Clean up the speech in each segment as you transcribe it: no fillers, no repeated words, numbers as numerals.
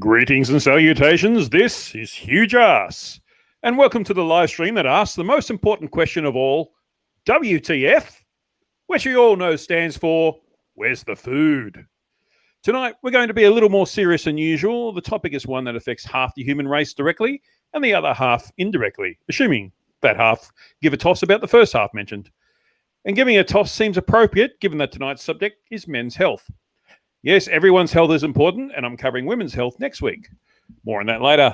Greetings and salutations, this is Hugh Jarsz, and welcome to the live stream that asks the most important question of all, WTF, which you all know stands for, where's the food? Tonight, we're going to be a little more serious than usual. The topic is one that affects half the human race directly and the other half indirectly, assuming that half give a toss about the first half mentioned. And giving a toss seems appropriate given that tonight's subject is men's health. Yes, everyone's health is important, and I'm covering women's health next week. More on that later.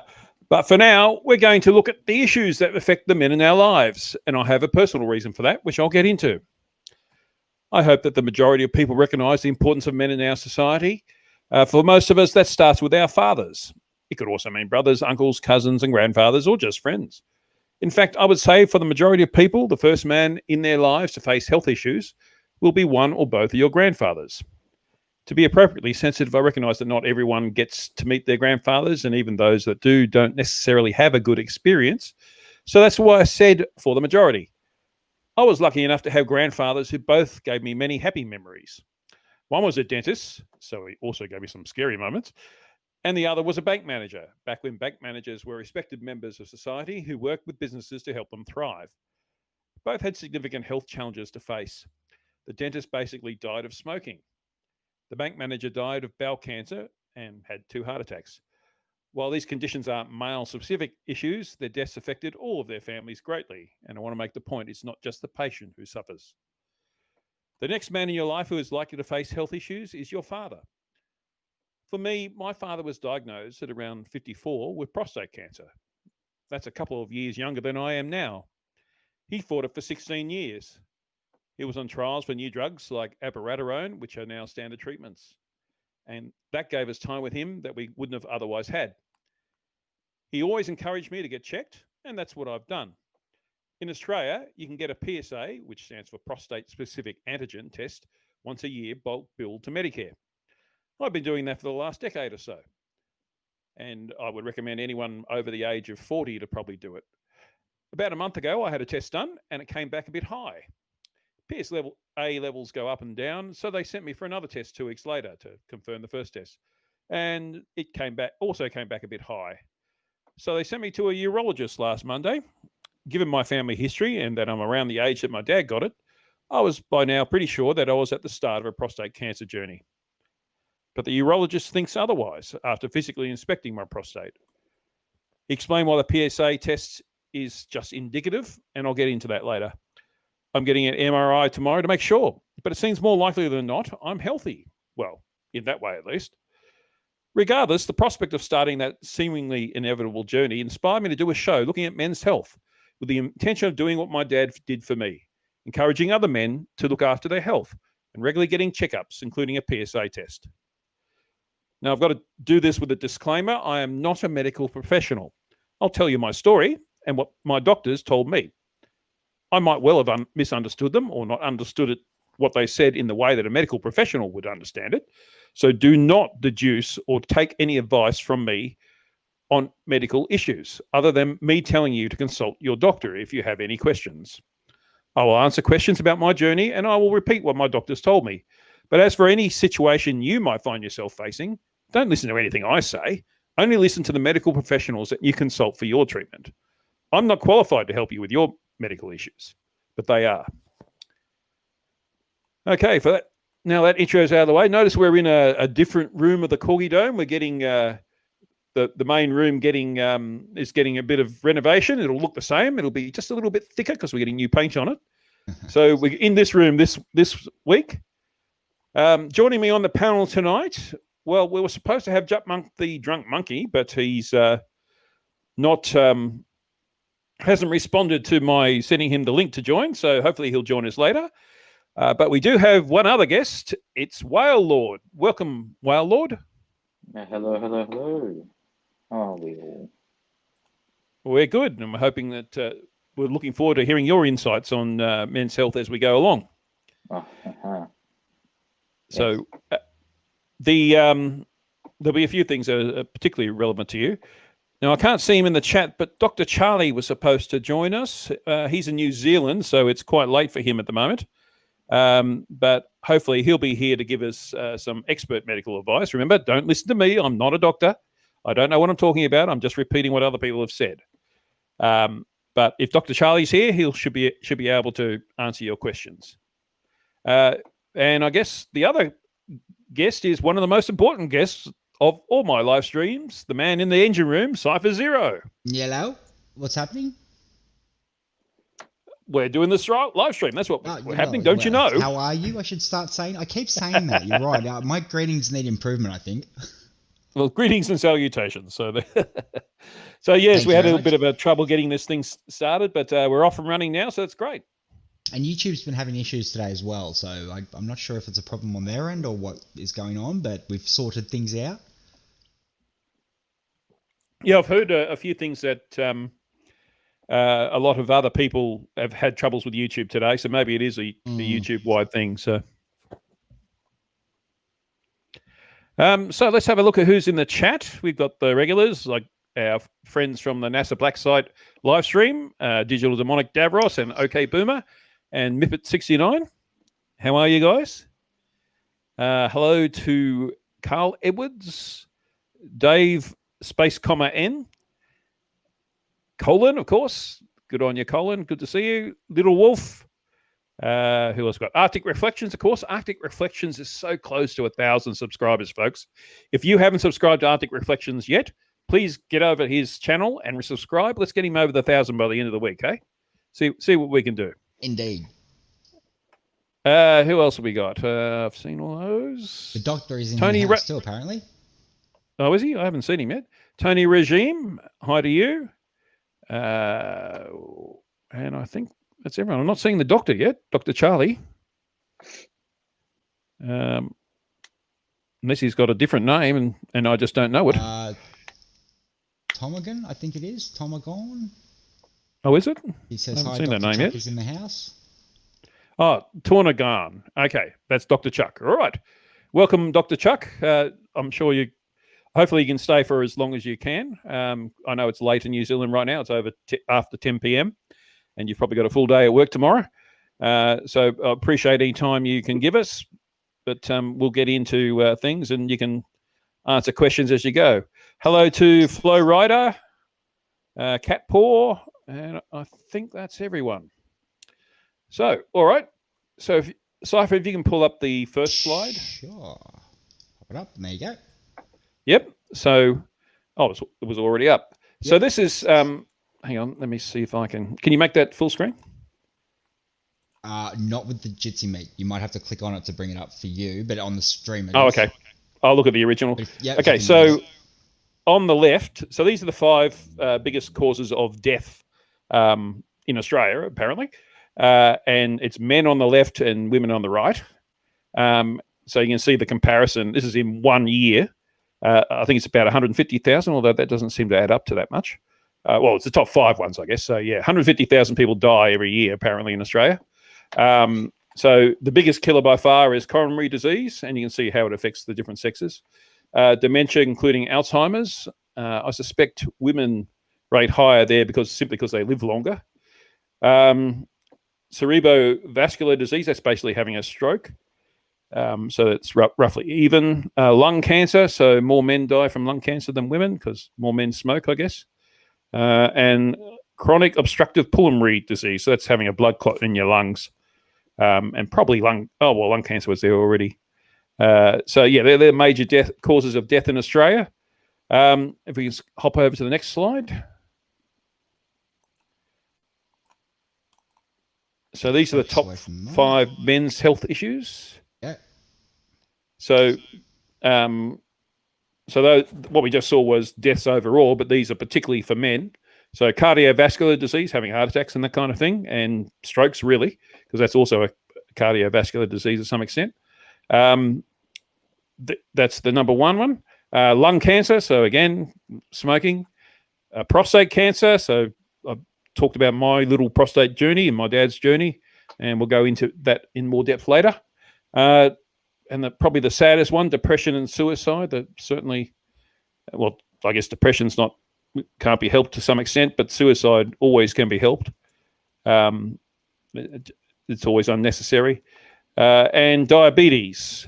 But for now, we're going to look at the issues that affect the men in our lives, and I have a personal reason for that, which I'll get into. I hope that the majority of people recognise the importance of men in our society. For most of us, that starts with our fathers. It could also mean brothers, uncles, cousins, and grandfathers, or just friends. In fact, I would say for the majority of people, the first man in their lives to face health issues will be one or both of your grandfathers. To be appropriately sensitive, I recognise that not everyone gets to meet their grandfathers, and even those that do don't necessarily have a good experience. So that's why I said for the majority. I was lucky enough to have grandfathers who both gave me many happy memories. One was a dentist, so he also gave me some scary moments, and the other was a bank manager, back when bank managers were respected members of society who worked with businesses to help them thrive. Both had significant health challenges to face. The dentist basically died of smoking. The bank manager died of bowel cancer and had 2 heart attacks. While these conditions aren't male-specific issues, their deaths affected all of their families greatly. And I want to make the point, it's not just the patient who suffers. The next man in your life who is likely to face health issues is your father. For me, my father was diagnosed at around 54 with prostate cancer. That's a couple of years younger than I am now. He fought it for 16 years. He was on trials for new drugs like abiraterone, which are now standard treatments. And that gave us time with him that we wouldn't have otherwise had. He always encouraged me to get checked, and that's what I've done. In Australia, you can get a PSA, which stands for prostate-specific antigen test, once a year, bulk billed to Medicare. I've been doing that for the last decade or so. And I would recommend anyone over the age of 40 to probably do it. About a month ago, I had a test done, and it came back a bit high. PSA levels go up and down, so they sent me for another test 2 weeks later to confirm the first test. And it also came back a bit high. So they sent me to a urologist last Monday. Given my family history and that I'm around the age that my dad got it, I was by now pretty sure that I was at the start of a prostate cancer journey. But the urologist thinks otherwise after physically inspecting my prostate. He explained why the PSA test is just indicative, and I'll get into that later. I'm getting an MRI tomorrow to make sure, but it seems more likely than not I'm healthy. Well, in that way at least. Regardless, the prospect of starting that seemingly inevitable journey inspired me to do a show looking at men's health with the intention of doing what my dad did for me, encouraging other men to look after their health and regularly getting checkups, including a PSA test. Now, I've got to do this with a disclaimer. I am not a medical professional. I'll tell you my story and what my doctors told me. I might well have misunderstood them or not understood it, what they said in the way that a medical professional would understand it. So do not deduce or take any advice from me on medical issues, other than me telling you to consult your doctor if you have any questions. I will answer questions about my journey and I will repeat what my doctors told me. But as for any situation you might find yourself facing, don't listen to anything I say. Only listen to the medical professionals that you consult for your treatment. I'm not qualified to help you with your medical issues, but they are. Okay, for that, now that intro's out of the way, notice we're in a different room of the Corgi Dome. We're getting the main room is getting a bit of renovation. It'll look the same. It'll be just a little bit thicker because we're getting new paint on it. So we're in this room this week. Joining me on the panel tonight, well, we were supposed to have Jutmonk the drunk monkey, but he's hasn't responded to my sending him the link to join, so hopefully he'll join us later. But we do have one other guest. It's Whale Lord. Welcome, Whale Lord. Hello. How are we all? We're good, and we're hoping that we're looking forward to hearing your insights on men's health as we go along. So there'll be a few things that are particularly relevant to you. Now, I can't see him in the chat, but Dr. Charlie was supposed to join us. He's in New Zealand, so it's quite late for him at the moment. But hopefully he'll be here to give us some expert medical advice. Remember, don't listen to me. I'm not a doctor. I don't know what I'm talking about. I'm just repeating what other people have said. But if Dr. Charlie's here, he should be able to answer your questions. And I guess the other guest is one of the most important guests of all my live streams, the man in the engine room, CypherZero. Hello, what's happening? We're doing this live stream. That's what's happening. Don't you know? How are you? I should start saying. I keep saying that. You're right. My greetings need improvement, I think. Well, greetings and salutations. So, so yes, we had a little bit of a trouble getting this thing started, but we're off and running now, so it's great. And YouTube's been having issues today as well, so I'm not sure if it's a problem on their end or what is going on, but we've sorted things out. Yeah, I've heard a few things that a lot of other people have had troubles with YouTube today, so maybe it is a YouTube-wide thing. So let's have a look at who's in the chat. We've got the regulars, like our friends from the NASA Black Site live stream, Digital Demonic Davros and OK Boomer and Mippet69. How are you guys? Hello to Carl Edwards, Dave Space Comma N, Colin, of course. Good on you, Colin. Good to see you. Little Wolf. Who else got? Arctic Reflections, of course. Arctic Reflections is so close to 1,000 subscribers, folks. If you haven't subscribed to Arctic Reflections yet, please get over his channel and subscribe. Let's get him over the 1,000 by the end of the week, eh? See what we can do. Indeed. Who else have we got? I've seen all those. The doctor is in the house too, apparently. Oh, is he? I haven't seen him yet. Tony Regime, hi to you. And I think that's everyone. I'm not seeing the doctor yet, Dr. Charlie. Unless he's got a different name and I just don't know it. Tomagon, I think it is. Tomagon. Oh, is it? He says, I haven't hi, seen Dr. that name Chuck yet. is in the house. Oh, Tornagan. Okay, that's Dr. Chuck. All right. Welcome, Dr. Chuck. I'm sure hopefully you can stay for as long as you can. I know it's late in New Zealand right now. It's over after 10 p.m. and you've probably got a full day at work tomorrow. So I appreciate any time you can give us, but we'll get into things and you can answer questions as you go. Hello to Flo Rider, Cat Paw, and I think that's everyone. So, all right. So, Cypher, if you can pull up the first slide. Sure. Pop it up, and there you go. Yep. So, it was already up. Yep. So this is, hang on, let me see if I can you make that full screen? Not with the Jitsi Meet. You might have to click on it to bring it up for you, but on the stream. Okay. I'll look at the original. Okay, so on the left, so these are the 5 biggest causes of death in Australia, apparently. And it's men on the left and women on the right. So you can see the comparison. This is in 1 year. I think it's about 150,000, although that doesn't seem to add up to that much. Well, it's the top 5 ones, I guess. So, yeah, 150,000 people die every year, apparently, in Australia. So the biggest killer by far is coronary disease, and you can see how it affects the different sexes. Dementia, including Alzheimer's. I suspect women rate higher there simply because they live longer. Cerebrovascular disease, that's basically having a stroke. So it's roughly even. Lung cancer, so more men die from lung cancer than women because more men smoke, I guess. And chronic obstructive pulmonary disease, so that's having a blood clot in your lungs. And probably lung cancer was there already. So, yeah, they're major causes of death in Australia. If we can hop over to the next slide. So these are the top 5 men's health issues. Yeah. So, what we just saw was deaths overall, but these are particularly for men. So cardiovascular disease, having heart attacks and that kind of thing, and strokes, really, because that's also a cardiovascular disease to some extent. That's the number one. Lung cancer, so again, smoking. Prostate cancer, so I've talked about my little prostate journey and my dad's journey, and we'll go into that in more depth later. And probably the saddest one, depression and suicide. That certainly, well, I guess depression's can't be helped to some extent, but suicide always can be helped. It's always unnecessary. And diabetes,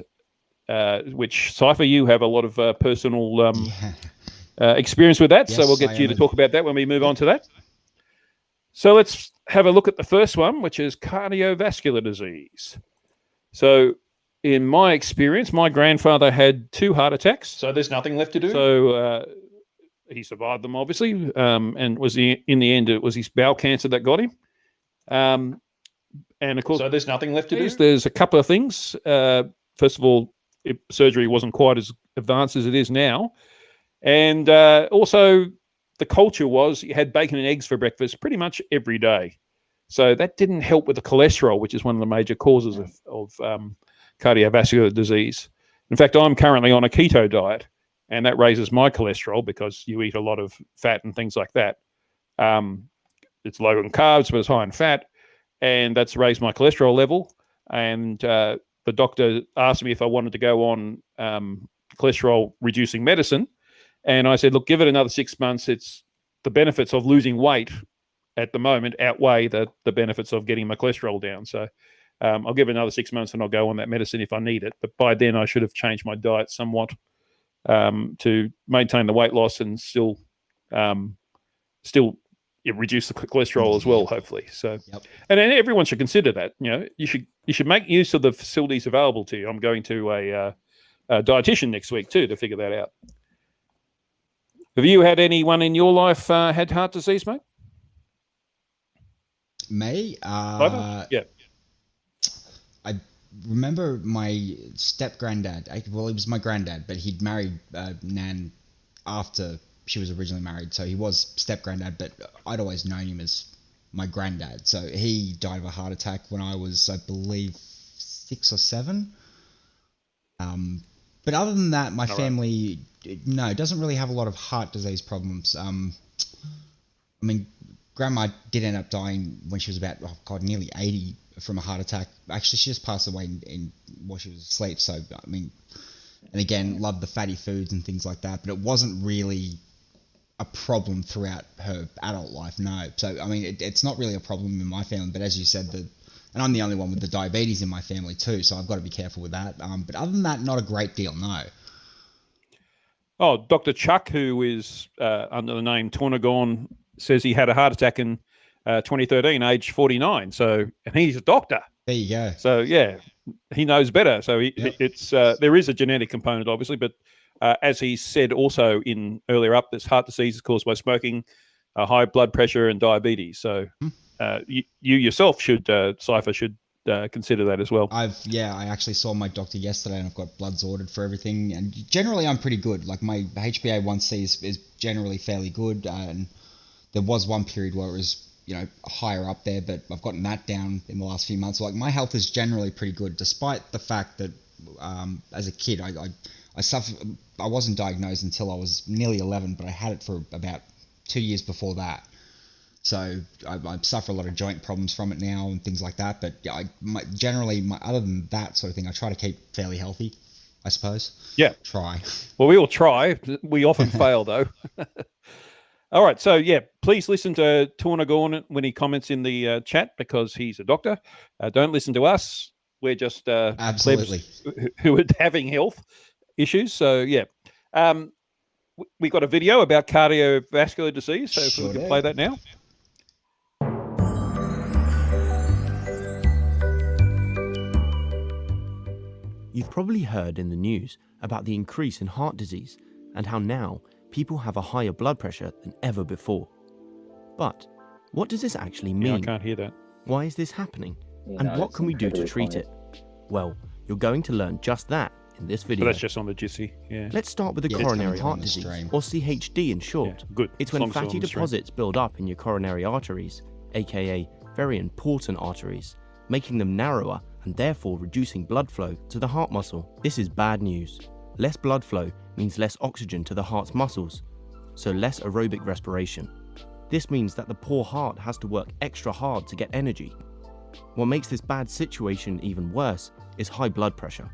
which, Cypher, you have a lot of personal experience with that. So Yes, we'll get I you to am. talk about that when we move on to that. So let's have a look at the first one, which is cardiovascular disease. So in my experience, my grandfather had 2 heart attacks. So there's nothing left to do? So he survived them, obviously, and was in the end, it was his bowel cancer that got him. And of course, So there's nothing left to do? there's a couple of things. First of all, surgery wasn't quite as advanced as it is now. And also, the culture was you had bacon and eggs for breakfast pretty much every day. So that didn't help with the cholesterol, which is one of the major causes of cardiovascular disease. In fact, I'm currently on a keto diet, and that raises my cholesterol because you eat a lot of fat and things like that. It's low in carbs, but it's high in fat, and that's raised my cholesterol level. And the doctor asked me if I wanted to go on cholesterol-reducing medicine, and I said, look, give it another 6 months. It's the benefits of losing weight at the moment outweigh the benefits of getting my cholesterol down. So I'll give it another 6 months and I'll go on that medicine if I need it. But by then I should have changed my diet somewhat to maintain the weight loss and still reduce the cholesterol as well, hopefully. So, and then everyone should consider that. You should make use of the facilities available to you. I'm going to a dietitian next week too to figure that out. Have you had anyone in your life had heart disease, mate? Me? Yeah. I remember my step-granddad. Well, he was my granddad, but he'd married Nan after she was originally married. So he was step-granddad, but I'd always known him as my granddad. So he died of a heart attack when I was, I believe, 6 or 7. But other than that, my family, no, doesn't really have a lot of heart disease problems. I mean, Grandma did end up dying when she was about, nearly 80 from a heart attack. Actually, she just passed away while she was asleep. So, I mean, and again, loved the fatty foods and things like that. But it wasn't really a problem throughout her adult life, no. So, I mean, it's not really a problem in my family. But as you said, and I'm the only one with the diabetes in my family too, so I've got to be careful with that. But other than that, not a great deal, no. Oh, Dr. Chuck, who is under the name Tornagorn, says he had a heart attack in 2013, age 49. So, and he's a doctor. There you go. So, yeah, he knows better. So it's there is a genetic component, obviously, but as he said also in earlier up, this heart disease is caused by smoking, high blood pressure, and diabetes. So you yourself should, Cypher, should consider that as well. I actually saw my doctor yesterday, and I've got bloods ordered for everything. And generally, I'm pretty good. Like my HbA1c is generally fairly good, and there was one period where it was, higher up there, but I've gotten that down in the last few months. Like my health is generally pretty good, despite the fact that as a kid, I suffered. I wasn't diagnosed until I was nearly 11, but I had it for about 2 years before that. So I suffer a lot of joint problems from it now and things like that. But other than that sort of thing, I try to keep fairly healthy, I suppose. Yeah. Try. Well, we all try. We often fail, though. All right. So, yeah, please listen to Tornagorn when he comments in the chat because he's a doctor. Don't listen to us. We're just absolutely who are having health issues. So, yeah. We got a video about cardiovascular disease. So, if we can play that now. You've probably heard in the news about the increase in heart disease and how now people have a higher blood pressure than ever before. But what does this actually mean? Yeah, I can't hear that. Why is this happening? And what can we do to treat it? Well, you're going to learn just that in this video. So that's just on the GISI, yeah. Let's start with the coronary heart disease, or CHD in short. Yeah, good. It's when fatty deposits build up in your coronary arteries, aka very important arteries, making them narrower and therefore reducing blood flow to the heart muscle. This is bad news. Less blood flow means less oxygen to the heart's muscles, so less aerobic respiration. This means that the poor heart has to work extra hard to get energy. What makes this bad situation even worse is high blood pressure.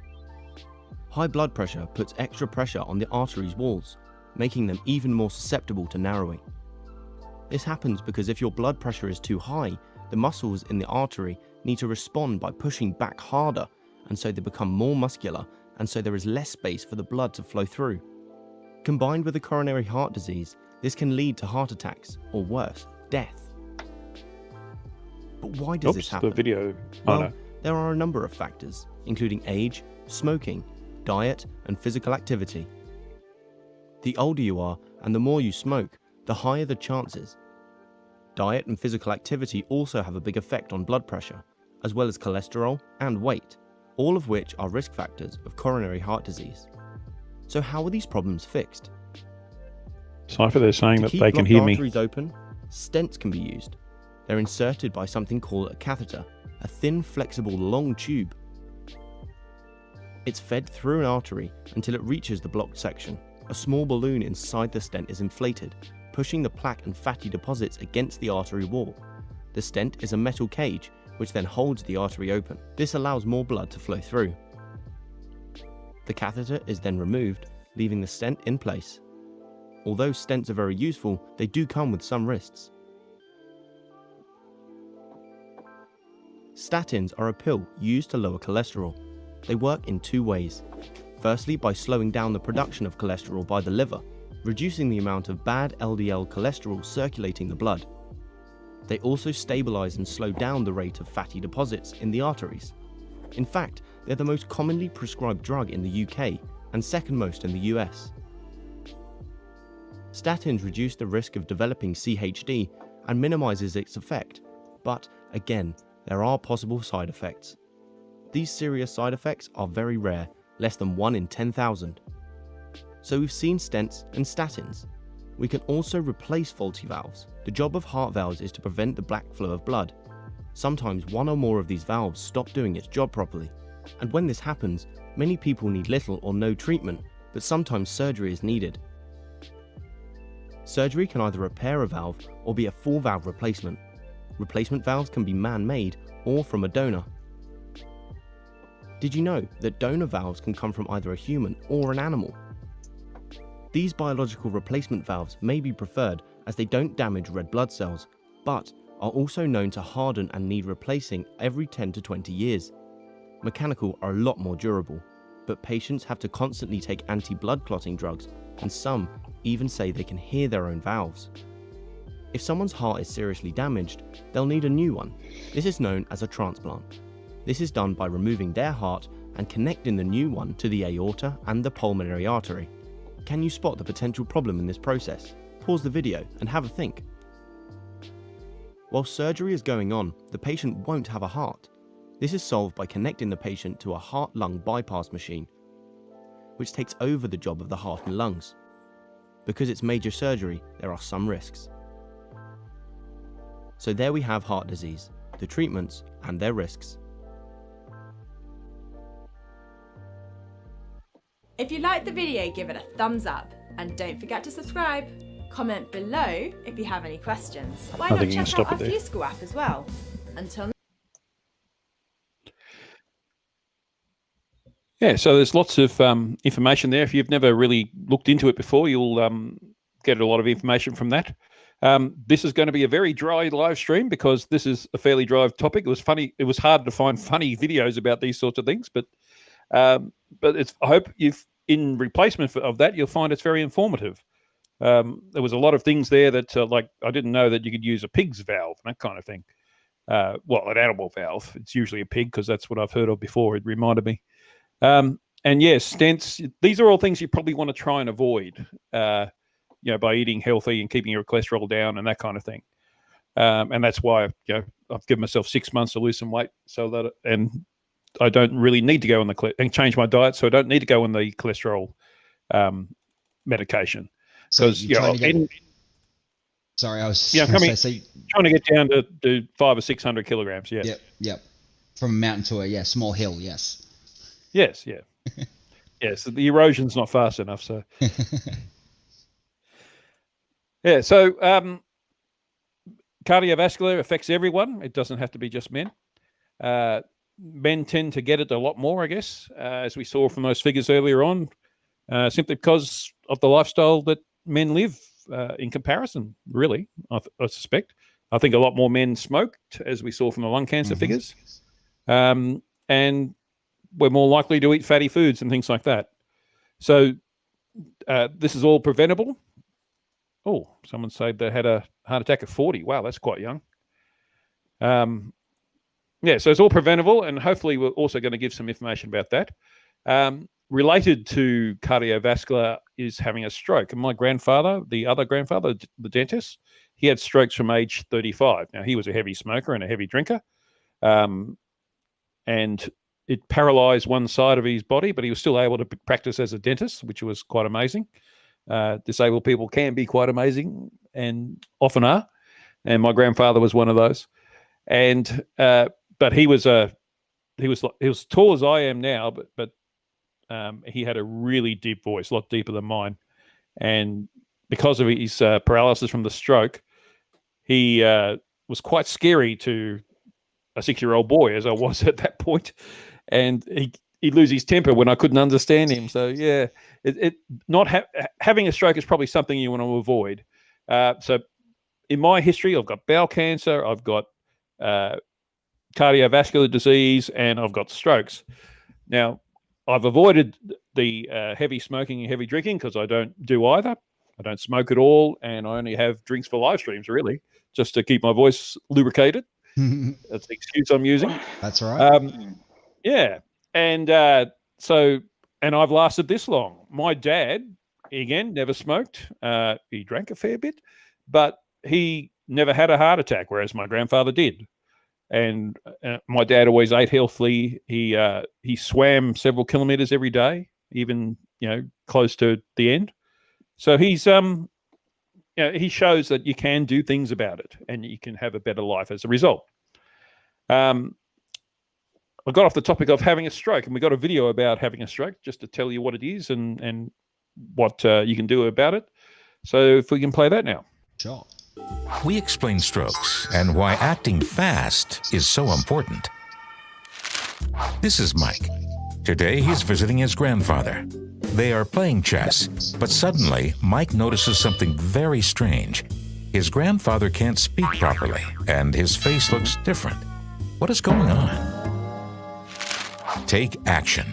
High blood pressure puts extra pressure on the arteries' walls, making them even more susceptible to narrowing. This happens because if your blood pressure is too high, the muscles in the artery need to respond by pushing back harder, and so they become more muscular, and so there is less space for the blood to flow through. Combined with a coronary heart disease, this can lead to heart attacks, or worse, death. But why does this happen? The video. Well, there are a number of factors, including age, smoking, diet, and physical activity. The older you are and the more you smoke, the higher the chances. Diet and physical activity also have a big effect on blood pressure, as well as cholesterol and weight, all of which are risk factors of coronary heart disease. So how are these problems fixed? Cypher, they're saying that To they keep can hear blocked me. arteries open, stents can be used. They're inserted by something called a catheter, a thin, flexible, long tube. It's fed through an artery until it reaches the blocked section. A small balloon inside the stent is inflated, pushing the plaque and fatty deposits against the artery wall. The stent is a metal cage, which then holds the artery open. This allows more blood to flow through. The catheter is then removed, leaving the stent in place. Although stents are very useful, they do come with some risks. Statins are a pill used to lower cholesterol. They work in two ways. Firstly, by slowing down the production of cholesterol by the liver, reducing the amount of bad LDL cholesterol circulating the blood. They also stabilize and slow down the rate of fatty deposits in the arteries. In fact, they're the most commonly prescribed drug in the UK and second most in the US. Statins reduce the risk of developing CHD and minimizes its effect, but again, there are possible side effects. These serious side effects are very rare, less than 1 in 10,000. So we've seen stents and statins. We can also replace faulty valves. The job of heart valves is to prevent the black flow of blood. Sometimes one or more of these valves stop doing its job properly. And when this happens, many people need little or no treatment, but sometimes surgery is needed. Surgery can either repair a valve or be a full valve replacement. Replacement valves can be man-made or from a donor. Did you know that donor valves can come from either a human or an animal? These biological replacement valves may be preferred as they don't damage red blood cells, but are also known to harden and need replacing every 10 to 20 years. Mechanical are a lot more durable, but patients have to constantly take anti-blood clotting drugs, and some even say they can hear their own valves. If someone's heart is seriously damaged, they'll need a new one. This is known as a transplant. This is done by removing their heart and connecting the new one to the aorta and the pulmonary artery. Can you spot the potential problem in this process? Pause the video and have a think. While surgery is going on, the patient won't have a heart. This is solved by connecting the patient to a heart-lung bypass machine, which takes over the job of the heart and lungs. Because it's major surgery, there are some risks. So there we have heart disease, the treatments and their risks. If you liked the video, give it a thumbs up and don't forget to subscribe. Comment below if you have any questions. Why not check out our View School app as well? Until Yeah, so there's lots of information there. If you've never really looked into it before, you'll get a lot of information from that. This is going to be a very dry live stream because this is a fairly dry topic. It was funny. It was hard to find funny videos about these sorts of things, but it's. I hope in replacement of that, you'll find it's very informative. There was a lot of things there that, like, I didn't know that you could use a pig's valve, that kind of thing. Well, an animal valve. It's usually a pig because that's what I've heard of before. It reminded me. And yes, stents. These are all things you probably want to try and avoid. By eating healthy and keeping your cholesterol down and that kind of thing. And that's why I've given myself 6 months to lose some weight, and I don't really need to go on and change my diet, so I don't need to go on the cholesterol medication. Because sorry, I was trying to get down to 500 or 600 kilograms. Yes. Yep. From a mountain to a small hill. Yes. Yes. Yeah. Yes. The erosion's not fast enough. So. Yeah. So cardiovascular affects everyone. It doesn't have to be just men. Men tend to get it a lot more, I guess, as we saw from those figures earlier on, simply because of the lifestyle that men live in comparison, really, I suspect. I think a lot more men smoked, as we saw from the lung cancer figures. And we're more likely to eat fatty foods and things like that. So this is all preventable. Oh, someone said they had a heart attack at 40. Wow, that's quite young. Yeah, so it's all preventable, and hopefully we're also going to give some information about that. Related to cardiovascular is having a stroke. And my grandfather, the other grandfather, the dentist, he had strokes from age 35. Now, he was a heavy smoker and a heavy drinker, and it paralyzed one side of his body, but he was still able to practice as a dentist, which was quite amazing. Disabled people can be quite amazing and often are. And my grandfather was one of those. And but he was tall as I am now, but he had a really deep voice, a lot deeper than mine. And because of his paralysis from the stroke, he was quite scary to a 6-year-old boy, as I was at that point. And he'd lose his temper when I couldn't understand him. So yeah, having a stroke is probably something you want to avoid. So in my history, I've got bowel cancer, I've got cardiovascular disease, and I've got strokes. Now, I've avoided the heavy smoking and heavy drinking because I don't do either. I don't smoke at all, and I only have drinks for live streams, really, just to keep my voice lubricated. That's the excuse I'm using. That's all right. Yeah, and so I've lasted this long. My dad, again, never smoked. He drank a fair bit, but he never had a heart attack, whereas my grandfather did. And my dad always ate healthily. He swam several kilometers every day, even close to the end. So he's he shows that you can do things about it, and you can have a better life as a result. I got off the topic of having a stroke, and we got a video about having a stroke just to tell you what it is and what you can do about it. So if we can play that now. Sure. We explain strokes and why acting fast is so important. This is Mike. Today he's visiting his grandfather. They are playing chess, but suddenly Mike notices something very strange. His grandfather can't speak properly, and his face looks different. What is going on? Take action.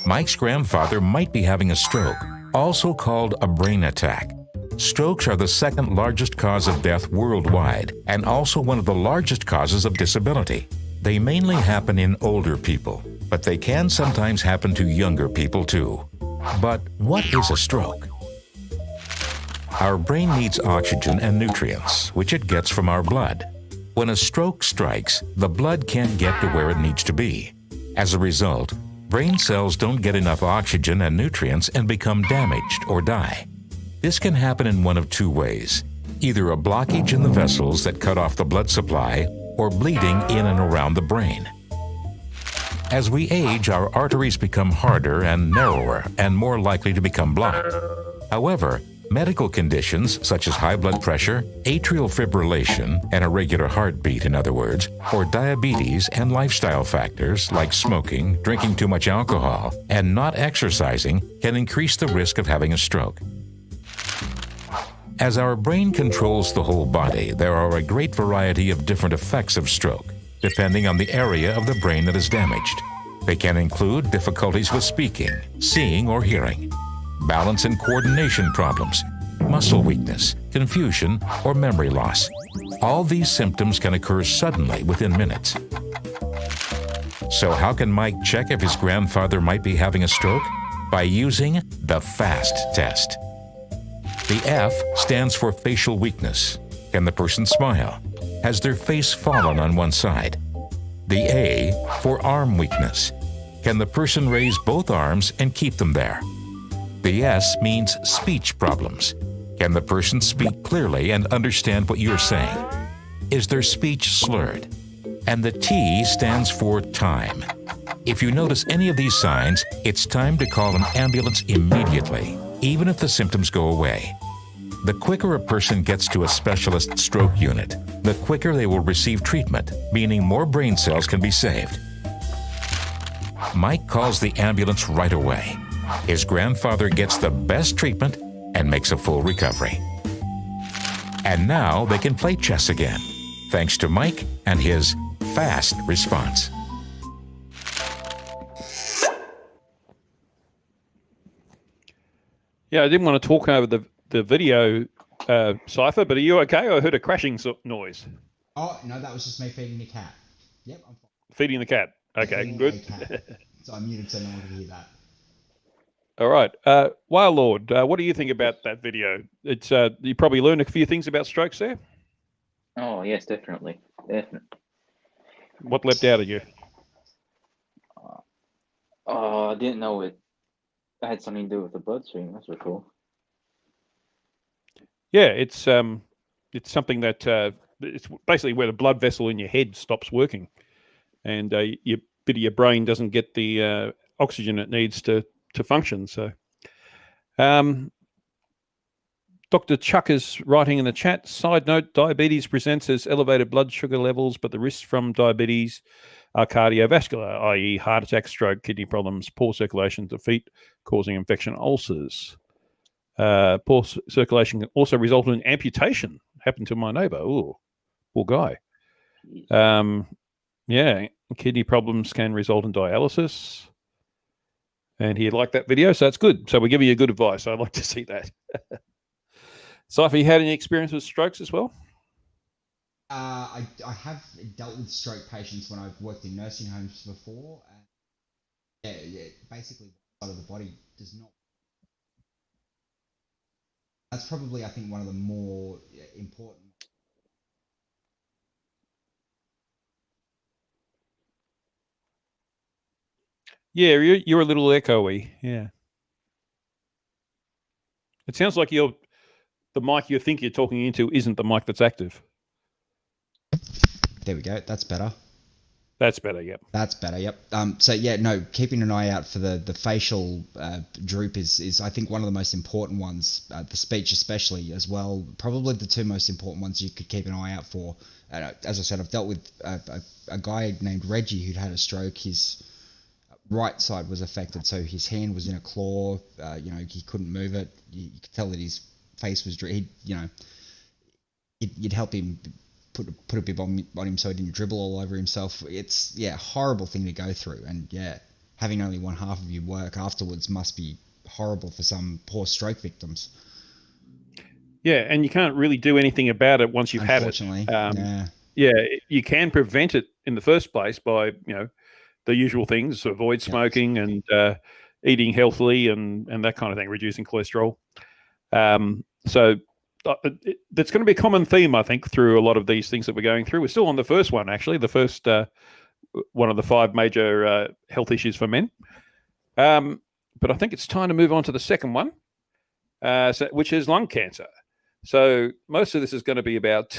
Mike's grandfather might be having a stroke, also called a brain attack. Strokes are the second largest cause of death worldwide and also one of the largest causes of disability. They mainly happen in older people, but they can sometimes happen to younger people too. But what is a stroke? Our brain needs oxygen and nutrients, which it gets from our blood. When a stroke strikes, the blood can't get to where it needs to be. As a result, brain cells don't get enough oxygen and nutrients and become damaged or die. This can happen in one of two ways: either a blockage in the vessels that cut off the blood supply, or bleeding in and around the brain. As we age, our arteries become harder and narrower and more likely to become blocked. However, medical conditions such as high blood pressure, atrial fibrillation, an irregular heartbeat in other words, or diabetes and lifestyle factors like smoking, drinking too much alcohol, and not exercising can increase the risk of having a stroke. As our brain controls the whole body, there are a great variety of different effects of stroke, depending on the area of the brain that is damaged. They can include difficulties with speaking, seeing or hearing, balance and coordination problems, muscle weakness, confusion, or memory loss. All these symptoms can occur suddenly within minutes. So how can Mike check if his grandfather might be having a stroke? By using the FAST test. The F stands for facial weakness. Can the person smile? Has their face fallen on one side? The A for arm weakness. Can the person raise both arms and keep them there? The S means speech problems. Can the person speak clearly and understand what you're saying? Is their speech slurred? And the T stands for time. If you notice any of these signs, it's time to call an ambulance immediately, even if the symptoms go away. The quicker a person gets to a specialist stroke unit, the quicker they will receive treatment, meaning more brain cells can be saved. Mike calls the ambulance right away. His grandfather gets the best treatment and makes a full recovery. And now they can play chess again, thanks to Mike and his fast response. Yeah, I didn't want to talk over the video, Cypher, but are you okay? I heard a crashing noise. Oh, no, that was just me feeding the cat. Yep, I'm fine. Feeding the cat. Okay, Feeding good. a cat. So I muted so no one could hear that. All right. Whale Lord, what do you think about that video? It's you probably learned a few things about strokes there. Oh, yes, definitely. Definitely. What leapt out at you? I didn't know it had something to do with the bloodstream. That's for cool. Yeah, it's something that it's basically where the blood vessel in your head stops working, and your bit of your brain doesn't get the oxygen it needs to function. So, Dr. Chuck is writing in the chat. Side note: diabetes presents as elevated blood sugar levels, but the risks from diabetes are cardiovascular, i.e., heart attack, stroke, kidney problems, poor circulation to feet, causing infection, ulcers. Poor circulation can also result in amputation. Happened to my neighbour. Oh, poor guy. Yeah, kidney problems can result in dialysis. And he liked that video, so that's good. So we're giving you good advice. I'd like to see that. Cypher, you had any experience with strokes as well? I have dealt with stroke patients when I've worked in nursing homes before. Basically, one side of the body does not. That's probably, I think, one of the more important. Yeah, you're a little echoey. Yeah. It sounds like the mic you think you're talking into isn't the mic that's active. There we go. That's better. That's better, yep. That's better, yep. So yeah, no, keeping an eye out for the facial droop is I think one of the most important ones. The speech especially as well. Probably the two most important ones you could keep an eye out for. As I said, I've dealt with a guy named Reggie who'd had a stroke. His right side was affected, so his hand was in a claw. He couldn't move it. You could tell that his face was drooping. You'd help him put a bib on him so he didn't dribble all over himself. It's a horrible thing to go through, and having only one half of your work afterwards must be horrible for some poor stroke victims. Yeah, and you can't really do anything about it once you've had it. Unfortunately, you can prevent it in the first place by the usual things: avoid smoking and eating healthily and that kind of thing, reducing cholesterol. So that's going to be a common theme, I think, through a lot of these things that we're going through. We're still on the first one, actually, the first one of the 5 major health issues for men. But I think it's time to move on to the second one, which is lung cancer. So most of this is going to be about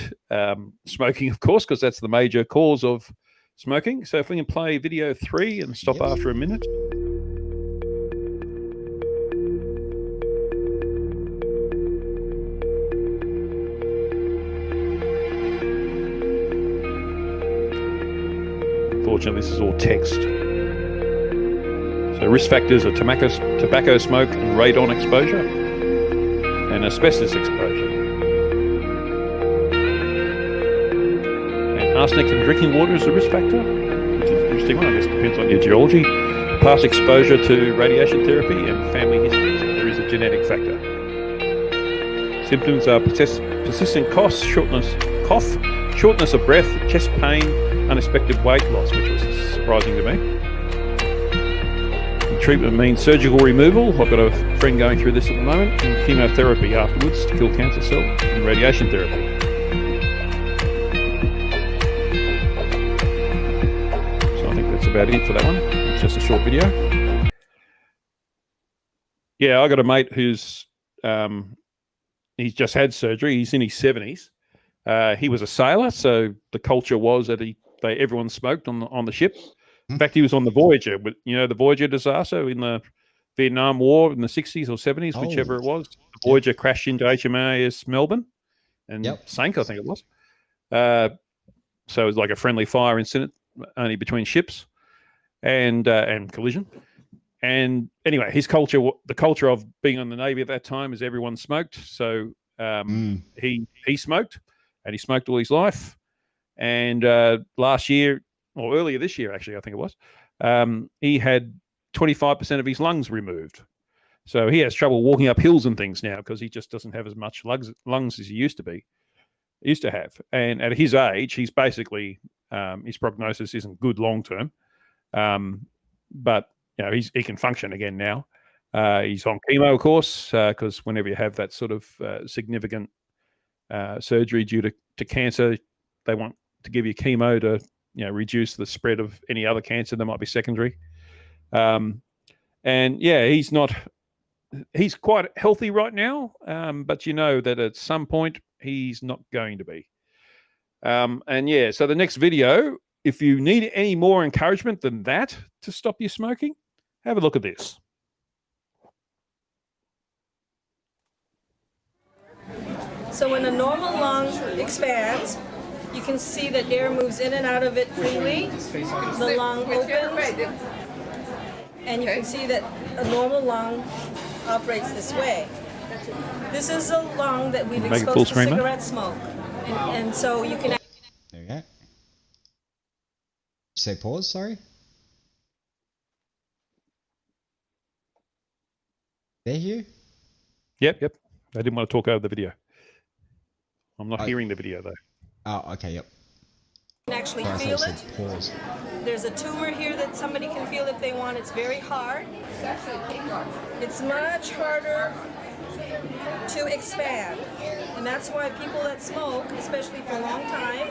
smoking, of course, because that's the major cause of smoking. So if we can play video 3 and stop after a minute. Unfortunately, this is all text. So risk factors are tobacco smoke and radon exposure and asbestos exposure. And arsenic in drinking water is a risk factor, which is an interesting one. I guess it depends on your geology. Past exposure to radiation therapy and family history. So there is a genetic factor. Symptoms are persistent cough, shortness of breath, chest pain, unexpected weight loss, which was surprising to me. And treatment means surgical removal. I've got a friend going through this at the moment, and chemotherapy afterwards to kill cancer cells, and radiation therapy. So I think that's about it for that one. It's just a short video. Yeah, I got a mate who's he's just had surgery. He's in his 70s. He was a sailor, so the culture was that everyone smoked on the ship. In fact, he was on the Voyager, but the Voyager disaster in the Vietnam War in the 60s or 70s, whichever it was. The Voyager crashed into HMAS Melbourne and sank, I think it was. So it was like a friendly fire incident, only between ships and collision. And anyway, his culture, the culture of being on the Navy at that time, is everyone smoked. So he smoked, and he smoked all his life. And last year, or earlier this year, actually, I think it was, he had 25% of his lungs removed. So he has trouble walking up hills and things now because he just doesn't have as much lungs as he used to have. And at his age, he's basically his prognosis isn't good long term, but he can function again now. He's on chemo, of course, because whenever you have that sort of significant surgery due to cancer, they want to give you chemo to reduce the spread of any other cancer that might be secondary. And he's quite healthy right now, but that at some point he's not going to be. So the next video, if you need any more encouragement than that to stop you smoking, have a look at this. So when a normal lung expands, you can see that air moves in and out of it freely. The lung opens, and you can see that a normal lung operates this way. This is a lung that we've exposed to cigarette smoke. And so you can... There you go. Say pause, sorry. There, Hugh? Yep. I didn't want to talk over the video. I'm not hearing the video, though. Oh, okay, yep. You can actually feel it. Pause. There's a tumor here that somebody can feel if they want. It's very hard. It's much harder to expand. And that's why people that smoke, especially for a long time,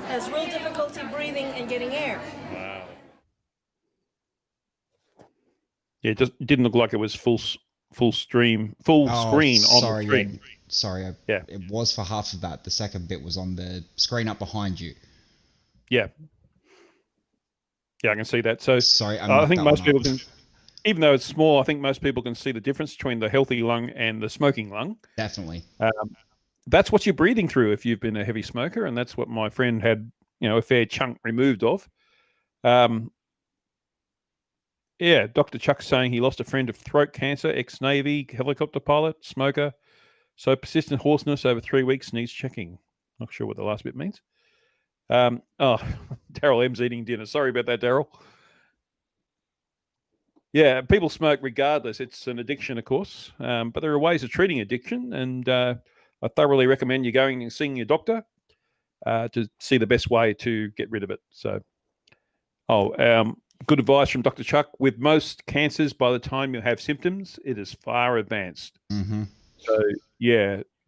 has real difficulty breathing and getting air. Wow. Yeah, it just didn't look like it was full screen on the screen. Sorry, it was for half of that. The second bit was on the screen up behind you. Yeah, I can see that. So sorry, I think most people can, even though it's small, I think most people can see the difference between the healthy lung and the smoking lung. Definitely. That's what you're breathing through if you've been a heavy smoker, and that's what my friend had, a fair chunk removed of. Dr. Chuck's saying he lost a friend of throat cancer, ex-Navy, helicopter pilot, smoker. So persistent hoarseness over 3 weeks needs checking. Not sure what the last bit means. Daryl M's eating dinner. Sorry about that, Daryl. Yeah, people smoke regardless. It's an addiction, of course, but there are ways of treating addiction, and I thoroughly recommend you going and seeing your doctor to see the best way to get rid of it. So, good advice from Dr. Chuck. With most cancers, by the time you have symptoms, it is far advanced. Mm-hmm. So,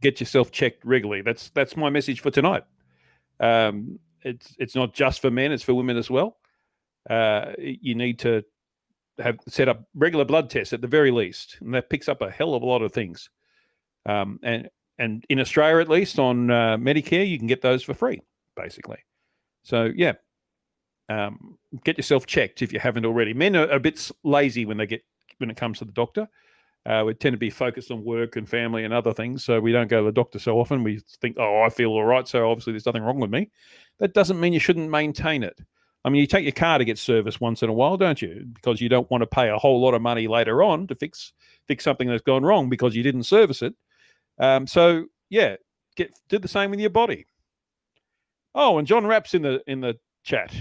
get yourself checked regularly. That's my message for tonight. It's not just for men; it's for women as well. You need to have set up regular blood tests at the very least, and that picks up a hell of a lot of things. And in Australia, at least on Medicare, you can get those for free, basically. So get yourself checked if you haven't already. Men are a bit lazy when it comes to the doctor. We tend to be focused on work and family and other things, so we don't go to the doctor so often. We think, I feel all right, so obviously there's nothing wrong with me. That doesn't mean you shouldn't maintain it. I mean, you take your car to get serviced once in a while, don't you? Because you don't want to pay a whole lot of money later on to fix something that's gone wrong because you didn't service it. Do the same with your body. Oh, and John Rapp's in the chat.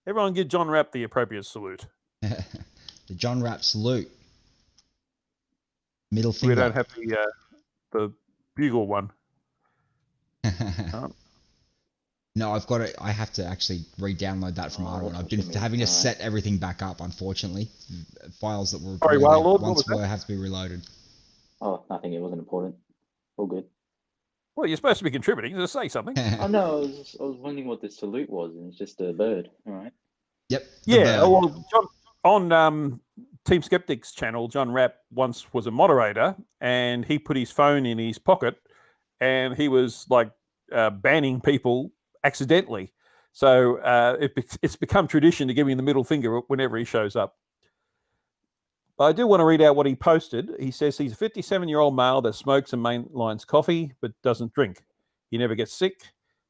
Everyone give John Rapp the appropriate salute. The John Rapp salute. Middle finger. We don't have the bugle one. No, I've got it. I have to actually re-download that from Arnold. I've been having to set everything back up, unfortunately. Files that were have to be reloaded. Oh, nothing. It wasn't important. All good. Well, you're supposed to be contributing. Just say something. Oh no, I was wondering what the salute was, and it's just a bird. All right. Yep. Well, John, on Team Skeptics channel, John Rapp once was a moderator, and he put his phone in his pocket, and he was like banning people accidentally. So it's become tradition to give him the middle finger whenever he shows up. But I do want to read out what he posted. He says he's a 57-year-old male that smokes and mainlines coffee but doesn't drink. He never gets sick,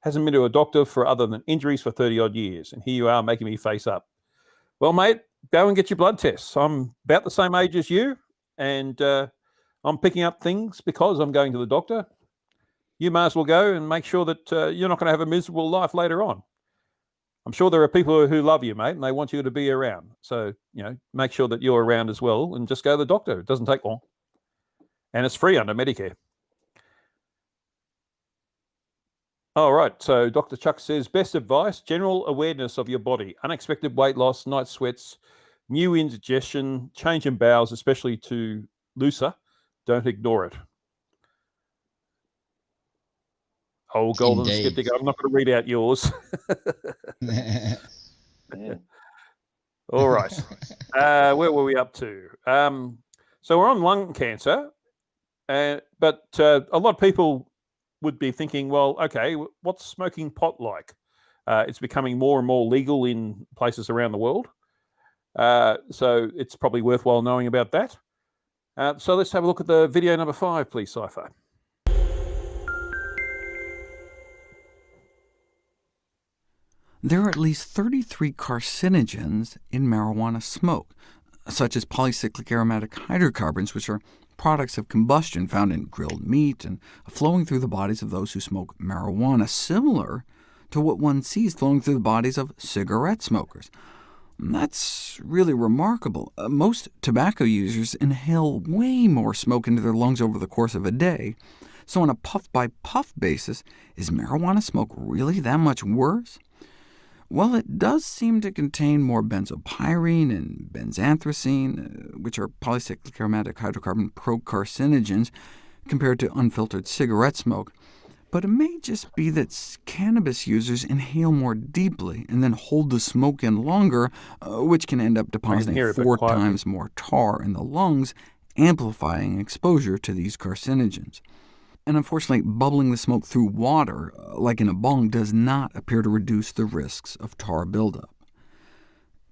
hasn't been to a doctor for other than injuries for 30-odd years. And here you are making me face up. Well, mate, go and get your blood tests. I'm about the same age as you, and I'm picking up things because I'm going to the doctor. You might as well go and make sure that you're not going to have a miserable life later on. I'm sure there are people who love you, mate, and they want you to be around. So, make sure that you're around as well and just go to the doctor. It doesn't take long. and it's free under Medicare. All right, so Dr. Chuck says, best advice, general awareness of your body, unexpected weight loss, night sweats, new indigestion, change in bowels, especially to looser. Don't ignore it. Oh, Golden Indeed. Skeptic, I'm not going to read out yours. Yeah. All right. Where were we up to? So we're on lung cancer, but a lot of people would be thinking, well, okay, what's smoking pot like? It's becoming more and more legal in places around the world. So it's probably worthwhile knowing about that. So let's have a look at the video number 5, please, Cypher. There are at least 33 carcinogens in marijuana smoke, such as polycyclic aromatic hydrocarbons, which are products of combustion found in grilled meat and flowing through the bodies of those who smoke marijuana, similar to what one sees flowing through the bodies of cigarette smokers. That's really remarkable. Most tobacco users inhale way more smoke into their lungs over the course of a day, so on a puff-by-puff basis, is marijuana smoke really that much worse? Well, it does seem to contain more benzopyrene and benzanthracene, which are polycyclic aromatic hydrocarbon procarcinogens, compared to unfiltered cigarette smoke. But it may just be that cannabis users inhale more deeply and then hold the smoke in longer, which can end up depositing 4 times more tar in the lungs, amplifying exposure to these carcinogens. And unfortunately, bubbling the smoke through water, like in a bong, does not appear to reduce the risks of tar buildup.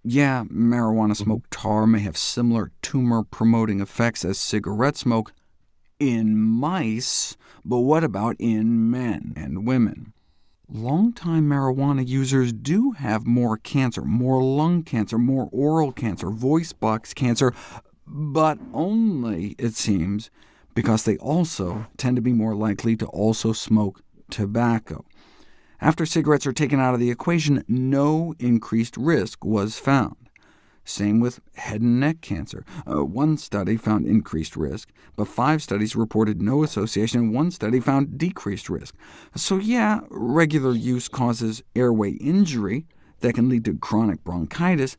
Yeah, marijuana smoke tar may have similar tumor-promoting effects as cigarette smoke in mice, but what about in men and women? Longtime marijuana users do have more cancer, more lung cancer, more oral cancer, voice box cancer, but only, it seems, because they also tend to be more likely to also smoke tobacco. After cigarettes are taken out of the equation, no increased risk was found. Same with head and neck cancer. One study found increased risk, but 5 studies reported no association, and 1 study found decreased risk. So yeah, regular use causes airway injury that can lead to chronic bronchitis,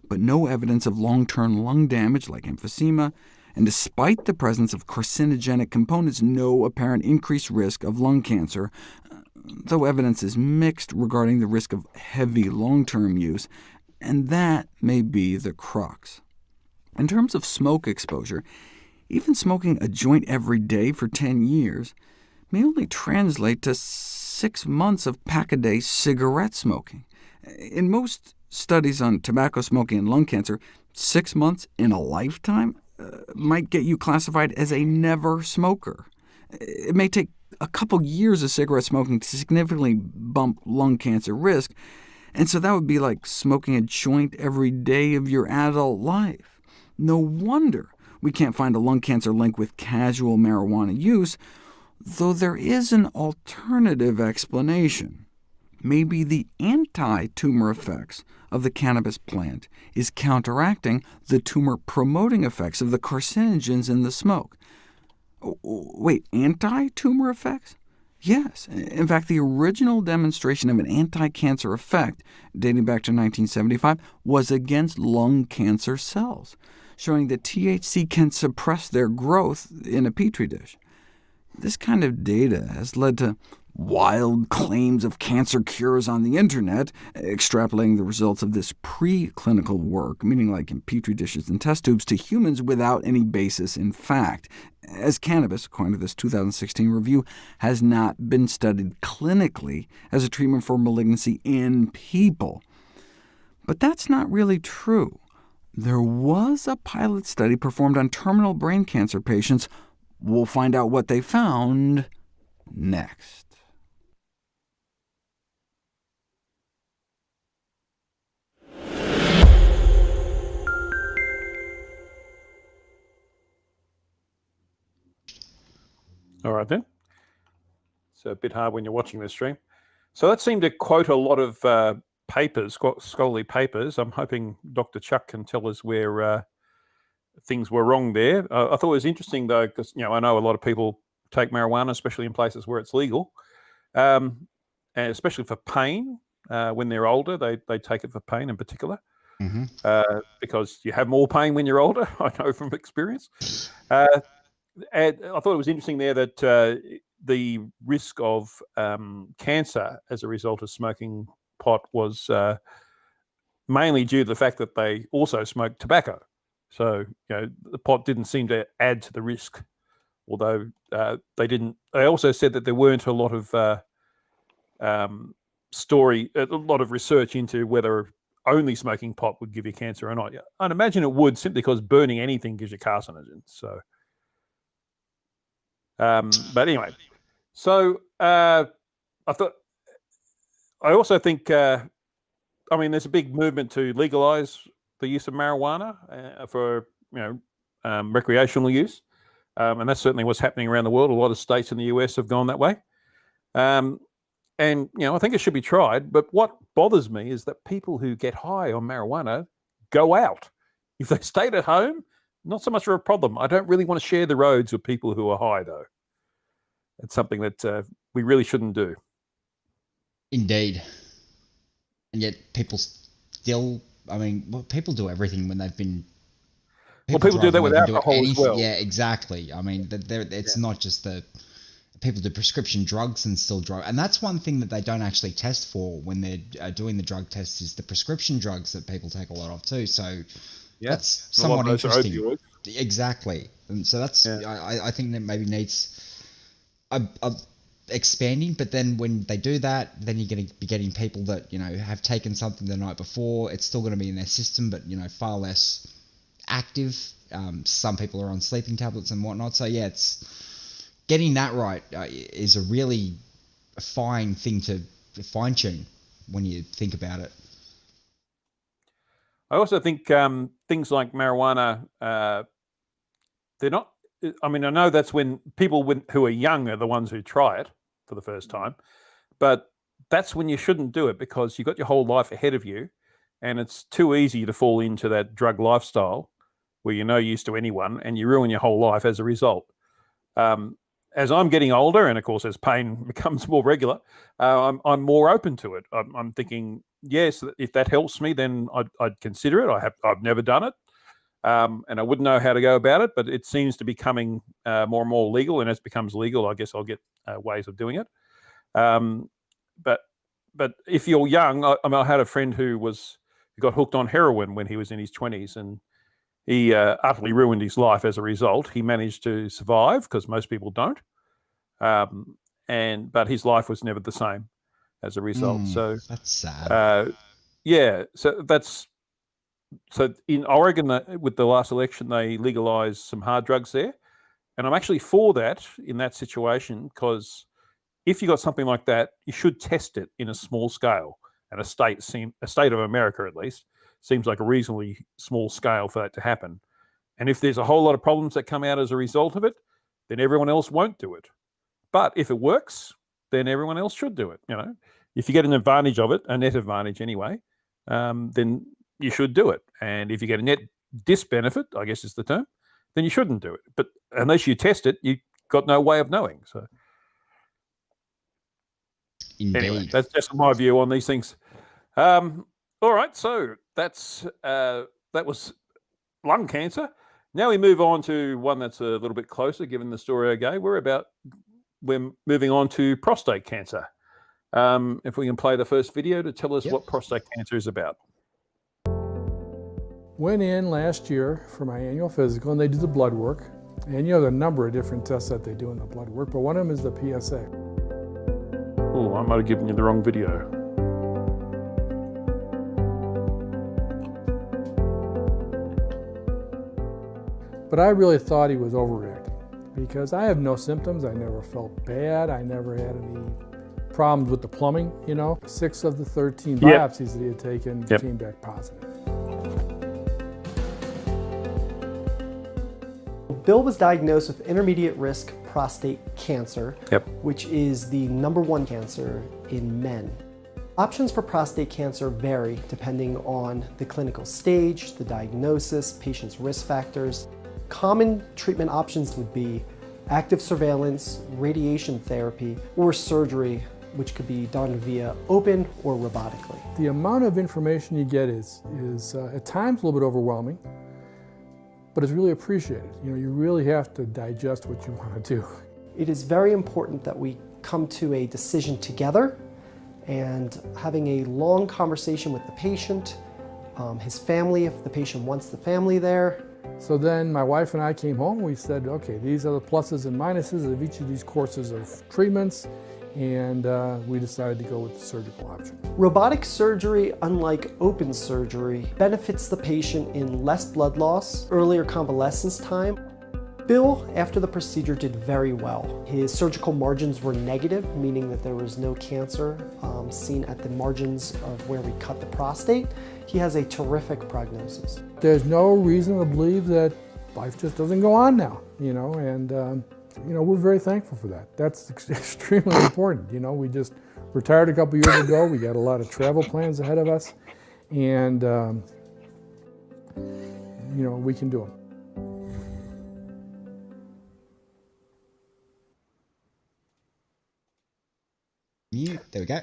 but no evidence of long-term lung damage like emphysema, and despite the presence of carcinogenic components, no apparent increased risk of lung cancer, though evidence is mixed regarding the risk of heavy long-term use, and that may be the crux. In terms of smoke exposure, even smoking a joint every day for 10 years may only translate to 6 months of pack-a-day cigarette smoking. In most studies on tobacco smoking and lung cancer, 6 months in a lifetime might get you classified as a never smoker. It may take a couple years of cigarette smoking to significantly bump lung cancer risk, and so that would be like smoking a joint every day of your adult life. No wonder we can't find a lung cancer link with casual marijuana use, though there is an alternative explanation. Maybe the anti-tumor effects of the cannabis plant is counteracting the tumor-promoting effects of the carcinogens in the smoke. Wait, anti-tumor effects? Yes. In fact, the original demonstration of an anti-cancer effect, dating back to 1975, was against lung cancer cells, showing that THC can suppress their growth in a petri dish. This kind of data has led to wild claims of cancer cures on the internet, extrapolating the results of this preclinical work, meaning like in petri dishes and test tubes, to humans without any basis in fact, as cannabis, according to this 2016 review, has not been studied clinically as a treatment for malignancy in people. But that's not really true. There was a pilot study performed on terminal brain cancer patients. We'll find out what they found next. All right, then. It's a bit hard when you're watching this stream. So that seemed to quote a lot of papers, scholarly papers. I'm hoping Dr. Chuck can tell us where things were wrong there. I thought it was interesting though, because I know a lot of people take marijuana, especially in places where it's legal, and especially for pain. When they're older, they take it for pain in particular, because you have more pain when you're older. I know from experience. And I thought it was interesting there that the risk of cancer as a result of smoking pot was mainly due to the fact that they also smoked tobacco. So the pot didn't seem to add to the risk, although they didn't. They also said that there weren't a lot of a lot of research into whether only smoking pot would give you cancer or not. I'd imagine it would, simply because burning anything gives you carcinogens. So, but anyway, so I also think, there's a big movement to legalize the use of marijuana for recreational use, and that's certainly what's happening around the world. A lot of states in the US have gone that way. And, I think it should be tried. But what bothers me is that people who get high on marijuana go out. If they stayed at home, not so much of a problem. I don't really want to share the roads with people who are high, though. It's something that we really shouldn't do. Indeed. And yet people still, people do everything when they've been... People do that with alcohol as well. Yeah, exactly. It's not just the... People do prescription drugs and still drug, and that's one thing that they don't actually test for when they're doing the drug tests, is the prescription drugs that people take a lot of too. So that's somewhat interesting. Exactly, and so that's I think that maybe needs a expanding. But then when they do that, then you're going to be getting people that have taken something the night before. It's still going to be in their system, but far less active. Some people are on sleeping tablets and whatnot. So yeah, it's. Getting that right is a really fine thing to fine-tune when you think about it. I also think things like marijuana, they're not... I know that's when people who are young are the ones who try it for the first time, but that's when you shouldn't do it, because you've got your whole life ahead of you, and it's too easy to fall into that drug lifestyle where you're no use to anyone and you ruin your whole life as a result. As I'm getting older, and of course as pain becomes more regular, I'm more open to it. I'm thinking, yes, if that helps me, then I'd consider it. I've never done it, and I wouldn't know how to go about it. But it seems to be becoming more and more legal, and as it becomes legal, I guess I'll get ways of doing it. But if you're young, I had a friend who got hooked on heroin when he was in his 20s, and he utterly ruined his life as a result. He managed to survive, because most people don't. But his life was never the same as a result. So that's sad. So in Oregon, with the last election, they legalized some hard drugs there. And I'm actually for that in that situation, because if you got something like that, you should test it in a small scale. And a state of America, at least, seems like a reasonably small scale for that to happen. And if there's a whole lot of problems that come out as a result of it, then everyone else won't do it. But if it works, then everyone else should do it. If you get an advantage of it, a net advantage anyway, then you should do it. And if you get a net disbenefit, I guess is the term, then you shouldn't do it. But unless you test it, you've got no way of knowing. So Indeed. Anyway, that's just my view on these things. All right, so that was lung cancer. Now we move on to one that's a little bit closer, given the story I gave. We're moving on to prostate cancer. If we can play the first video to tell us what prostate cancer is about. Went in last year for my annual physical, and they do the blood work. And there are a number of different tests that they do in the blood work, but one of them is the PSA. Oh, I might have given you the wrong video. But I really thought he was overreacting, because I have no symptoms. I never felt bad. I never had any problems with the plumbing, 6 of the 13 biopsies that he had taken came back positive. Bill was diagnosed with intermediate risk prostate cancer, which is the #1 cancer in men. Options for prostate cancer vary depending on the clinical stage, the diagnosis, patient's risk factors. Common treatment options would be active surveillance, radiation therapy, or surgery, which could be done via open or robotically. The amount of information you get is at times a little bit overwhelming, but it's really appreciated. You know, you really have to digest what you want to do. It is very important that we come to a decision together, and having a long conversation with the patient, his family, if the patient wants the family there. So then my wife and I came home and we said, okay, these are the pluses and minuses of each of these courses of treatments, and we decided to go with the surgical option. Robotic surgery, unlike open surgery, benefits the patient in less blood loss, earlier convalescence time. Bill, after the procedure, did very well. His surgical margins were negative, meaning that there was no cancer seen at the margins of where we cut the prostate. He has a terrific prognosis. There's no reason to believe that life just doesn't go on now, you know, and you know, we're very thankful for that. That's extremely important. You know, we just retired a couple years ago. We got a lot of travel plans ahead of us, and you know, we can do them. Yeah, there we go.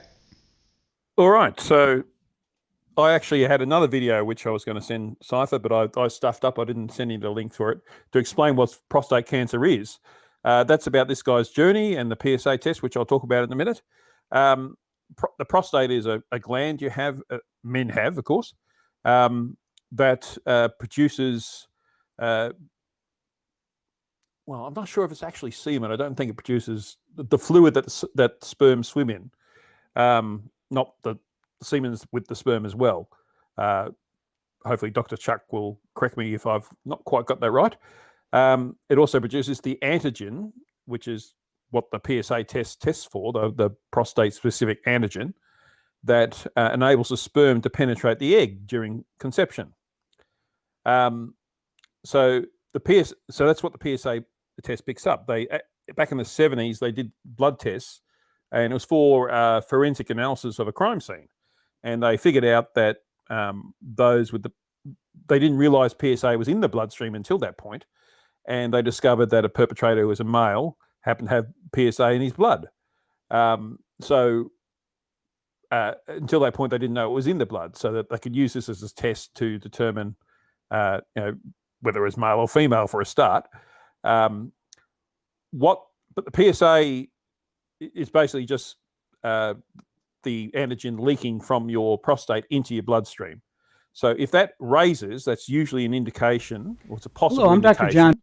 All right, so I actually had another video which I was going to send Cypher, but I stuffed up. I didn't send you the link for it to explain what prostate cancer is. That's about this guy's journey and the PSA test, which I'll talk about in a minute. The prostate is a gland you have, men have, of course, that produces, well, I'm not sure if it's actually semen. I don't think it produces the fluid that sperm swim in, not the semen with the sperm as well. Hopefully Dr. Chuck will correct me if I've not quite got that right. It also produces the antigen, which is what the PSA test tests for, the prostate-specific antigen that enables the sperm to penetrate the egg during conception. So that's what the PSA test picks up. Back in the 70s, they did blood tests, and it was for forensic analysis of a crime scene. And they figured out that they didn't realize PSA was in the bloodstream until that point. And they discovered that a perpetrator who was a male happened to have PSA in his blood. So until that point, they didn't know it was in the blood, so that they could use this as a test to determine you know, whether it was male or female for a start. But the PSA is basically just the antigen leaking from your prostate into your bloodstream. So if that raises, that's usually an indication, or it's a possible indication, Dr. John,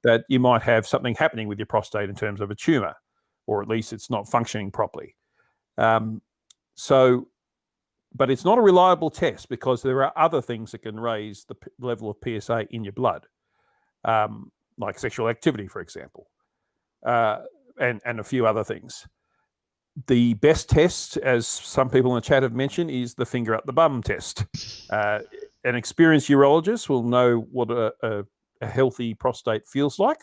that you might have something happening with your prostate in terms of a tumor, or at least it's not functioning properly. But it's not a reliable test because there are other things that can raise the level of PSA in your blood, like sexual activity, for example, and a few other things. The best test, as some people in the chat have mentioned, is the finger up the bum test. An experienced urologist will know what a healthy prostate feels like.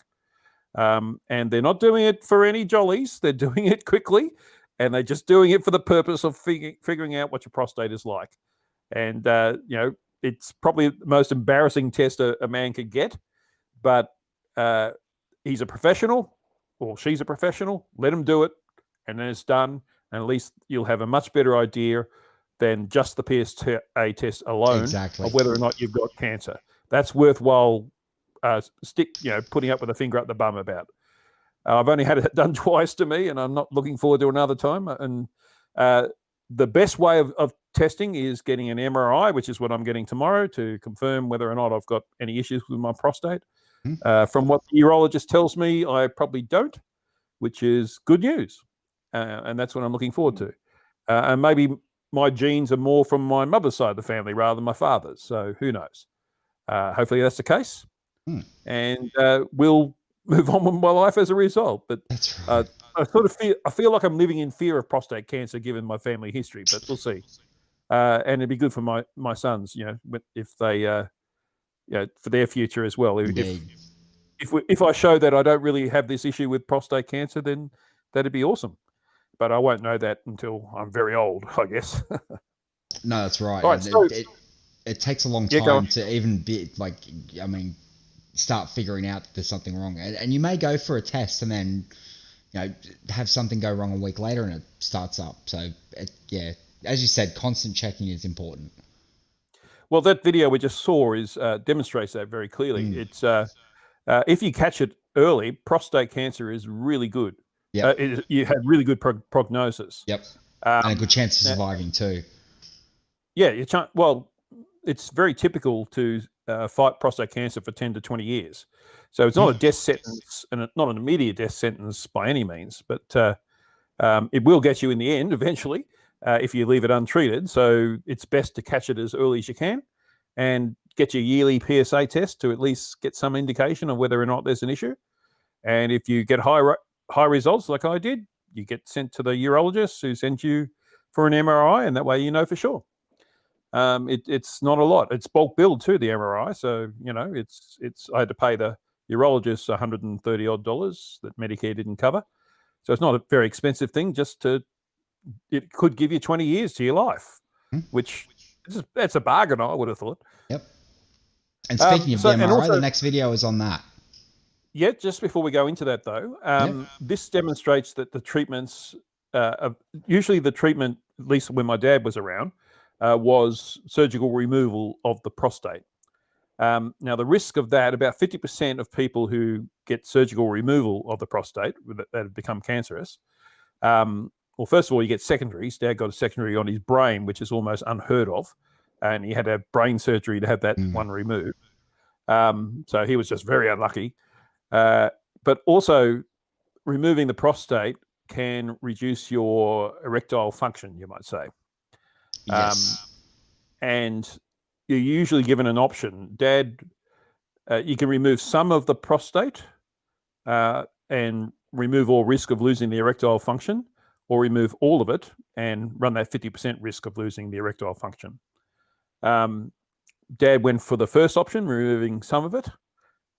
And they're not doing it for any jollies. They're doing it quickly, and they're just doing it for the purpose of figuring out what your prostate is like. And, you know, it's probably the most embarrassing test a man could get, but he's a professional, or she's a professional. Let him do it. And then it's done, and at least you'll have a much better idea than just the PSA test alone of whether or not you've got cancer. That's worthwhile putting up with a finger up the bum about. I've only had it done twice to me, and I'm not looking forward to another time. And the best way of testing is getting an MRI, which is what I'm getting tomorrow, to confirm whether or not I've got any issues with my prostate. From what the urologist tells me, I probably don't, which is good news. And that's what I'm looking forward to. And maybe my genes are more from my mother's side of the family rather than my father's. So who knows? Hopefully that's the case. And we'll move on with my life as a result. But that's right. I feel like I'm living in fear of prostate cancer given my family history, but we'll see. And it'd be good for my sons, you know, if they, you know, for their future as well. If I show that I don't really have this issue with prostate cancer, then that'd be awesome. but I won't know that until I'm very old, I guess. No, that's right. Right, so, it takes a long time to even be like, I mean, start figuring out that there's something wrong. And you may go for a test and then, have something go wrong a week later and it starts up. So, as you said, constant checking is important. Well, that video we just saw demonstrates that very clearly. It's if you catch it early, prostate cancer is really good. Yep. You have really good prognosis. Yep. And a good chance of surviving too. Yeah, well, it's very typical to fight prostate cancer for 10 to 20 years. So it's not a death sentence, and not an immediate death sentence by any means, but it will get you in the end eventually if you leave it untreated. So it's best to catch it as early as you can and get your yearly PSA test to at least get some indication of whether or not there's an issue. And if you get high results like I did, you get sent to the urologist who sends you for an MRI, and that way you know for sure. It's not a lot. It's bulk billed too, the MRI. So, I had to pay the urologist $130 odd that Medicare didn't cover. So it's not a very expensive thing, it could give you 20 years to your life, which that's a bargain, I would have thought. Yep. And speaking of the MRI, the next video is on that. Yeah, just before we go into that though, this demonstrates that the treatments, usually the treatment, at least when my dad was around, was surgical removal of the prostate. Now, the risk of that, about 50% of people who get surgical removal of the prostate that have become cancerous, well, first of all, you get secondaries. Dad got a secondary on his brain, which is almost unheard of, and he had to have brain surgery to have that one removed. So he was just very unlucky. But also, removing the prostate can reduce your erectile function, you might say. Yes. And you're usually given an option. Dad, you can remove some of the prostate and remove all risk of losing the erectile function, or remove all of it and run that 50% risk of losing the erectile function. Dad went for the first option, removing some of it,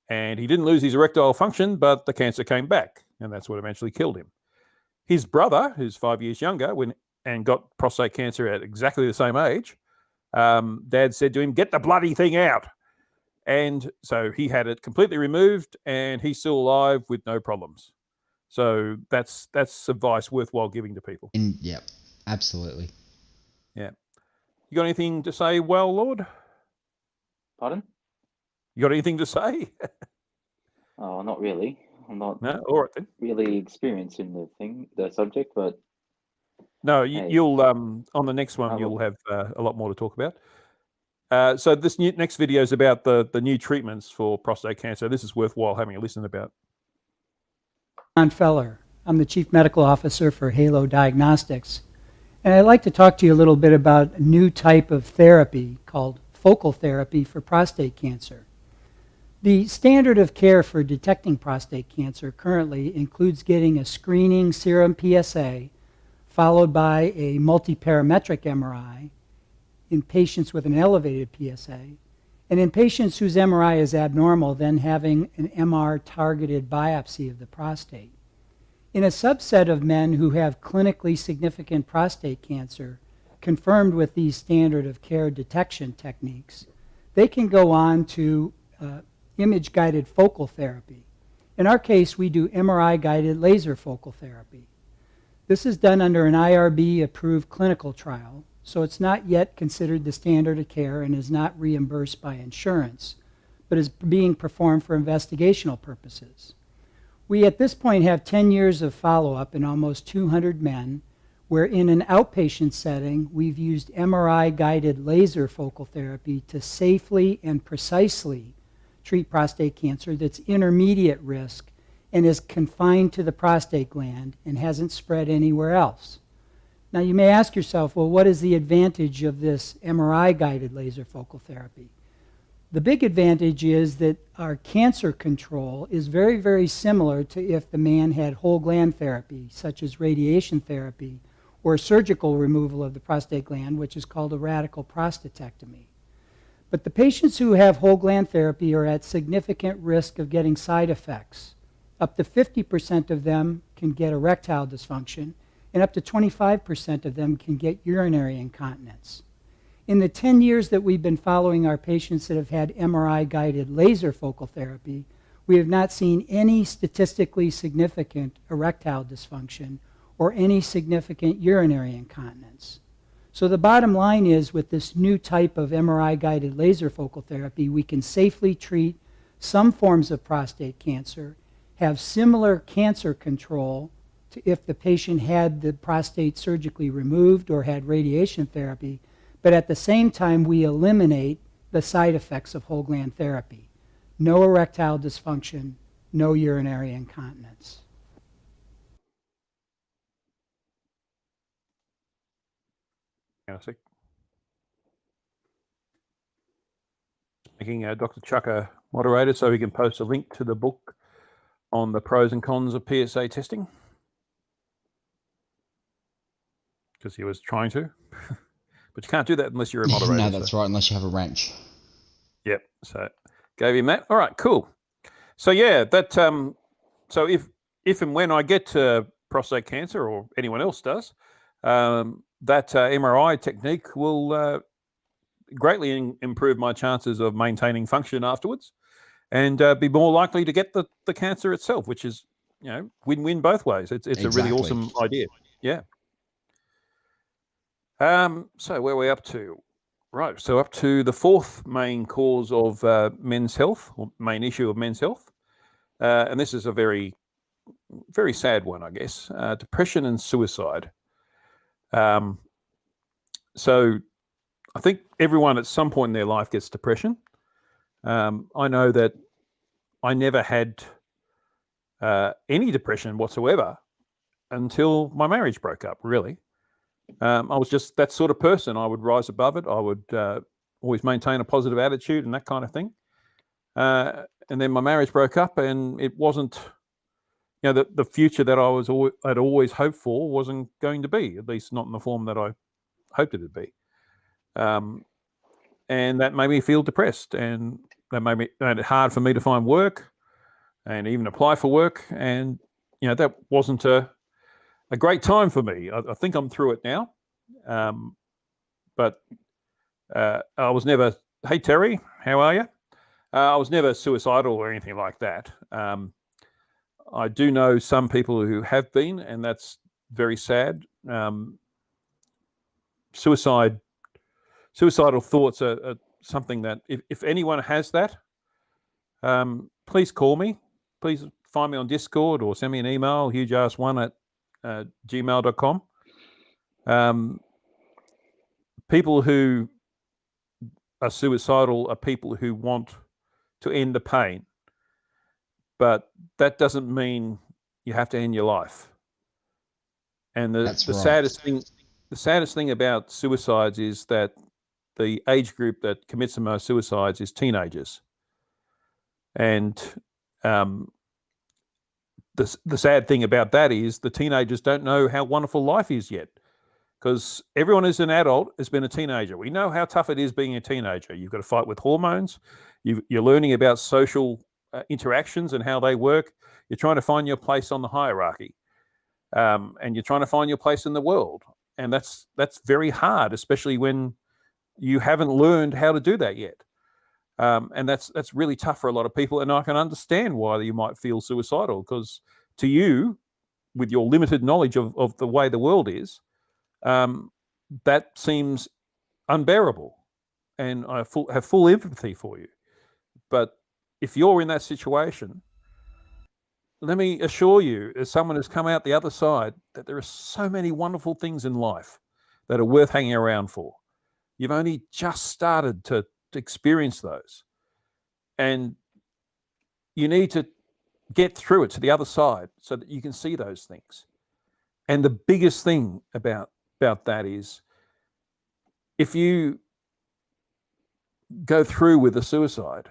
and he didn't lose his erectile function, but the cancer came back, and that's what eventually killed him. His brother, who's 5 years younger, and got prostate cancer at exactly the same age, Dad said to him, "Get the bloody thing out." And so he had it completely removed, and he's still alive with no problems. So that's advice worthwhile giving to people. Yep, absolutely. Yeah. You got anything to say, Lord? Pardon? You got anything to say? Oh, not really. I'm not all right then. really experienced in the subject, but no, you'll on the next one you'll have a lot more to talk about. So this next video is about the new treatments for prostate cancer. This is worthwhile having a listen about. John Feller. I'm the Chief Medical Officer for Halo Diagnostics, and I'd like to talk to you a little bit about a new type of therapy called focal therapy for prostate cancer. The standard of care for detecting prostate cancer currently includes getting a screening serum PSA followed by a multiparametric MRI in patients with an elevated PSA, and in patients whose MRI is abnormal, then having an MR-targeted biopsy of the prostate. In a subset of men who have clinically significant prostate cancer, confirmed with these standard of care detection techniques, they can go on to image-guided focal therapy. In our case, we do MRI-guided laser focal therapy. This is done under an IRB-approved clinical trial, so it's not yet considered the standard of care and is not reimbursed by insurance, but is being performed for investigational purposes. We at this point have 10 years of follow-up in almost 200 men, where in an outpatient setting, we've used MRI-guided laser focal therapy to safely and precisely treat prostate cancer that's intermediate risk and is confined to the prostate gland and hasn't spread anywhere else. Now you may ask yourself, well, what is the advantage of this MRI-guided laser focal therapy? The big advantage is that our cancer control is very, very similar to if the man had whole gland therapy, such as radiation therapy, or surgical removal of the prostate gland, which is called a radical prostatectomy. But the patients who have whole gland therapy are at significant risk of getting side effects. Up to 50% of them can get erectile dysfunction, and up to 25% of them can get urinary incontinence. In the 10 years that we've been following our patients that have had MRI-guided laser focal therapy, we have not seen any statistically significant erectile dysfunction or any significant urinary incontinence. So the bottom line is, with this new type of MRI-guided laser focal therapy, we can safely treat some forms of prostate cancer, have similar cancer control to if the patient had the prostate surgically removed or had radiation therapy, but at the same time we eliminate the side effects of whole gland therapy. No erectile dysfunction, no urinary incontinence. Hang on a sec. Making Dr. Chuck a moderator so he can post a link to the book on the pros and cons of PSA testing. Because he was trying to. But you can't do that unless you're a moderator. No, that's right, unless you have a wrench. Yep. So gave him that. All right, cool. So yeah, that so if and when I get prostate cancer, or anyone else does, that MRI technique will greatly improve my chances of maintaining function afterwards, and be more likely to get the cancer itself, which is, you know, win-win both ways. It's a really awesome idea. Yeah. So where are we up to? Right. So up to the fourth main cause of men's health, or main issue of men's health, and this is a very, very sad one, I guess. Depression and suicide. So I think everyone at some point in their life gets depression. I know that I never had any depression whatsoever until my marriage broke up, really. I was just that sort of person. I would rise above it. I would always maintain a positive attitude and that kind of thing. And then my marriage broke up, and it wasn't, you know, the future that I'd always hoped for wasn't going to be, at least not in the form that I hoped it would be. And that made me feel depressed, and that made it hard for me to find work and even apply for work. And, you know, that wasn't a great time for me. I think I'm through it now. But I was never, hey, Terry, how are you? I was never suicidal or anything like that. I do know some people who have been, and that's very sad. Suicidal thoughts are something that if anyone has that, please call me. Please find me on Discord or send me an email, hughjars1@gmail.com. People who are suicidal are people who want to end the pain, but that doesn't mean you have to end your life. And the saddest thing about suicides is that the age group that commits the most suicides is teenagers. And the sad thing about that is the teenagers don't know how wonderful life is yet, because everyone who's an adult has been a teenager. We know how tough it is being a teenager. You've got to fight with hormones. You're learning about social interactions and how they work. You're trying to find your place on the hierarchy, and you're trying to find your place in the world. And that's very hard, especially when you haven't learned how to do that yet. And that's really tough for a lot of people. And I can understand why you might feel suicidal, because to you, with your limited knowledge of the way the world is, that seems unbearable. And I have full empathy for you. But if you're in that situation, let me assure you, as someone who's come out the other side, that there are so many wonderful things in life that are worth hanging around for. You've only just started to experience those. And you need to get through it to the other side so that you can see those things. And the biggest thing about that is, if you go through with a suicide,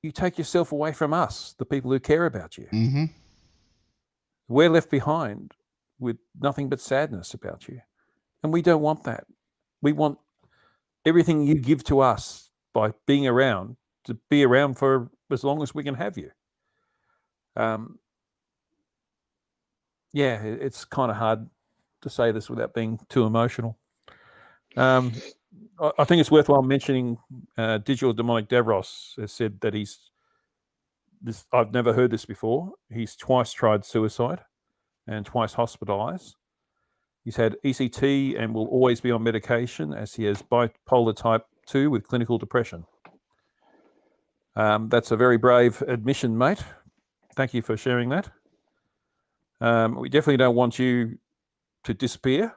you take yourself away from us, the people who care about you. Mm-hmm. We're left behind with nothing but sadness about you. And we don't want that. We want everything you give to us by being around to be around for as long as we can have you. Yeah, it's kind of hard to say this without being too emotional. I think it's worthwhile mentioning Digital Demonic Davros has said that I've never heard this before. He's twice tried suicide and twice hospitalized. He's had ECT and will always be on medication as he has bipolar type 2 with clinical depression. That's a very brave admission, mate. Thank you for sharing that. We definitely don't want you to disappear.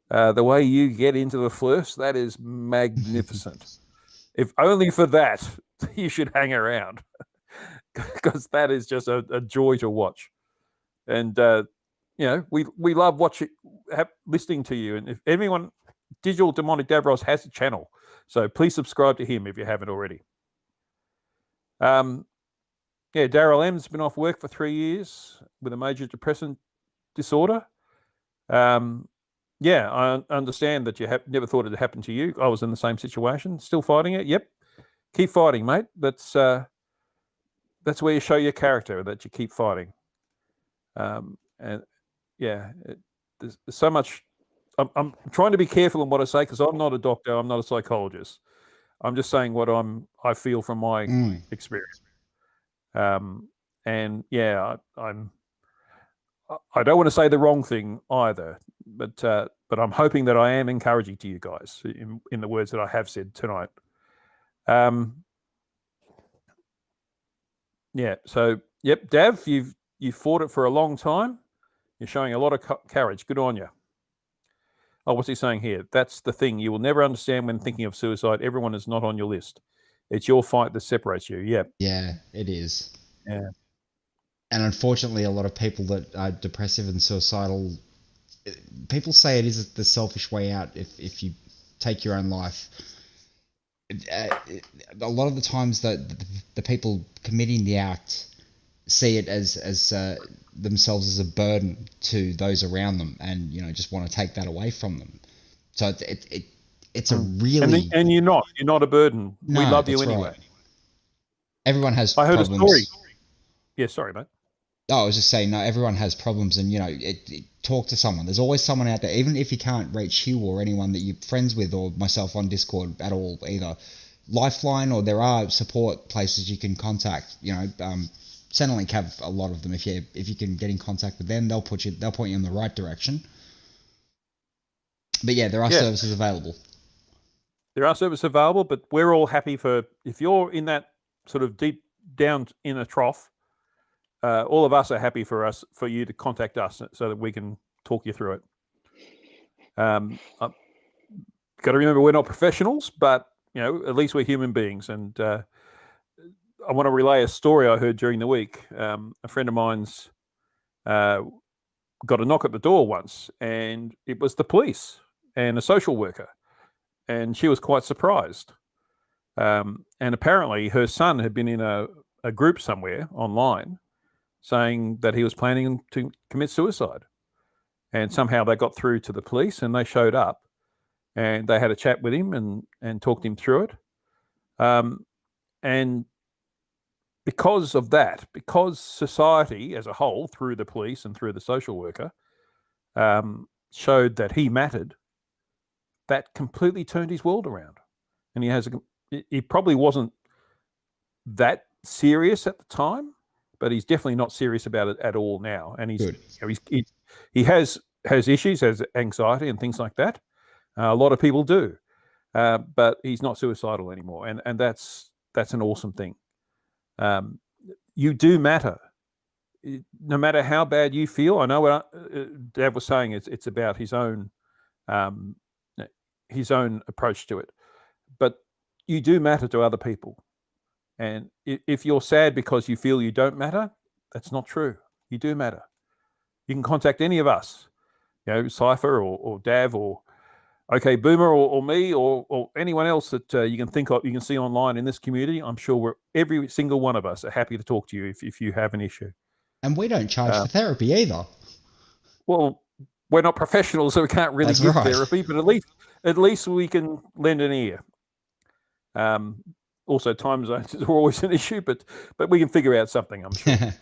The way you get into the first, that is magnificent. If only for that, you should hang around, because that is just a joy to watch. And we love listening to you. And if anyone, Digital Demonic Davros has a channel, so please subscribe to him if you haven't already. Daryl M's been off work for 3 years with a major depressive disorder. I understand that you never thought it'd happen to you. I was in the same situation, still fighting it. Yep, keep fighting, mate. That's where you show your character, that you keep fighting. There's so much. I'm trying to be careful in what I say because I'm not a doctor. I'm not a psychologist. I'm just saying what I feel from my experience. I don't want to say the wrong thing either, but I'm hoping that I am encouraging to you guys in the words that I have said tonight. So Dav, you've fought it for a long time. You're showing a lot of courage. Good on you. Oh, what's he saying here? That's the thing. You will never understand when thinking of suicide. Everyone is not on your list. It's your fight that separates you. Yep. Yeah, it is. Yeah. And unfortunately, a lot of people that are depressive and suicidal, people say it is the selfish way out if you take your own life. A lot of the times the people committing the act see it as themselves as a burden to those around them, and just want to take that away from them. So it's a really and you're not a burden. No, we love you that's anyway. Right. Everyone has. I heard problems. a story. Yeah, sorry, mate. Oh, I was just saying, no, everyone has problems, and talk to someone. There's always someone out there, even if you can't reach Hugh or anyone that you're friends with or myself on Discord at all, either Lifeline or there are support places you can contact. Centrelink have a lot of them. If you can get in contact with them, they'll point you in the right direction. But there are services available. There are services available, but we're all happy if you're in that sort of deep down in a trough. All of us are happy for you to contact us so that we can talk you through it. Got to remember we're not professionals, but at least we're human beings. And I want to relay a story I heard during the week. A friend of mine's got a knock at the door once, and it was the police and a social worker, and she was quite surprised. And apparently her son had been in a group somewhere online saying that he was planning to commit suicide. And somehow they got through to the police and they showed up and they had a chat with him and talked him through it. And because of that, because society as a whole, through the police and through the social worker, showed that he mattered, that completely turned his world around. And he probably wasn't that serious at the time, but he's definitely not serious about it at all now. And he has issues, has anxiety and things like that. A lot of people do, but he's not suicidal anymore, and that's an awesome thing. You do matter, no matter how bad you feel. I know what Dad was saying. It's about his own approach to it, but you do matter to other people. And if you're sad because you feel you don't matter, that's not true. You do matter. You can contact any of us, Cypher or Dav or OK Boomer or me or anyone else that you can think of, you can see online in this community. I'm sure every single one of us are happy to talk to you if you have an issue. And we don't charge for therapy either. Well, we're not professionals, so we can't really give therapy, but at least we can lend an ear. Also, time zones is always an issue, but we can figure out something, I'm sure.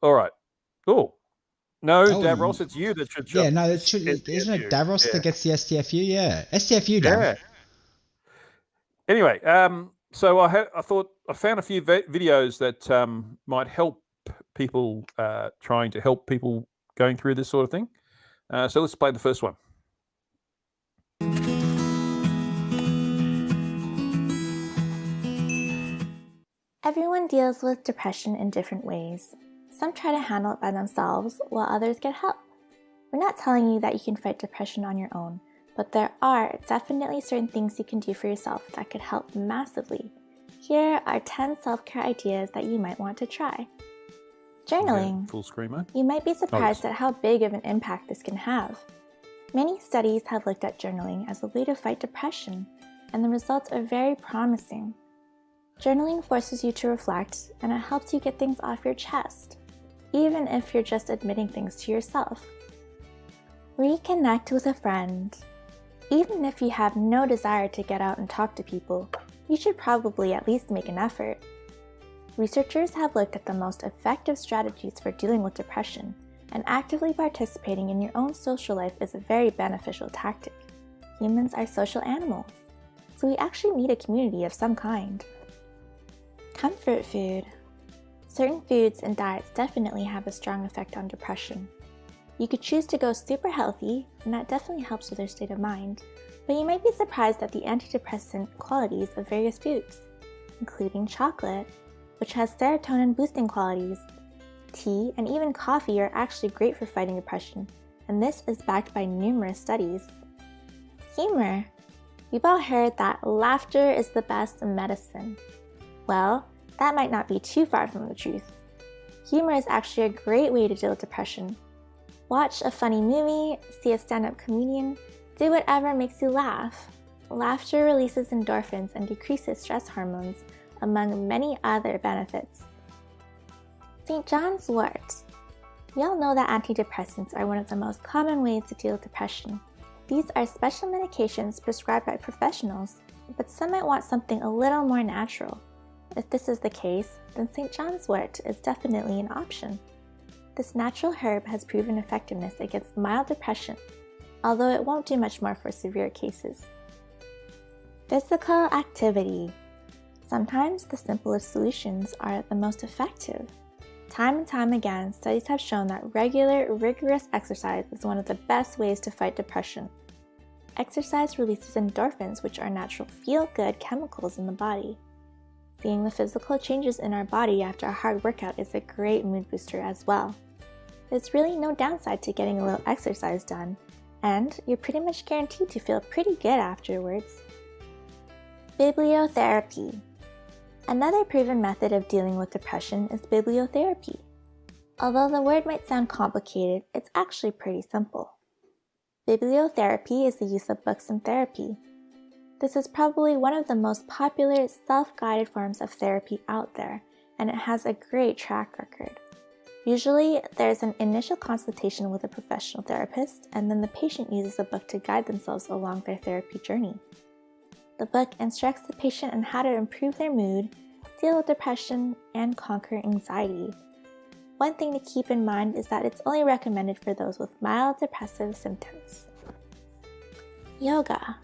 All right. Oh, No, Oh, Davros, it's you that should. Yeah, no, it should. Isn't it Davros that gets the STFU? Yeah, STFU, damn. Yeah. Anyway, so I thought I found a few videos that might help people trying to help people going through this sort of thing. So let's play the first one. Everyone deals with depression in different ways. Some try to handle it by themselves, while others get help. We're not telling you that you can fight depression on your own, but there are definitely certain things you can do for yourself that could help massively. Here are 10 self-care ideas that you might want to try. Journaling. Okay, full screamer. You might be surprised at how big of an impact this can have. Many studies have looked at journaling as a way to fight depression, and the results are very promising. Journaling forces you to reflect, and it helps you get things off your chest, even if you're just admitting things to yourself. Reconnect with a friend. Even if you have no desire to get out and talk to people, you should probably at least make an effort. Researchers have looked at the most effective strategies for dealing with depression, and actively participating in your own social life is a very beneficial tactic. Humans are social animals, so we actually need a community of some kind. Comfort food. Certain foods and diets definitely have a strong effect on depression. You could choose to go super healthy, and that definitely helps with your state of mind, but you might be surprised at the antidepressant qualities of various foods, including chocolate, which has serotonin-boosting qualities. Tea and even coffee are actually great for fighting depression, and this is backed by numerous studies. Humor. We've all heard that laughter is the best medicine. Well, that might not be too far from the truth. Humor is actually a great way to deal with depression. Watch a funny movie, see a stand-up comedian, do whatever makes you laugh. Laughter releases endorphins and decreases stress hormones, among many other benefits. St. John's wort. We all know that antidepressants are one of the most common ways to deal with depression. These are special medications prescribed by professionals, but some might want something a little more natural. If this is the case, then St. John's wort is definitely an option. This natural herb has proven effectiveness against mild depression, although it won't do much more for severe cases. Physical activity. Sometimes the simplest solutions are the most effective. Time and time again, studies have shown that regular, rigorous exercise is one of the best ways to fight depression. Exercise releases endorphins, which are natural feel-good chemicals in the body. Seeing the physical changes in our body after a hard workout is a great mood booster as well. There's really no downside to getting a little exercise done, and you're pretty much guaranteed to feel pretty good afterwards. Bibliotherapy. Another proven method of dealing with depression is bibliotherapy. Although the word might sound complicated, it's actually pretty simple. Bibliotherapy is the use of books in therapy. This is probably one of the most popular self-guided forms of therapy out there, and it has a great track record. Usually, there's an initial consultation with a professional therapist, and then the patient uses a book to guide themselves along their therapy journey. The book instructs the patient on how to improve their mood, deal with depression, and conquer anxiety. One thing to keep in mind is that it's only recommended for those with mild depressive symptoms. Yoga.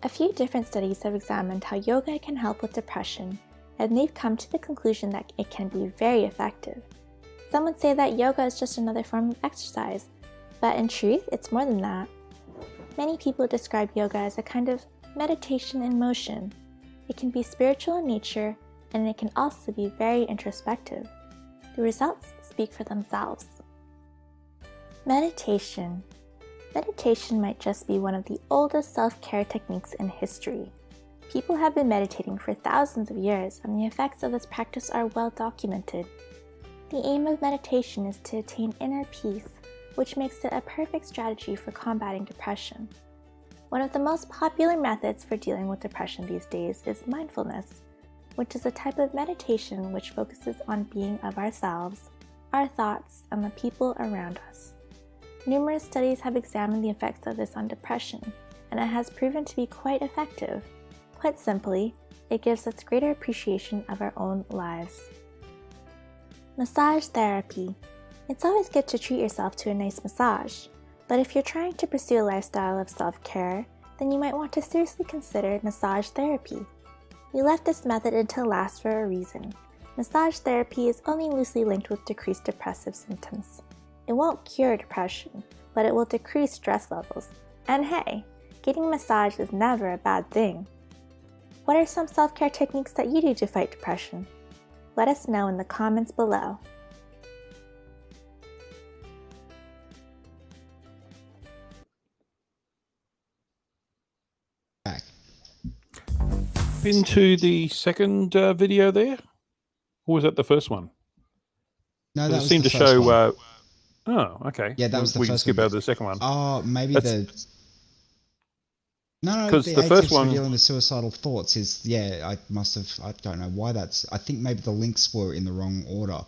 A few different studies have examined how yoga can help with depression, and they've come to the conclusion that it can be very effective. Some would say that yoga is just another form of exercise, but in truth, it's more than that. Many people describe yoga as a kind of meditation in motion. It can be spiritual in nature, and it can also be very introspective. The results speak for themselves. Meditation. Meditation might just be one of the oldest self-care techniques in history. People have been meditating for thousands of years, and the effects of this practice are well documented. The aim of meditation is to attain inner peace, which makes it a perfect strategy for combating depression. One of the most popular methods for dealing with depression these days is mindfulness, which is a type of meditation which focuses on being of ourselves, our thoughts, and the people around us. Numerous studies have examined the effects of this on depression, and it has proven to be quite effective. Quite simply, it gives us greater appreciation of our own lives. Massage therapy. It's always good to treat yourself to a nice massage, but if you're trying to pursue a lifestyle of self-care, then you might want to seriously consider massage therapy. We left this method until last for a reason. Massage therapy is only loosely linked with decreased depressive symptoms. It won't cure depression, but it will decrease stress levels. And hey, getting a massage is never a bad thing. What are some self-care techniques that you do to fight depression? Let us know in the comments below. Been to the second video there? Or was that the first one? No, that was seemed the to first show. one. Oh, okay. Yeah, that was the we can first skip one. over the second one. Oh, maybe That's- No, 'Cause the the 8 first tips for one- dealing with suicidal thoughts is, yeah, I don't know why that's, I think maybe the links were in the wrong order.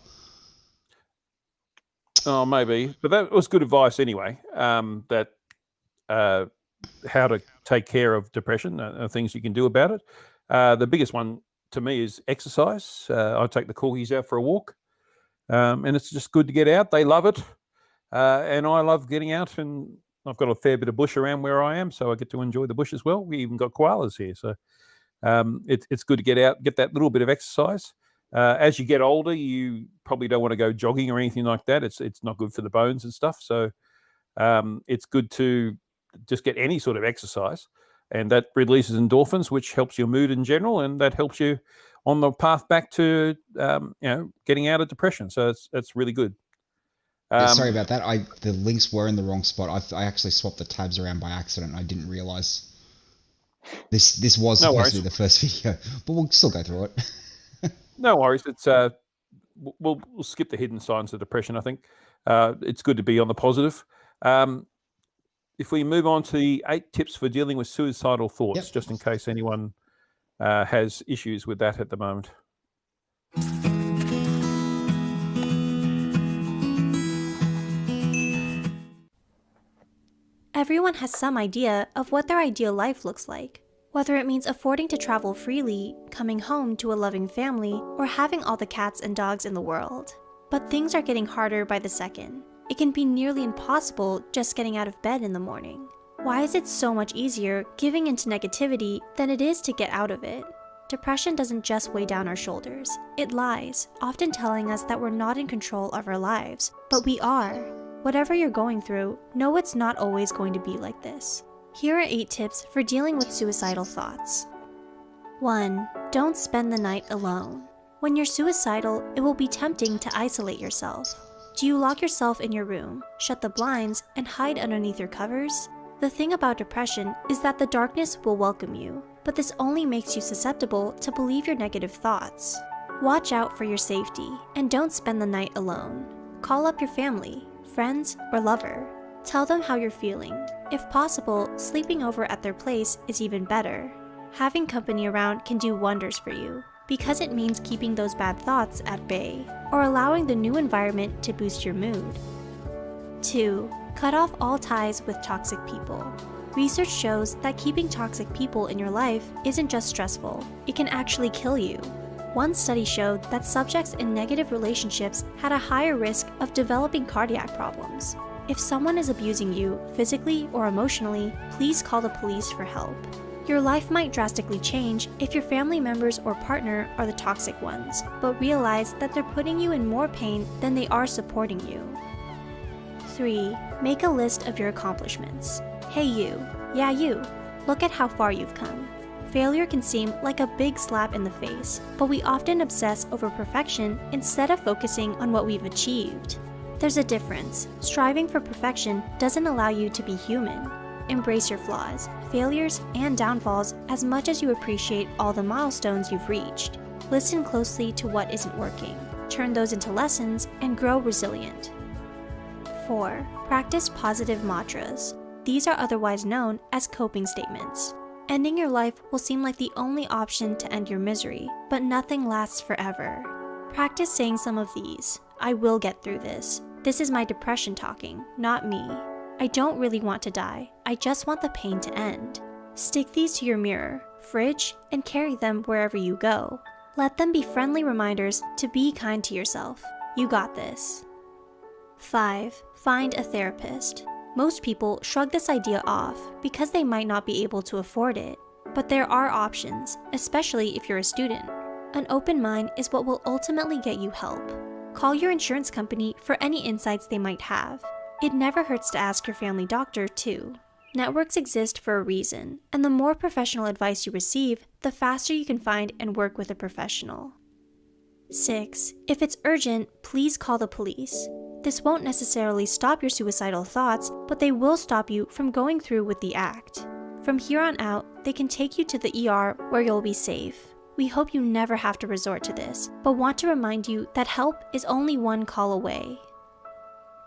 Oh, maybe, but that was good advice anyway. That how to take care of depression, things you can do about it. The biggest one to me is exercise. I take the corgis out for a walk, and it's just good to get out. They love it, and I love getting out. And I've got a fair bit of bush around where I am, so I get to enjoy the bush as well. We even got koalas here, so it's good to get out, get that little bit of exercise. As you get older, you probably don't want to go jogging or anything like that. It's not good for the bones and stuff. So it's good to just get any sort of exercise, and that releases endorphins, which helps your mood in general, and that helps you on the path back to getting out of depression. So it's really good. Yeah, sorry about that. The links were in the wrong spot. I actually swapped the tabs around by accident. I didn't realize this was supposed to be the first video, but we'll still go through it. No worries. It's we'll skip the hidden signs of depression. I think it's good to be on the positive. If we move on to the 8 tips for dealing with suicidal thoughts, just in case anyone has issues with that at the moment. Everyone has some idea of what their ideal life looks like, whether it means affording to travel freely, coming home to a loving family, or having all the cats and dogs in the world. But things are getting harder by the second. It can be nearly impossible just getting out of bed in the morning. Why is it so much easier giving into negativity than it is to get out of it? Depression doesn't just weigh down our shoulders. It lies, often telling us that we're not in control of our lives, but we are. Whatever you're going through, know it's not always going to be like this. Here are 8 tips for dealing with suicidal thoughts. 1. Don't spend the night alone. When you're suicidal, it will be tempting to isolate yourself. Do you lock yourself in your room, shut the blinds, and hide underneath your covers? The thing about depression is that the darkness will welcome you, but this only makes you susceptible to believe your negative thoughts. Watch out for your safety, and don't spend the night alone. Call up your family, friends, or lover. Tell them how you're feeling. If possible, sleeping over at their place is even better. Having company around can do wonders for you, because it means keeping those bad thoughts at bay, or allowing the new environment to boost your mood. 2. Cut off all ties with toxic people. Research shows that keeping toxic people in your life isn't just stressful, it can actually kill you. One study showed that subjects in negative relationships had a higher risk of developing cardiac problems. If someone is abusing you, physically or emotionally, please call the police for help. Your life might drastically change if your family members or partner are the toxic ones, but realize that they're putting you in more pain than they are supporting you. 3. Make a list of your accomplishments. Hey you, yeah you, look at how far you've come. Failure can seem like a big slap in the face, but we often obsess over perfection instead of focusing on what we've achieved. There's a difference. Striving for perfection doesn't allow you to be human. Embrace your flaws, failures, and downfalls as much as you appreciate all the milestones you've reached. Listen closely to what isn't working, turn those into lessons, and grow resilient. 4. Practice positive mantras. These are otherwise known as coping statements. Ending your life will seem like the only option to end your misery, but nothing lasts forever. Practice saying some of these. I will get through this. This is my depression talking, not me. I don't really want to die. I just want the pain to end. Stick these to your mirror, fridge, and carry them wherever you go. Let them be friendly reminders to be kind to yourself. You got this. 5. Find a therapist. Most people shrug this idea off because they might not be able to afford it. But there are options, especially if you're a student. An open mind is what will ultimately get you help. Call your insurance company for any insights they might have. It never hurts to ask your family doctor, too. Networks exist for a reason, and the more professional advice you receive, the faster you can find and work with a professional. 6. If it's urgent, please call the police. This won't necessarily stop your suicidal thoughts, but they will stop you from going through with the act. From here on out, they can take you to the ER where you'll be safe. We hope you never have to resort to this, but want to remind you that help is only one call away.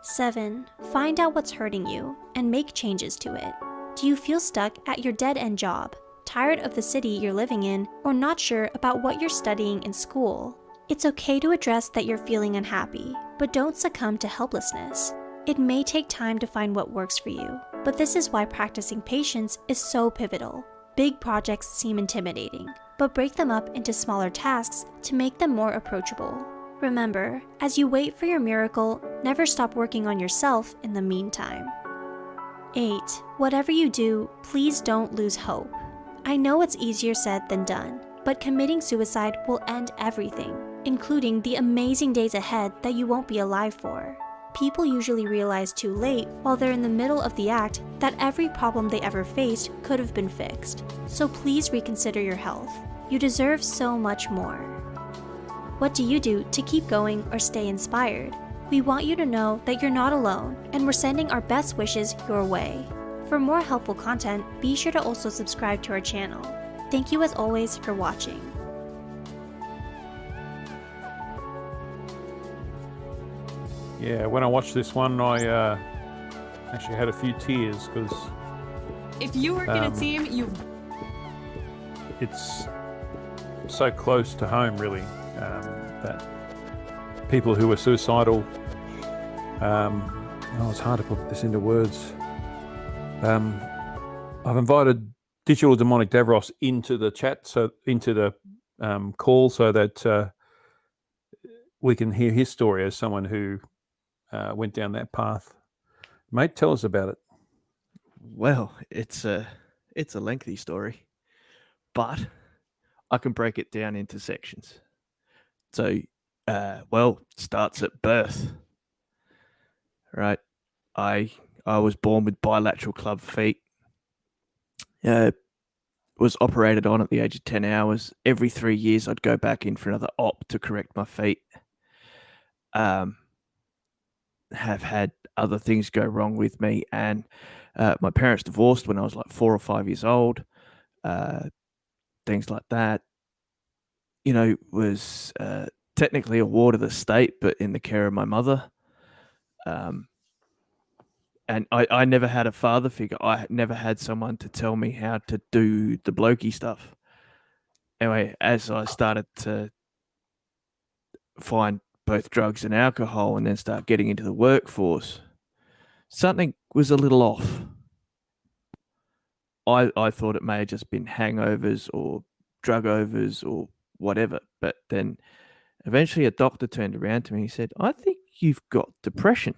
7. Find out what's hurting you and make changes to it. Do you feel stuck at your dead-end job, tired of the city you're living in, or not sure about what you're studying in school? It's okay to address that you're feeling unhappy, but don't succumb to helplessness. It may take time to find what works for you, but this is why practicing patience is so pivotal. Big projects seem intimidating, but break them up into smaller tasks to make them more approachable. Remember, as you wait for your miracle, never stop working on yourself in the meantime. 8. Whatever you do, please don't lose hope. I know it's easier said than done, but committing suicide will end everything, including the amazing days ahead that you won't be alive for. People usually realize too late, while they're in the middle of the act, that every problem they ever faced could have been fixed. So please reconsider your health. You deserve so much more. What do you do to keep going or stay inspired? We want you to know that you're not alone, and we're sending our best wishes your way. For more helpful content, be sure to also subscribe to our channel. Thank you as always for watching. Yeah, when I watched this one, I actually had a few tears because if you were going to see him, it's so close to home, really, that people who are suicidal, it's hard to put this into words. I've invited Digital Demonic Davros into the chat, into the call, so that we can hear his story as someone who went down that path. Mate, tell us about it. Well, it's a lengthy story, but I can break it down into sections. So, it starts at birth. Right, I was born with bilateral club feet. Was operated on at the age of 10 hours. Every 3 years, I'd go back in for another op to correct my feet. Have had other things go wrong with me, and my parents divorced when I was like 4 or 5 years old. Things like that. Was technically a ward of the state, but in the care of my mother. And I never had a father figure. I never had someone to tell me how to do the blokey stuff. Anyway, as I started to find both drugs and alcohol and then start getting into the workforce, something was a little off. I thought it may have just been hangovers or drug overs or whatever. But then eventually a doctor turned around to me and he said, I think you've got depression.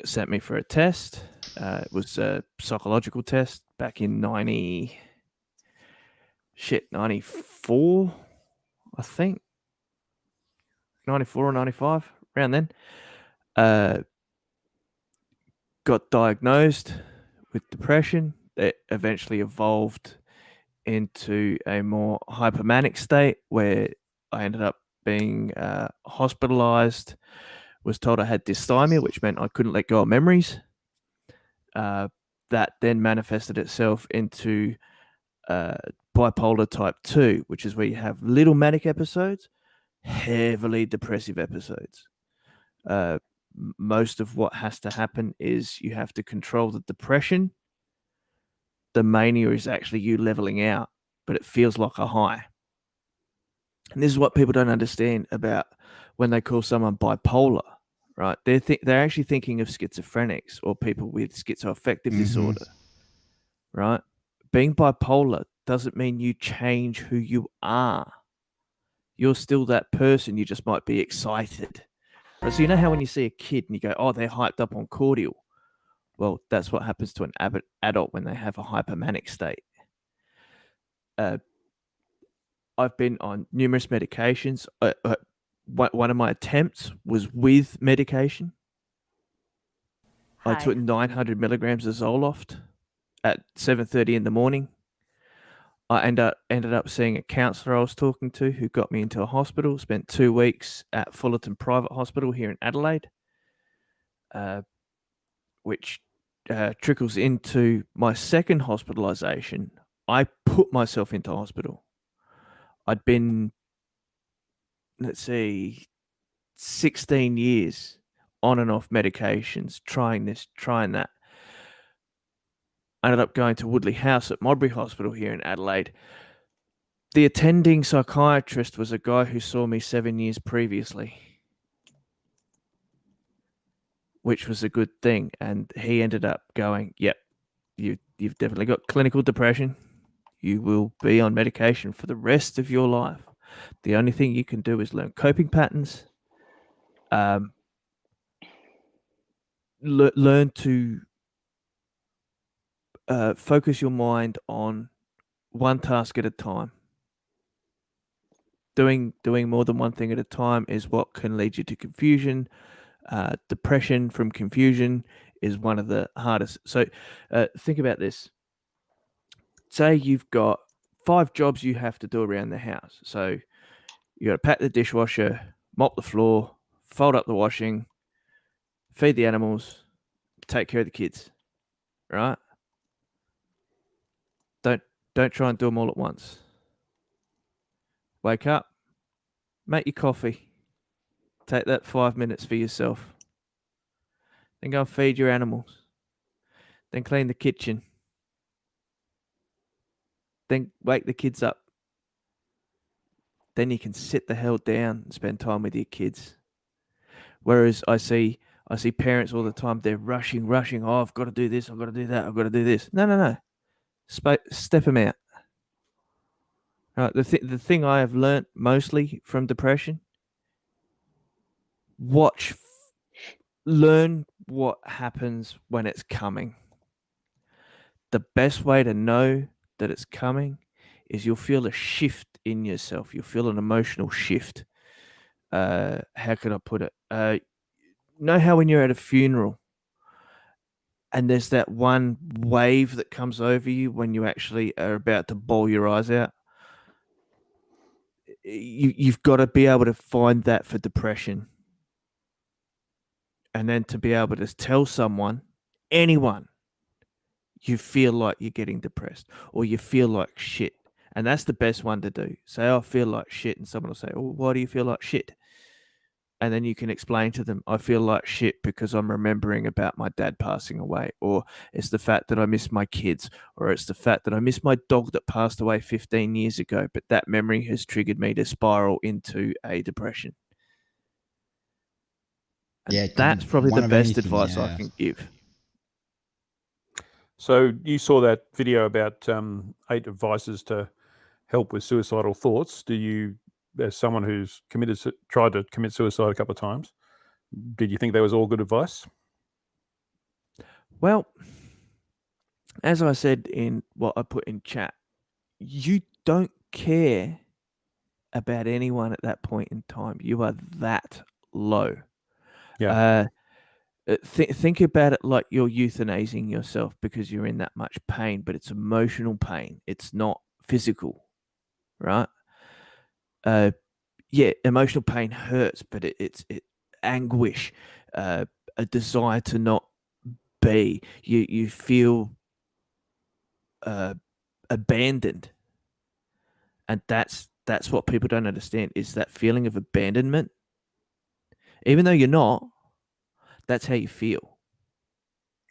Sent me for a test. It was a psychological test back in 94, I think. 94 or 95, around then. Got diagnosed with depression. It eventually evolved into a more hypomanic state where I ended up being hospitalized. Was told I had dysthymia, which meant I couldn't let go of memories. That then manifested itself into bipolar type 2, which is where you have little manic episodes, heavily depressive episodes. Most of what has to happen is you have to control the depression. The mania is actually you leveling out, but it feels like a high. And this is what people don't understand about when they call someone bipolar, right? They're actually thinking of schizophrenics or people with schizoaffective disorder, right? Being bipolar doesn't mean you change who you are. You're still that person. You just might be excited. Right? So you know how when you see a kid and you go, oh, they're hyped up on cordial. Well, that's what happens to an adult when they have a hypomanic state. I've been on numerous medications. One of my attempts was with medication. I took 900 milligrams of Zoloft at 7:30 in the morning. I ended up seeing a counsellor I was talking to who got me into a hospital. Spent 2 weeks at Fullerton Private Hospital here in Adelaide, which trickles into my second hospitalisation. I put myself into hospital. I'd been, 16 years on and off medications, trying this, trying that. I ended up going to Woodley House at Modbury Hospital here in Adelaide. The attending psychiatrist was a guy who saw me 7 years previously, which was a good thing. And he ended up going, yep, you've definitely got clinical depression. You will be on medication for the rest of your life. The only thing you can do is learn coping patterns, learn to focus your mind on one task at a time. Doing more than one thing at a time is what can lead you to confusion. Depression from confusion is one of the hardest. So think about this. Say you've got 5 jobs you have to do around the house. So you got to pack the dishwasher, mop the floor, fold up the washing, feed the animals, take care of the kids, right? Don't try and do them all at once. Wake up, make your coffee, take that 5 minutes for yourself, then go and feed your animals, then clean the kitchen, then wake the kids up. Then you can sit the hell down and spend time with your kids. Whereas I see parents all the time, they're rushing. Oh, I've got to do this, I've got to do that, I've got to do this. No. Step them out. Right, the thing I have learnt mostly from depression, learn what happens when it's coming. The best way to know that it's coming is you'll feel a shift in yourself. You'll feel an emotional shift. How could I put it? Know how when you're at a funeral and there's that one wave that comes over you when you actually are about to bawl your eyes out? You've got to be able to find that for depression. And then to be able to tell someone, anyone, you feel like you're getting depressed or you feel like shit. And that's the best one to do. Say, I feel like shit. And someone will say, oh, why do you feel like shit? And then you can explain to them, I feel like shit because I'm remembering about my dad passing away, or it's the fact that I miss my kids, or it's the fact that I miss my dog that passed away 15 years ago, but that memory has triggered me to spiral into a depression. And that's probably the best advice I can give. So you saw that video about 8 advices to help with suicidal thoughts. As someone who's tried to commit suicide a couple of times, did you think that was all good advice? Well, as I said in what I put in chat, you don't care about anyone at that point in time. You are that low. Yeah. Think about it like you're euthanizing yourself because you're in that much pain, but it's emotional pain. It's not physical, right? Yeah, emotional pain hurts, but it's anguish, a desire to not be. You feel abandoned, and that's what people don't understand is that feeling of abandonment. Even though you're not, that's how you feel.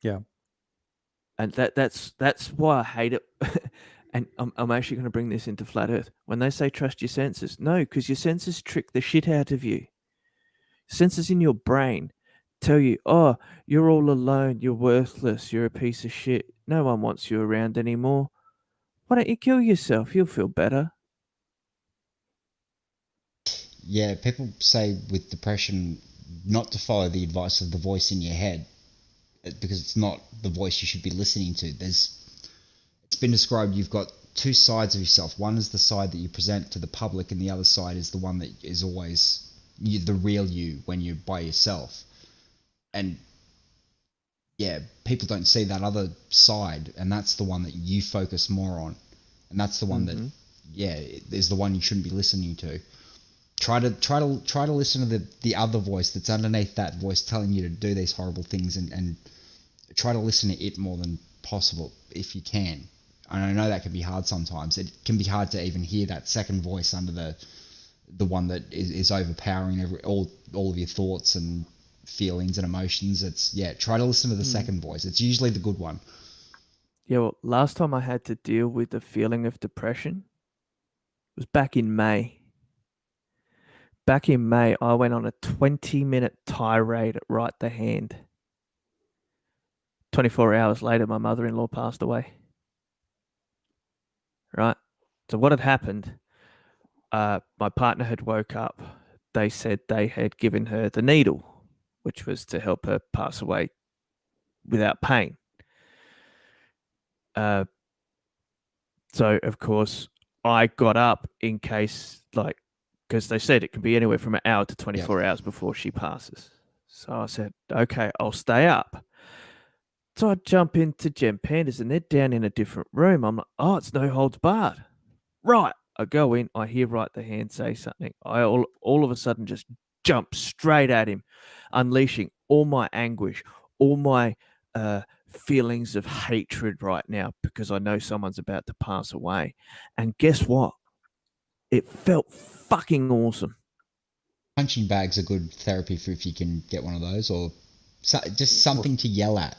Yeah, and that's why I hate it. And I'm actually going to bring this into Flat Earth. When they say trust your senses, no, because your senses trick the shit out of you. Senses in your brain tell you, oh, you're all alone, you're worthless, you're a piece of shit. No one wants you around anymore. Why don't you kill yourself? You'll feel better. Yeah, people say with depression not to follow the advice of the voice in your head, because it's not the voice you should be listening to. It's been described you've got two sides of yourself. One is the side that you present to the public, and the other side is the one that is always the real you when you're by yourself. And yeah, people don't see that other side, and that's the one that you focus more on, and that's the one that is the one you shouldn't be listening to. Try to listen to the other voice that's underneath that voice telling you to do these horrible things, and try to listen to it more than possible if you can. And I know that can be hard sometimes. It can be hard to even hear that second voice under the one that is overpowering all of your thoughts and feelings and emotions. Try to listen to the second voice. It's usually the good one. Yeah, well, last time I had to deal with the feeling of depression was back in May. Back in May, I went on a 20-minute tirade at Right the Hand. 24 hours later, my mother-in-law passed away. Right? So what had happened, my partner had woke up. They said they had given her the needle, which was to help her pass away without pain. So, of course, I got up in case, because they said it can be anywhere from an hour to 24 hours before she passes. So I said, okay, I'll stay up. So I jump into Gem Pandas, and they're down in a different room. I'm like, oh, it's no holds barred. Right. I go in, I hear Right the Hand say something. I all of a sudden just jump straight at him, unleashing all my anguish, all my feelings of hatred right now, because I know someone's about to pass away. And guess what? It felt fucking awesome. Punching bags are good therapy for if you can get one of those, or just something to yell at.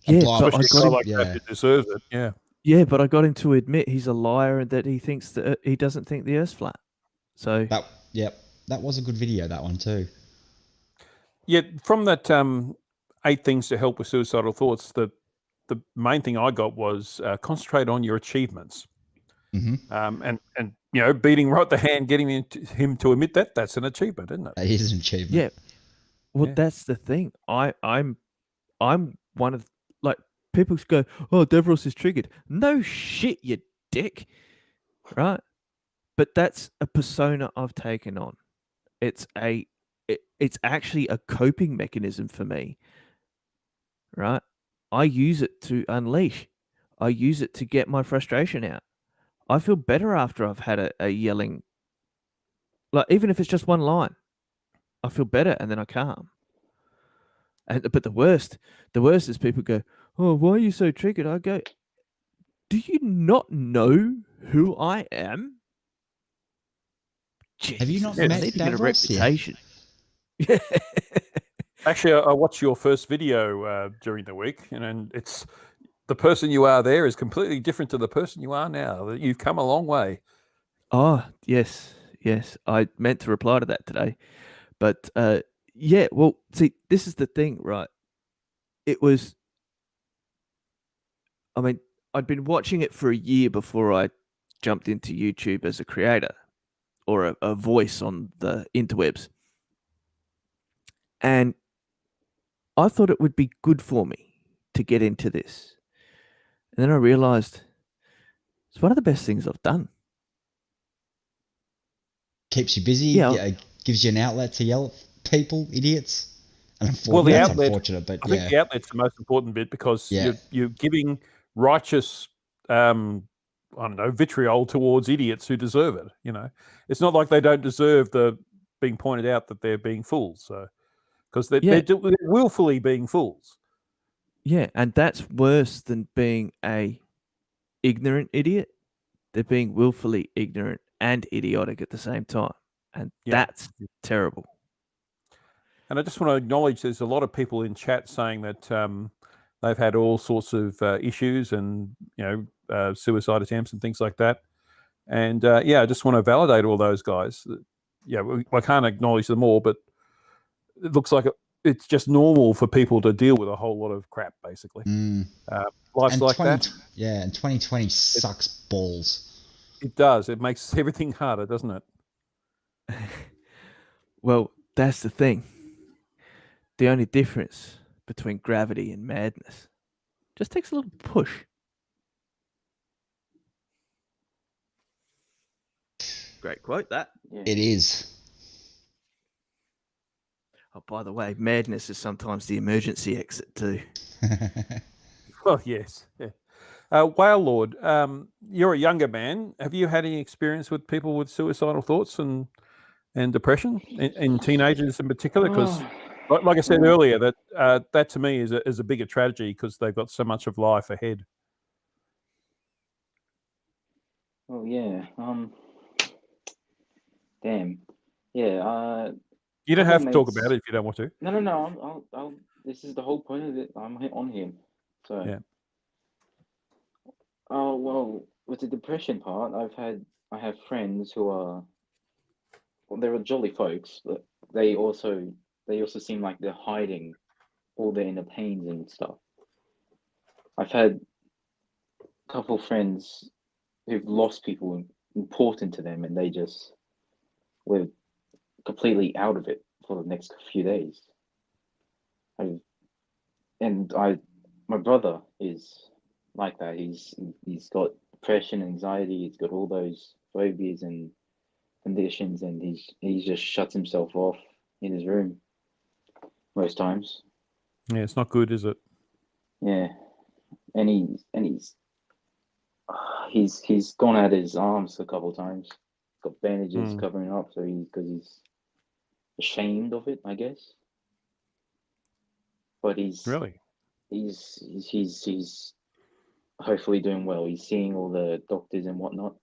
Yeah, but I got him, like that, he deserves it. Yeah. Yeah, but I got him to admit he's a liar and that he thinks that he doesn't think the Earth's flat. So that was a good video, that one too. Yeah, from that 8 things to help with suicidal thoughts, the main thing I got was concentrate on your achievements. And beating Right the Hand, getting him to admit that's an achievement, isn't it? That is an achievement. Yeah. Well, that's the thing. I'm one of, people go, oh, Devros is triggered. No shit, you dick. Right? But that's a persona I've taken on. It's actually a coping mechanism for me. Right? I use it to unleash. I use it to get my frustration out. I feel better after I've had a yelling, even if it's just one line. I feel better and then I calm. But the worst is people go, oh, why are you so triggered? I go, do you not know who I am? Jeez, have you not met a reputation? Yeah. Actually, I watched your first video during the week, and it's the person you are there is completely different to the person you are now. You've come a long way. Oh, yes. I meant to reply to that today. But yeah, well, see, this is the thing, right? I'd been watching it for a year before I jumped into YouTube as a creator or a voice on the interwebs. And I thought it would be good for me to get into this. And then I realized it's one of the best things I've done. Keeps you busy, gives you an outlet to yell at people, idiots. And the outlet, unfortunate, but I think the outlet's the most important bit, because you're giving righteous, vitriol towards idiots who deserve it. It's not like they don't deserve the being pointed out that they're being fools. So, because they're willfully being fools. Yeah, and that's worse than being a ignorant idiot. They're being willfully ignorant and idiotic at the same time, and that's terrible. And I just want to acknowledge there's a lot of people in chat saying that they've had all sorts of issues and suicide attempts and things like that. And I just want to validate all those guys. I can't acknowledge them all, but it looks like it's just normal for people to deal with a whole lot of crap, basically. Life's and like that. Yeah, and 2020 sucks balls. It does. It makes everything harder, doesn't it? Well, that's the thing. The only difference between gravity and madness just takes a little push. Great quote, that. It is. Oh, by the way, madness is sometimes the emergency exit too. Well, yes. Yeah. Whale Lord, you're a younger man. Have you had any experience with people with suicidal thoughts and depression in teenagers in particular? Because, like I said earlier, that to me is a bigger tragedy because they've got so much of life ahead. Oh yeah. Damn. Yeah. You don't have to talk mates- about it if you don't want to. No. I'll. This is the whole point of it. I'm on him. So. Yeah. Oh well, with the depression part, I have friends who are. Well, they're jolly folks, but they also seem like they're hiding all their inner pains and stuff. I've had a couple friends who've lost people important to them, and they just were completely out of it for the next few days. My brother is like that. He's got depression, anxiety. He's got all those phobias and conditions, and he just shuts himself off in his room most times. Yeah, it's not good, is it? Yeah, and he's gone out his arms a couple of times. Got bandages covering up, so because he's ashamed of it, I guess. But he's hopefully doing well. He's seeing all the doctors and whatnot,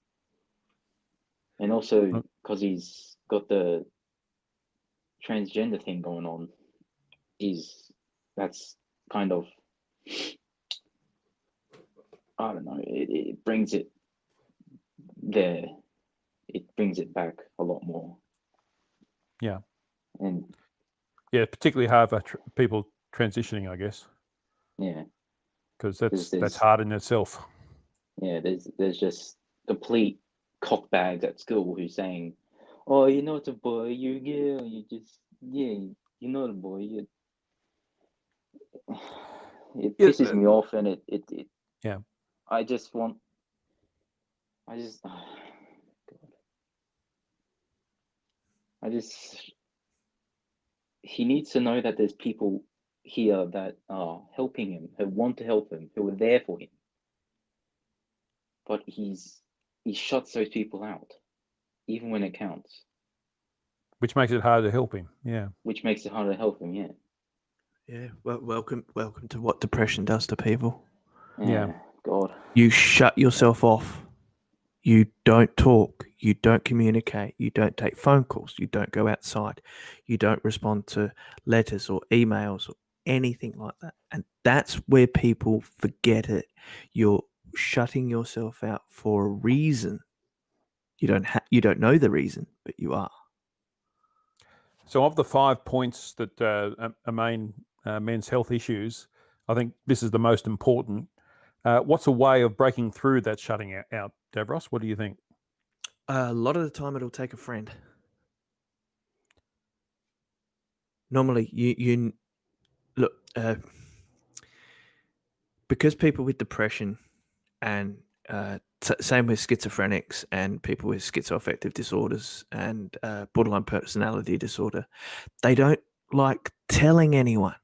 and also because he's got the transgender thing going on, that's kind of, I don't know. It brings it there. It brings it back a lot more. Yeah. And yeah, particularly hard for people transitioning, I guess. Yeah. Because that's hard in itself. Yeah, there's just complete cockbags at school who's saying, "Oh, you're not a boy, you're a girl. You're not a boy." It pisses me off, and it yeah. He needs to know that there's people here that are helping him, who want to help him, who are there for him. But he shuts those people out, even when it counts. Which makes it hard to help him. Yeah. Which makes it harder to help him. Yeah. Yeah. Well, welcome to what depression does to people. Yeah. God. You shut yourself off. You don't talk. You don't communicate. You don't take phone calls. You don't go outside. You don't respond to letters or emails or anything like that. And that's where people forget it. You're shutting yourself out for a reason. You don't know the reason, but you are. So, of the 5 points that are main men's health issues, I think this is the most important. What's a way of breaking through that shutting out, Davros? What do you think? A lot of the time, it'll take a friend. Normally, you look, because people with depression and same with schizophrenics and people with schizoaffective disorders and borderline personality disorder, they don't like telling anyone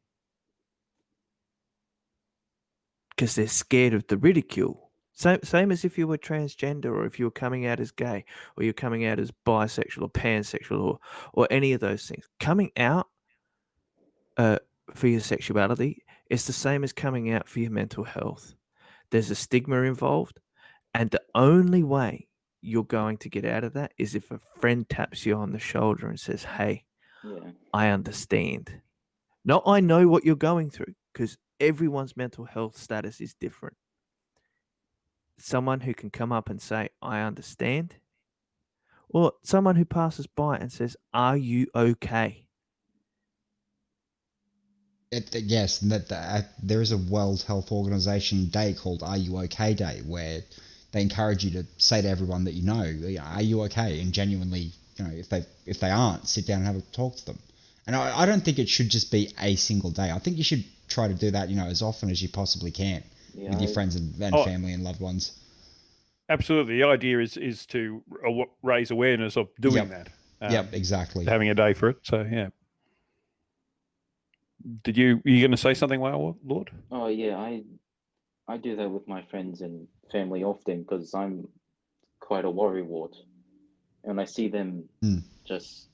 because they're scared of the ridicule. Same as if you were transgender, or if you were coming out as gay, or you're coming out as bisexual or pansexual, or any of those things. Coming out for your sexuality is the same as coming out for your mental health. There's a stigma involved, and the only way you're going to get out of that is if a friend taps you on the shoulder and says, "Hey, I understand." Not I know what you're going through, because everyone's mental health status is different. Someone who can come up and say, "I understand," or someone who passes by and says, "Are you okay?" Yes, there is a World Health Organization day called Are You OK Day, where they encourage you to say to everyone that you know, "Are you okay?" and genuinely if they aren't, sit down and have a talk to them. And I don't think it should just be a single day. I think you should try to do that, as often as you possibly can with your friends and family and loved ones. Absolutely. The idea is to raise awareness of doing that. Exactly. Having a day for it. So, yeah. Were you going to say something, Lord? Oh, yeah. I do that with my friends and family often because I'm quite a worrywart. And I see them just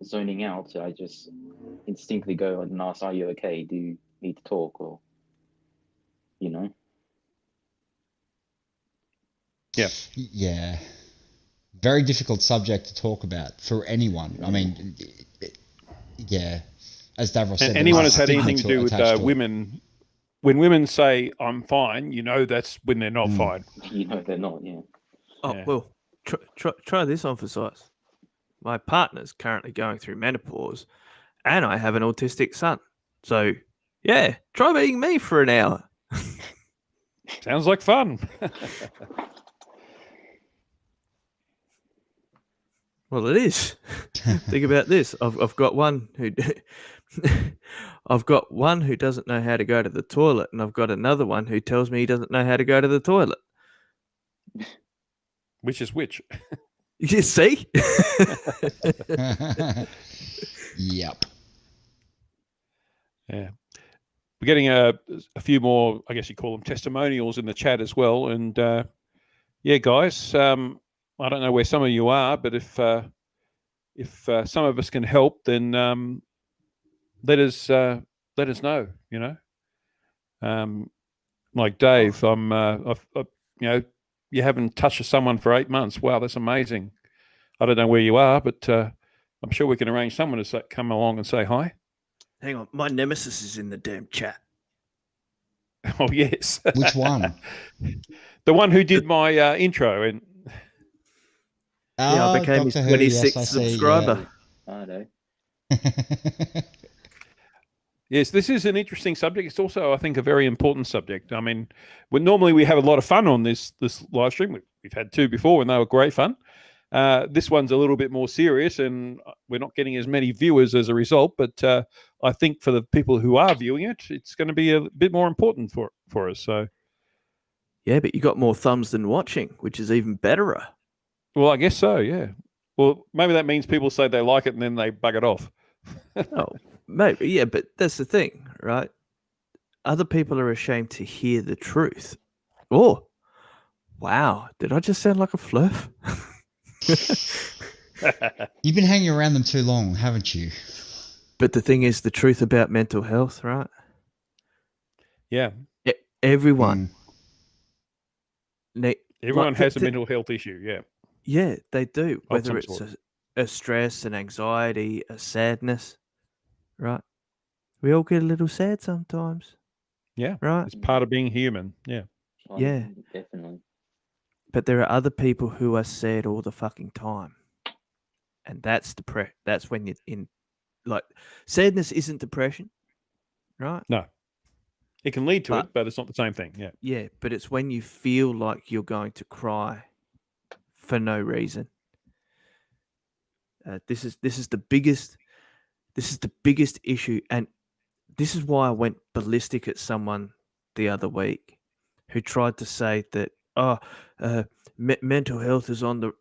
zoning out. So I just instinctively go and ask, are you okay? Do you need to talk? Or, Yeah. Yeah. Very difficult subject to talk about for anyone. I mean, yeah. As Davros said, anyone has had anything to do with women, when women say, I'm fine, that's when they're not fine. They're not, yeah. Oh, well, try this on for size. My partner's currently going through menopause, and I have an autistic son. So, yeah, try being me for an hour. Sounds like fun. Well, it is. Think about this. I've got one who doesn't know how to go to the toilet, and I've got another one who tells me he doesn't know how to go to the toilet. Which is which? You see? Yep. Yeah. We're getting a few more, I guess you call them testimonials in the chat as well. And guys, I don't know where some of you are, but if some of us can help, then let us know. Like Dave, you haven't touched someone for 8 months. Wow, that's amazing. I don't know where you are, but I'm sure we can arrange someone to come along and say hi. Hang on, my nemesis is in the damn chat. Oh yes. Which one? The one who did my intro and. Yeah, I became his 26th subscriber. I know. Yes, this is an interesting subject. It's also, I think, a very important subject. I mean, normally we have a lot of fun on this live stream. We've had 2 before and they were great fun. This one's a little bit more serious and we're not getting as many viewers as a result. But I think for the people who are viewing it, it's going to be a bit more important for us. So, yeah, but you got more thumbs than watching, which is even better. Well, I guess so, yeah. Well, maybe that means people say they like it and then they bug it off. Oh, maybe, yeah, but that's the thing, right? Other people are ashamed to hear the truth. Oh, wow. Did I just sound like a fluff? You've been hanging around them too long, haven't you? But the thing is, the truth about mental health, right? Yeah. Everyone. Everyone has a mental health issue, yeah. Yeah, they do. Whether it's sort. a stress, an anxiety, a sadness, right? We all get a little sad sometimes. Yeah. Right? It's part of being human. Yeah. Yeah. Definitely. But there are other people who are sad all the fucking time. And that's that's when you're in, like, sadness isn't depression, right? No. It can lead to it, but it's not the same thing. Yeah. Yeah, but it's when you feel like you're going to cry for no reason. This is the biggest issue, and this is why I went ballistic at someone the other week who tried to say that mental health is on the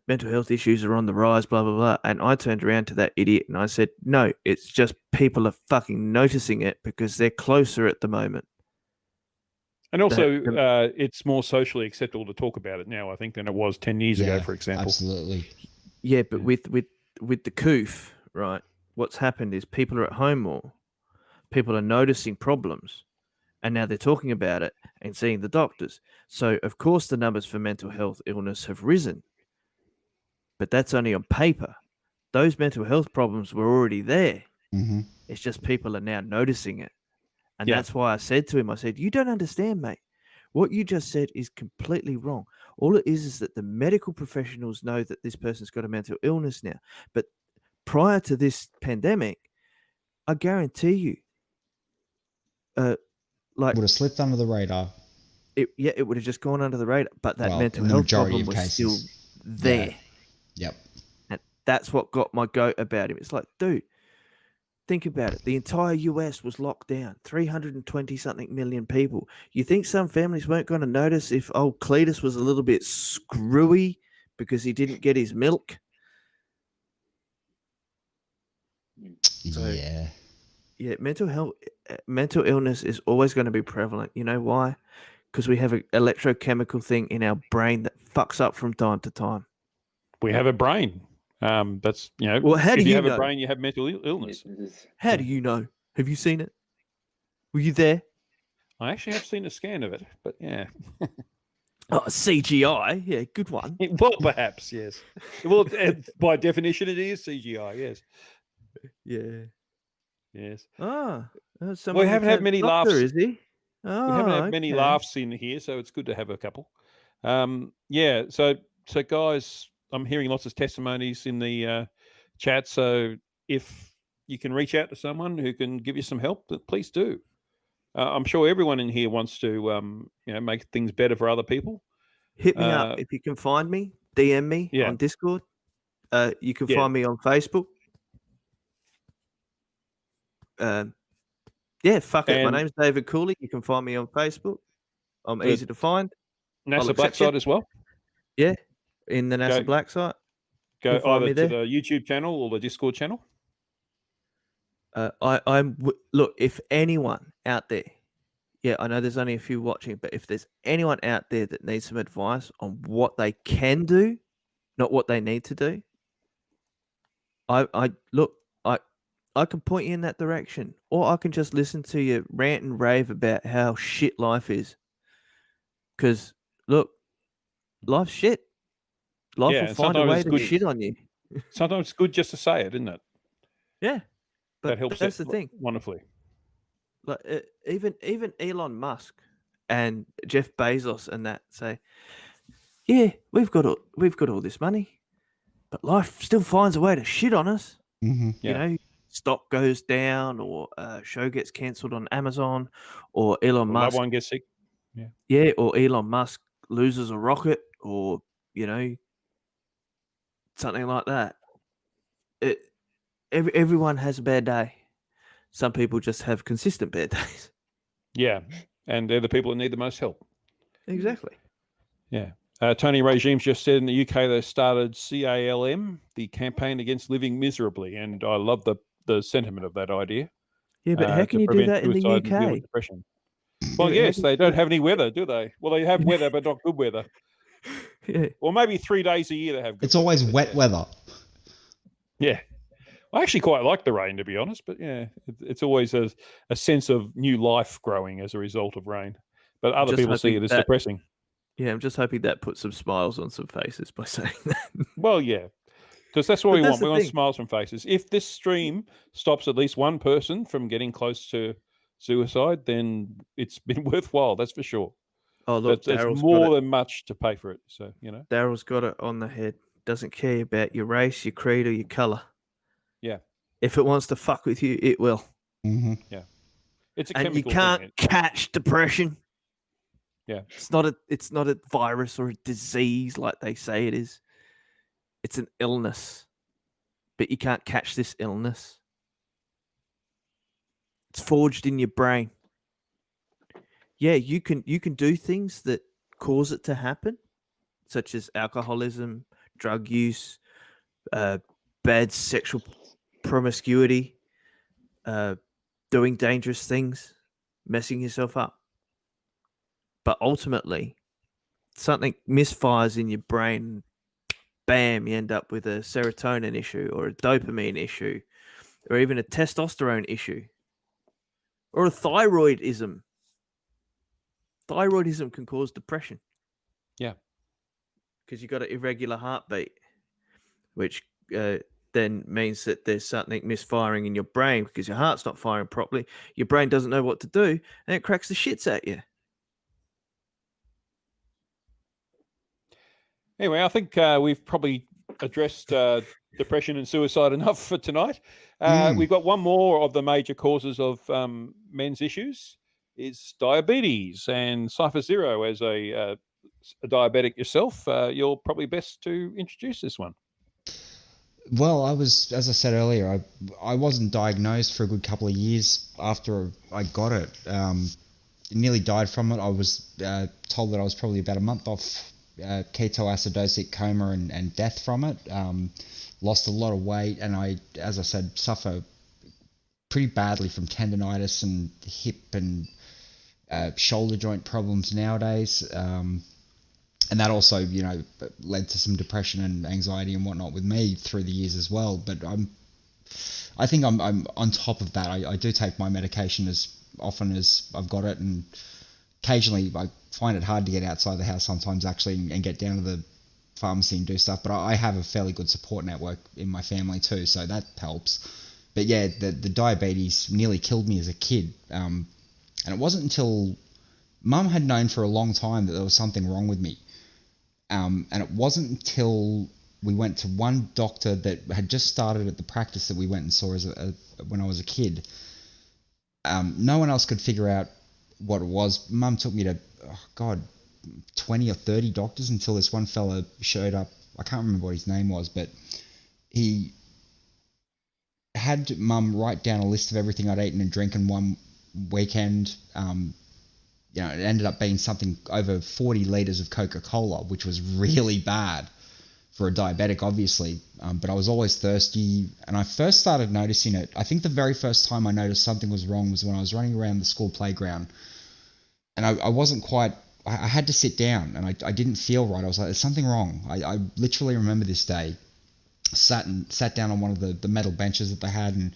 mental health issues are on the rise, blah blah blah. And I turned around to that idiot and I said, no, it's just people are fucking noticing it because they're closer at the moment. And also, it's more socially acceptable to talk about it now, I think, than it was 10 years ago, for example. Absolutely. Yeah, but with the coof, right, what's happened is people are at home more. People are noticing problems, and now they're talking about it and seeing the doctors. So, of course, the numbers for mental health illness have risen. But that's only on paper. Those mental health problems were already there. Mm-hmm. It's just people are now noticing it. And that's why I said to him, I said, you don't understand, mate. What you just said is completely wrong. All it is that the medical professionals know that this person's got a mental illness now. But prior to this pandemic, I guarantee you, like, would have slipped under the radar. It would have just gone under the radar. But that mental health problem was still there. Yep. That's what got my goat about him. It's like, dude, think about it. The entire US was locked down, 320 something million people. You think some families weren't going to notice if old Cletus was a little bit screwy because he didn't get his milk? So, yeah, mental illness is always going to be prevalent. You know why? Because we have an electrochemical thing in our brain that fucks up from time to time. We have a brain. That's, you know, well, how do if you you have know? a brain, you have mental illness. How do you know? Have you seen it? Were you there? I actually have seen a scan of it, but yeah. Oh, CGI. Yeah, good one. Well, perhaps, yes. Well, by definition, it is CGI, yes. Yeah. Yes. Ah. We haven't had many laughs. Is he? Oh, we haven't had many laughs in here, so it's good to have a couple. Yeah, so guys, I'm hearing lots of testimonies in the chat, so if you can reach out to someone who can give you some help, please do. I'm sure everyone in here wants to make things better for other people. Hit me up if you can find me. DM me on Discord. You can find me on Facebook. Yeah, fuck it. My name's David Cooley. You can find me on Facebook. I'm easy to find. NASA Black site as well. Yeah, in the NASA Black site. Go either to the YouTube channel or the Discord channel. Look, if anyone out there, I know there's only a few watching, but if there's anyone out there that needs some advice on what they can do, not what they need to do, I can point you in that direction, or I can just listen to you rant and rave about how shit life is. Because look, life's shit. Life will find a way to shit on you. Sometimes it's good just to say it, isn't it? Yeah, but that helps. That's the thing. Wonderfully. Like even Elon Musk and Jeff Bezos and that say, yeah, we've got all this money, but life still finds a way to shit on us. Mm-hmm. You know, stock goes down, or a show gets cancelled on Amazon, or Elon Musk, loved one gets sick. Yeah, or Elon Musk loses a rocket, or something like that. Everyone has a bad day. Some people just have consistent bad days. Yeah, and they're the people that need the most help. Exactly. Yeah. Tony Regimes just said in the UK they started CALM, the campaign against living miserably, and I love the sentiment of that idea. Yeah, but how can you do that in the UK? Depression. Well, yes, they don't have any weather, do they? Well, they have weather, but not good weather. Yeah. Or maybe 3 days a year they have good It's always wet weather. Yeah. I actually quite like the rain, to be honest, but yeah, it's always a sense of new life growing as a result of rain. But other people see it as depressing. Yeah, I'm just hoping that puts some smiles on some faces by saying that. Well, yeah, because that's what we want. We want smiles from faces. If this stream stops at least one person from getting close to suicide, then it's been worthwhile. That's for sure. Oh, look, it's more than much to pay for it. So, Daryl's got it on the head. Doesn't care about your race, your creed, or your color. Yeah. If it wants to fuck with you, it will. Mm-hmm. Yeah. It's a and chemical you can't catch depression. Yeah. It's not a virus or a disease like they say it is. It's an illness. But you can't catch this illness. It's forged in your brain. Yeah, you can do things that cause it to happen, such as alcoholism, drug use, bad sexual promiscuity, doing dangerous things, messing yourself up. But ultimately, something misfires in your brain, bam, you end up with a serotonin issue or a dopamine issue or even a testosterone issue or a thyroidism. Thyroidism can cause depression. Yeah. Because you've got an irregular heartbeat, which then means that there's something misfiring in your brain because your heart's not firing properly. Your brain doesn't know what to do, and it cracks the shits at you. Anyway, I think we've probably addressed depression and suicide enough for tonight. We've got one more of the major causes of men's issues is diabetes, and CypherZero, as a diabetic yourself, you're probably best to introduce this one. Well, I was, as I said earlier, I wasn't diagnosed for a good couple of years after I got it. Nearly died from it. I was told that I was probably about a month off ketoacidotic coma and death from it. Lost a lot of weight, and I, as I said, suffer pretty badly from tendonitis and hip and shoulder joint problems nowadays. And that also, you know, led to some depression and anxiety and whatnot with me through the years as well. But I think I'm on top of that. I do take my medication as often as I've got it, and occasionally I find it hard to get outside the house sometimes actually and get down to the pharmacy and do stuff. But I have a fairly good support network in my family too, so that helps. But yeah, the diabetes nearly killed me as a kid. And it wasn't until Mum had known for a long time that there was something wrong with me. And it wasn't until we went to one doctor that had just started at the practice that we went and saw when I was a kid. No one else could figure out what it was. Mum took me to, 20 or 30 doctors until this one fella showed up. I can't remember what his name was, but he had Mum write down a list of everything I'd eaten and drinking one weekend. You know, it ended up being something over 40 litres of Coca-Cola, which was really bad for a diabetic, obviously. But I was always thirsty, and I first started noticing it. I think the very first time I noticed something was wrong was when I was running around the school playground, and I wasn't quite. I had to sit down, and I didn't feel right. I was like, there's something wrong. I literally remember this day. Sat down on one of the metal benches that they had, and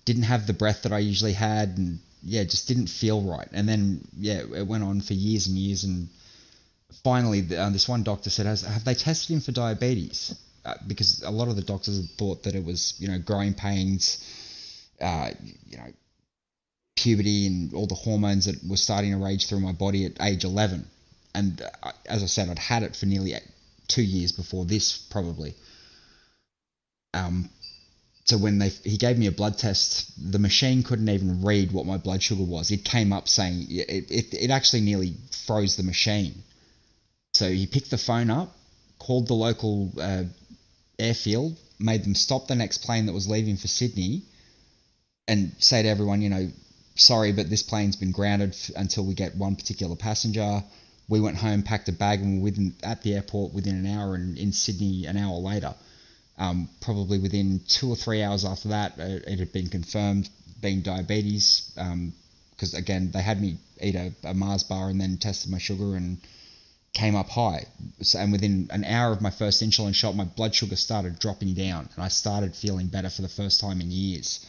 didn't have the breath that I usually had, and yeah, just didn't feel right. And then, yeah, it went on for years and years, and finally this one doctor said, have they tested him for diabetes? Because a lot of the doctors had thought that it was, you know, growing pains, you know, puberty and all the hormones that were starting to rage through my body at age 11. And as I said, I'd had it for nearly 2 years before this, probably. So when he gave me a blood test, the machine couldn't even read what my blood sugar was. It came up saying, it actually nearly froze the machine. So he picked the phone up, called the local airfield, made them stop the next plane that was leaving for Sydney, and say to everyone, you know, sorry, but this plane's been grounded until we get one particular passenger. We went home, packed a bag, and were at the airport within an hour, and in Sydney an hour later. Probably within 2 or 3 hours after that, it had been confirmed being diabetes, because again, they had me eat a Mars bar and then tested my sugar and came up high. So, and within an hour of my first insulin shot, my blood sugar started dropping down, and I started feeling better for the first time in years.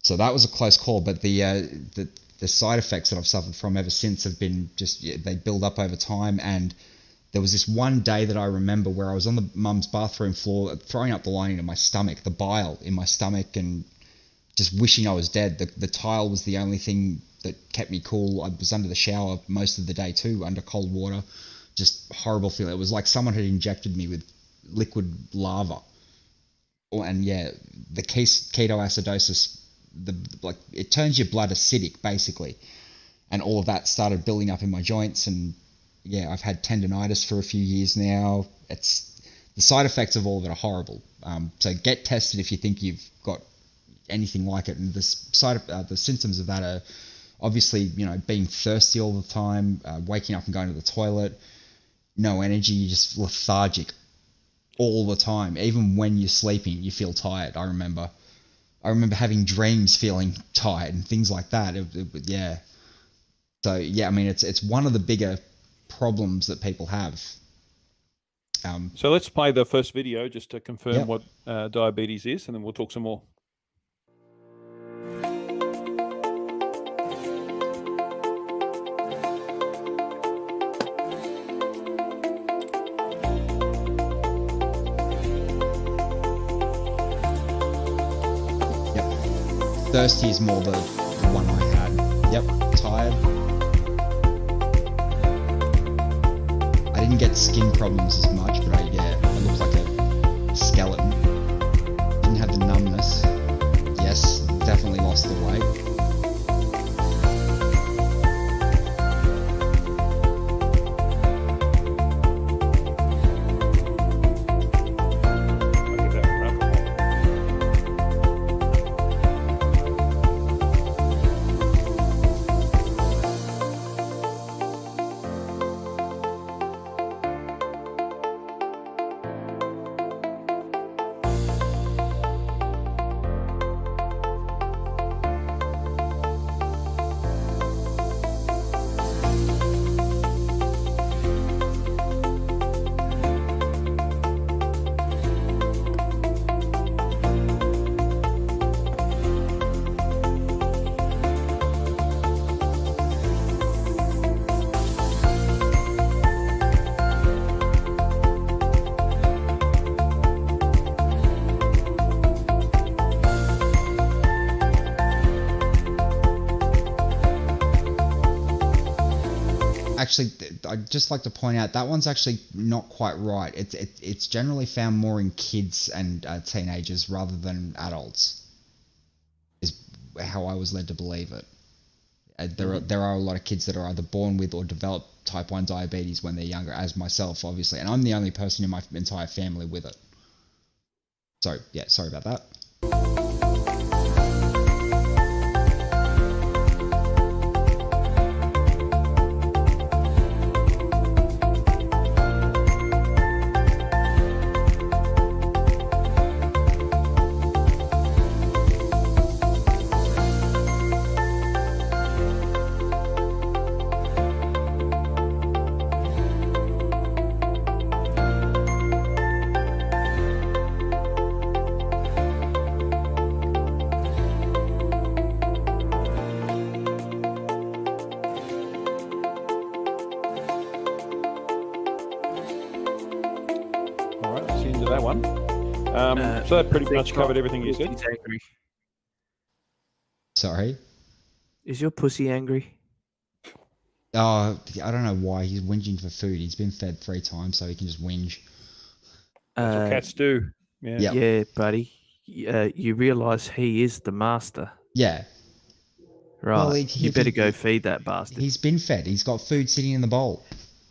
So that was a close call, but the side effects that I've suffered from ever since have been just, they build up over time. And there was this one day that I remember where I was on the mum's bathroom floor throwing up the lining of my stomach, the bile in my stomach, and just wishing I was dead. The tile was the only thing that kept me cool. I was under the shower most of the day too, under cold water. Just horrible feeling. It was like someone had injected me with liquid lava. And yeah, the ketoacidosis, it turns your blood acidic basically, and all of that started building up in my joints. And yeah, I've had tendonitis for a few years now. It's the side effects of all of it are horrible. So get tested if you think you've got anything like it. And the symptoms of that are obviously, you know, being thirsty all the time, waking up and going to the toilet, no energy, just lethargic all the time. Even when you're sleeping, you feel tired. I remember having dreams feeling tired and things like that. Yeah. So yeah, I mean, it's one of the bigger problems that people have. So let's play the first video just to confirm what diabetes is, and then we'll talk some more. Thirsty is more the one I had. Yep, tired. I didn't get skin problems as much, but I looked like a skeleton. Didn't have the numbness. Yes, definitely lost the weight. Actually, I'd just like to point out that one's actually not quite right. It's generally found more in kids and teenagers rather than adults, is how I was led to believe it. There are a lot of kids that are either born with or develop type 1 diabetes when they're younger, as myself, obviously. And I'm the only person in my entire family with it. So, yeah, sorry about that. That one. So that pretty much covered everything you said. Angry. Sorry? Is your pussy angry? Oh, I don't know why. He's whinging for food. He's been fed 3 times, so he can just whinge. That's what cats do. Yeah, Yep. Yeah, buddy. You realise he is the master. Yeah. Right. Well, you better go feed that bastard. He's been fed. He's got food sitting in the bowl.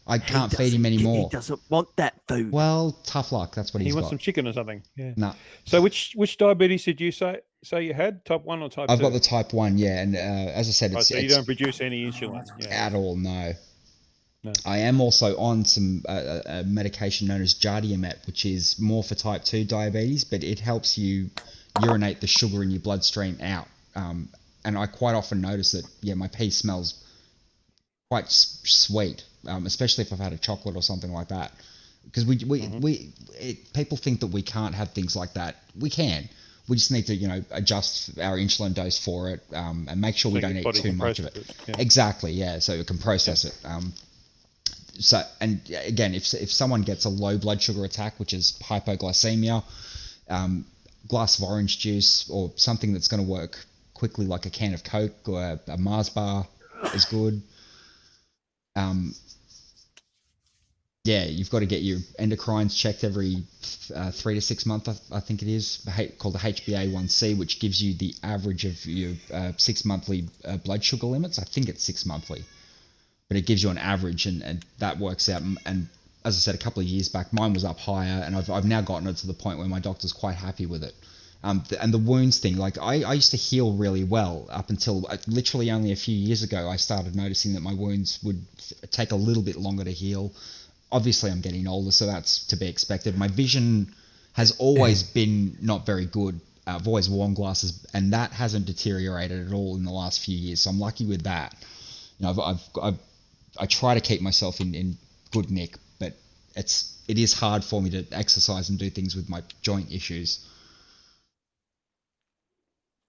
I can't feed him anymore. He doesn't want that food. Well, tough luck. That's what he's got. He wants some chicken or something. Yeah. No. So which diabetes did you say you had? Type 1 or type 2? I've got the type 1, yeah. And as I said, so you don't produce any insulin? At all, no. No. I am also on some a medication known as Jardiamet, which is more for type 2 diabetes, but it helps you urinate the sugar in your bloodstream out. And I quite often notice that, my pee smells quite sweet, especially if I've had a chocolate or something like that. Because people think that we can't have things like that. We can. We just need to, adjust our insulin dose for it and make sure we don't eat too much of it. Yeah. Exactly, yeah. So it can process it. So, and again, if someone gets a low blood sugar attack, which is hypoglycemia, glass of orange juice or something that's going to work quickly, like a can of Coke or a Mars bar, is good. You've got to get your endocrines checked every 3 to 6 months, I think it is, called the HbA1c, which gives you the average of your 6 monthly blood sugar limits. I think it's 6 monthly, but it gives you an average, and that works out. And as I said, a couple of years back, mine was up higher, and I've now gotten it to the point where my doctor's quite happy with it. And the wounds thing, like I used to heal really well up until literally only a few years ago. I started noticing that my wounds would take a little bit longer to heal. Obviously, I'm getting older, so that's to be expected. My vision has always been not very good. I've always worn glasses, and that hasn't deteriorated at all in the last few years. So I'm lucky with that. I try to keep myself in good nick, but it is hard for me to exercise and do things with my joint issues.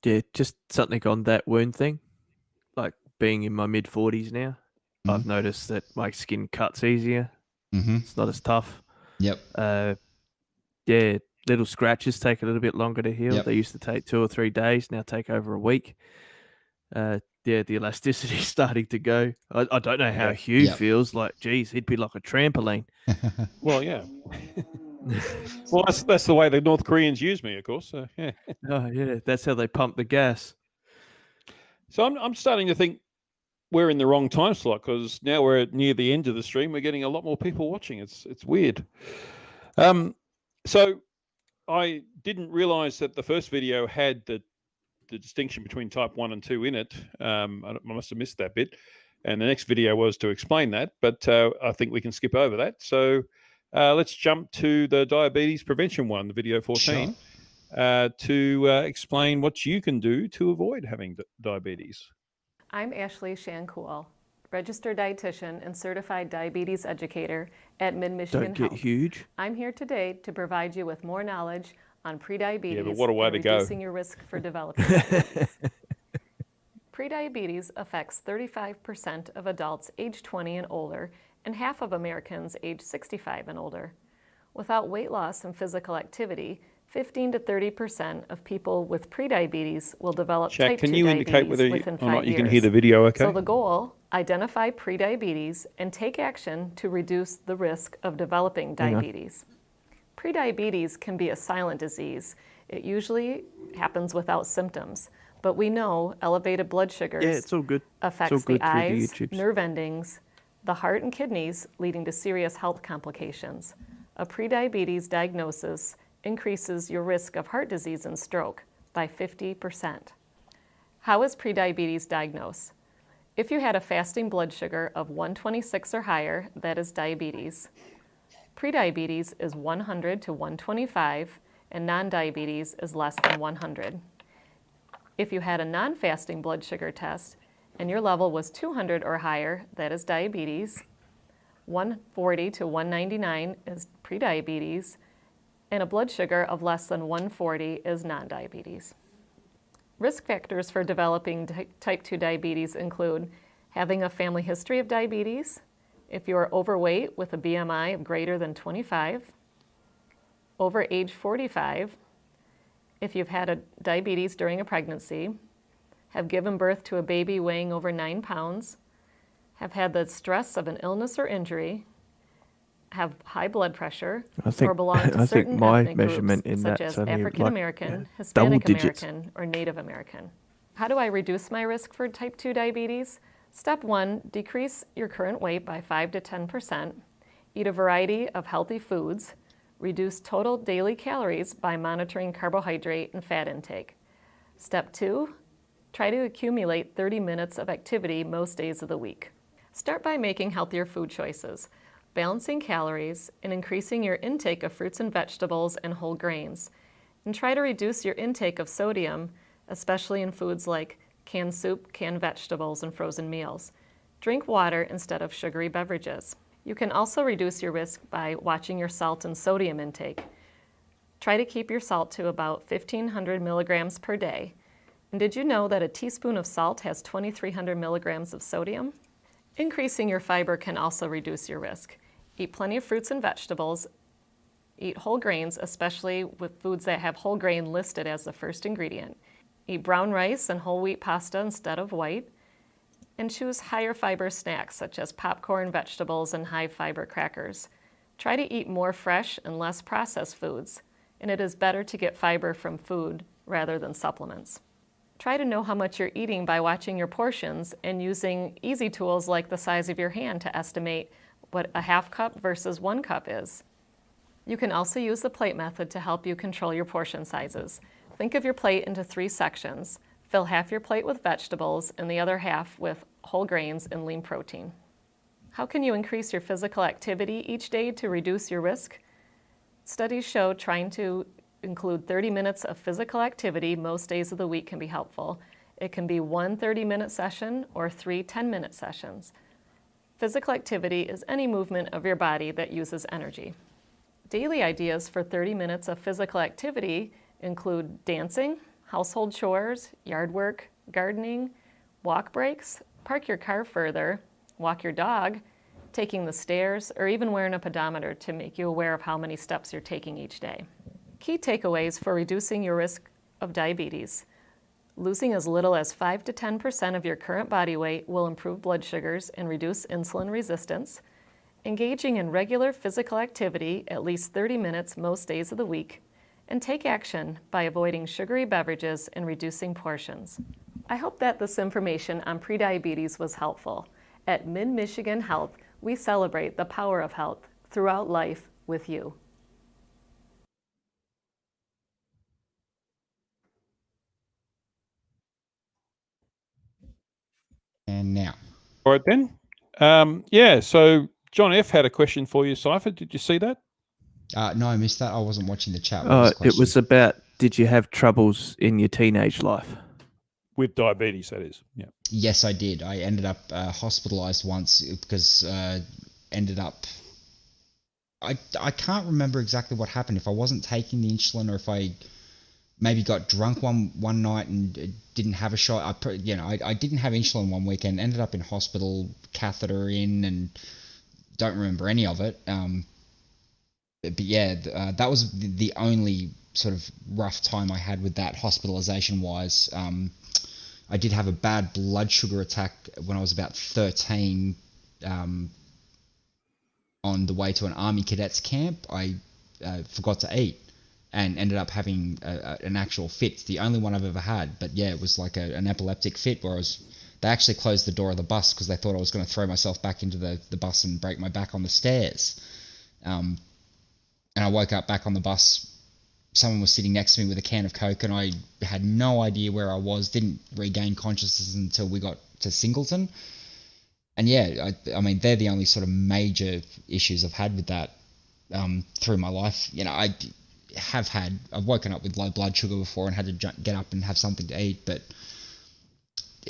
Yeah, just something on that wound thing. Like being in my mid-40s now, I've noticed that my skin cuts easier. It's not as tough. Yep. Little scratches take a little bit longer to heal. Yep. They used to take 2 or 3 days, now take over a week. The elasticity is starting to go. I don't know how Hugh feels. Like, geez, he'd be like a trampoline. Well, yeah. Well, that's the way the North Koreans use me, of course. So, yeah. Oh, yeah, that's how they pump the gas. So I'm starting to think we're in the wrong time slot, because now we're near the end of the stream. We're getting a lot more people watching. It's weird. So I didn't realize that the first video had the distinction between type 1 and 2 in it. I must have missed that bit. And the next video was to explain that, but I think we can skip over that. So let's jump to the diabetes prevention one, the video 14, to explain what you can do to avoid having diabetes. I'm Ashley Shancool, registered dietitian and certified diabetes educator at Mid-Michigan Don't get Health. huge. I'm here today to provide you with more knowledge on prediabetes Yeah, but what a way and to go. reducing your risk for developing diabetes. Prediabetes affects 35% of adults age 20 and older, and half of Americans age 65 and older. Without weight loss and physical activity, 15 to 30% of people with prediabetes will develop Shaq, type 2 can you diabetes indicate whether within 5 or not you years. can hear the video okay? So the goal, identify prediabetes and take action to reduce the risk of developing diabetes. Prediabetes can be a silent disease. It usually happens without symptoms, but we know elevated blood sugars it's all good. affects It's all good the through the eyes, YouTubes. nerve endings, the heart and kidneys, leading to serious health complications. A prediabetes diagnosis increases your risk of heart disease and stroke by 50%. How is prediabetes diagnosed? If you had a fasting blood sugar of 126 or higher, that is diabetes. Prediabetes is 100 to 125, and non-diabetes is less than 100. If you had a non-fasting blood sugar test and your level was 200 or higher, that is diabetes. 140 to 199 is prediabetes, and a blood sugar of less than 140 is non-diabetes. Risk factors for developing type 2 diabetes include having a family history of diabetes, if you are overweight with a BMI of greater than 25, over age 45, if you've had a diabetes during a pregnancy, have given birth to a baby weighing over 9 pounds, have had the stress of an illness or injury, have high blood pressure, or belong to certain my ethnic measurement groups in such that's as only African American, like, Hispanic double digits. American, or Native American. How do I reduce my risk for type 2 diabetes? Step 1, decrease your current weight by 5 to 10%, eat a variety of healthy foods, reduce total daily calories by monitoring carbohydrate and fat intake. Step 2, try to accumulate 30 minutes of activity most days of the week. Start by making healthier food choices, balancing calories, and increasing your intake of fruits and vegetables and whole grains. And try to reduce your intake of sodium, especially in foods like canned soup, canned vegetables, and frozen meals. Drink water instead of sugary beverages. You can also reduce your risk by watching your salt and sodium intake. Try to keep your salt to about 1,500 milligrams per day. And did you know that a teaspoon of salt has 2,300 milligrams of sodium? Increasing your fiber can also reduce your risk. Eat plenty of fruits and vegetables. Eat whole grains, especially with foods that have whole grain listed as the first ingredient. Eat brown rice and whole wheat pasta instead of white. And choose higher fiber snacks such as popcorn, vegetables, and high fiber crackers. Try to eat more fresh and less processed foods, and it is better to get fiber from food rather than supplements. Try to know how much you're eating by watching your portions and using easy tools like the size of your hand to estimate what a half cup versus 1 cup is. You can also use the plate method to help you control your portion sizes. Think of your plate into 3 sections. Fill half your plate with vegetables and the other half with whole grains and lean protein. How can you increase your physical activity each day to reduce your risk? Studies show trying to include 30 minutes of physical activity most days of the week can be helpful. It can be 1 30-minute session or 3 10-minute sessions. Physical activity is any movement of your body that uses energy. Daily ideas for 30 minutes of physical activity include dancing, household chores, yard work, gardening, walk breaks, park your car further, walk your dog, taking the stairs, or even wearing a pedometer to make you aware of how many steps you're taking each day. Key takeaways for reducing your risk of diabetes. Losing as little as 5 to 10% of your current body weight will improve blood sugars and reduce insulin resistance. Engaging in regular physical activity at least 30 minutes most days of the week. And take action by avoiding sugary beverages and reducing portions. I hope that this information on prediabetes was helpful. At Mid-Michigan Health, we celebrate the power of health throughout life with you. And now. All right then. So John F. had a question for you, Cypher. Did you see that? No, I missed that. I wasn't watching the chat. It was about, did you have troubles in your teenage life? With diabetes, that is. Yeah. Yes, I did. I ended up hospitalized once because ended up... I can't remember exactly what happened. If I wasn't taking the insulin or if I maybe got drunk one night and didn't have a shot. I didn't have insulin one weekend, ended up in hospital, catheter in, and don't remember any of it. But yeah, that was the only sort of rough time I had with that hospitalization wise. I did have a bad blood sugar attack when I was about 13 on the way to an Army cadets camp. I forgot to eat and ended up having an actual fit. It's the only one I've ever had. But yeah, it was like an epileptic fit where they actually closed the door of the bus because they thought I was going to throw myself back into the bus and break my back on the stairs. And I woke up back on the bus. Someone was sitting next to me with a can of Coke, and I had no idea where I was, didn't regain consciousness until we got to Singleton. And yeah, I mean, they're the only sort of major issues I've had with that through my life. You know, I've woken up with low blood sugar before and had to get up and have something to eat, but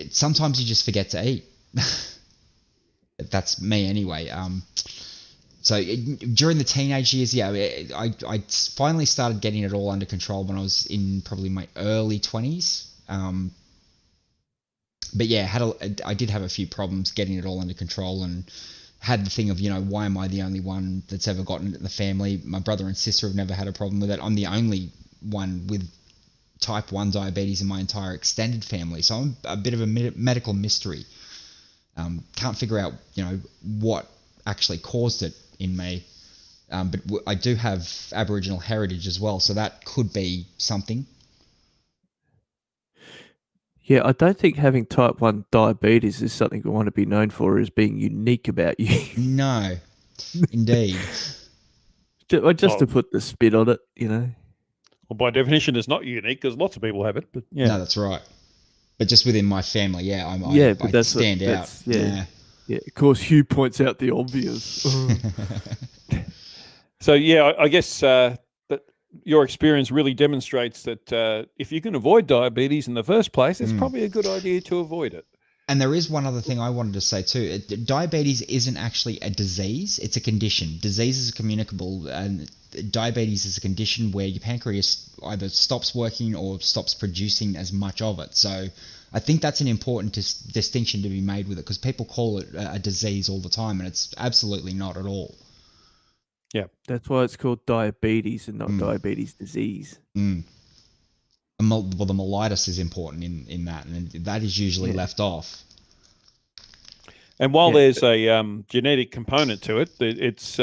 sometimes you just forget to eat. That's me anyway. So during the teenage years, yeah, I finally started getting it all under control when I was in probably my early 20s. But yeah, I did have a few problems getting it all under control, and had the thing of, you know, why am I the only one that's ever gotten it in the family? My brother and sister have never had a problem with it. I'm the only one with type 1 diabetes in my entire extended family. So I'm a bit of a medical mystery. Can't figure out, you know, what actually caused it in me. But I do have Aboriginal heritage as well, so that could be something. Yeah, I don't think having type 1 diabetes is something we want to be known for as being unique about you. No, indeed. Just to put the spin on it, you know. Well, by definition, it's not unique because lots of people have it. But yeah, no, that's right. But just within my family, yeah, I stand out. Yeah. Of course, Hugh points out the obvious. So yeah, I guess that your experience really demonstrates that if you can avoid diabetes in the first place, it's probably a good idea to avoid it. And there is one other thing I wanted to say too. Diabetes isn't actually a disease, it's a condition. Diseases are communicable, and diabetes is a condition where your pancreas either stops working or stops producing as much of it. So I think that's an important distinction to be made with it, because people call it a disease all the time, and it's absolutely not at all. Yeah. That's why it's called diabetes and not diabetes disease. Well, the mellitus is important in that, and that is usually left off. And while there's a genetic component to it, it's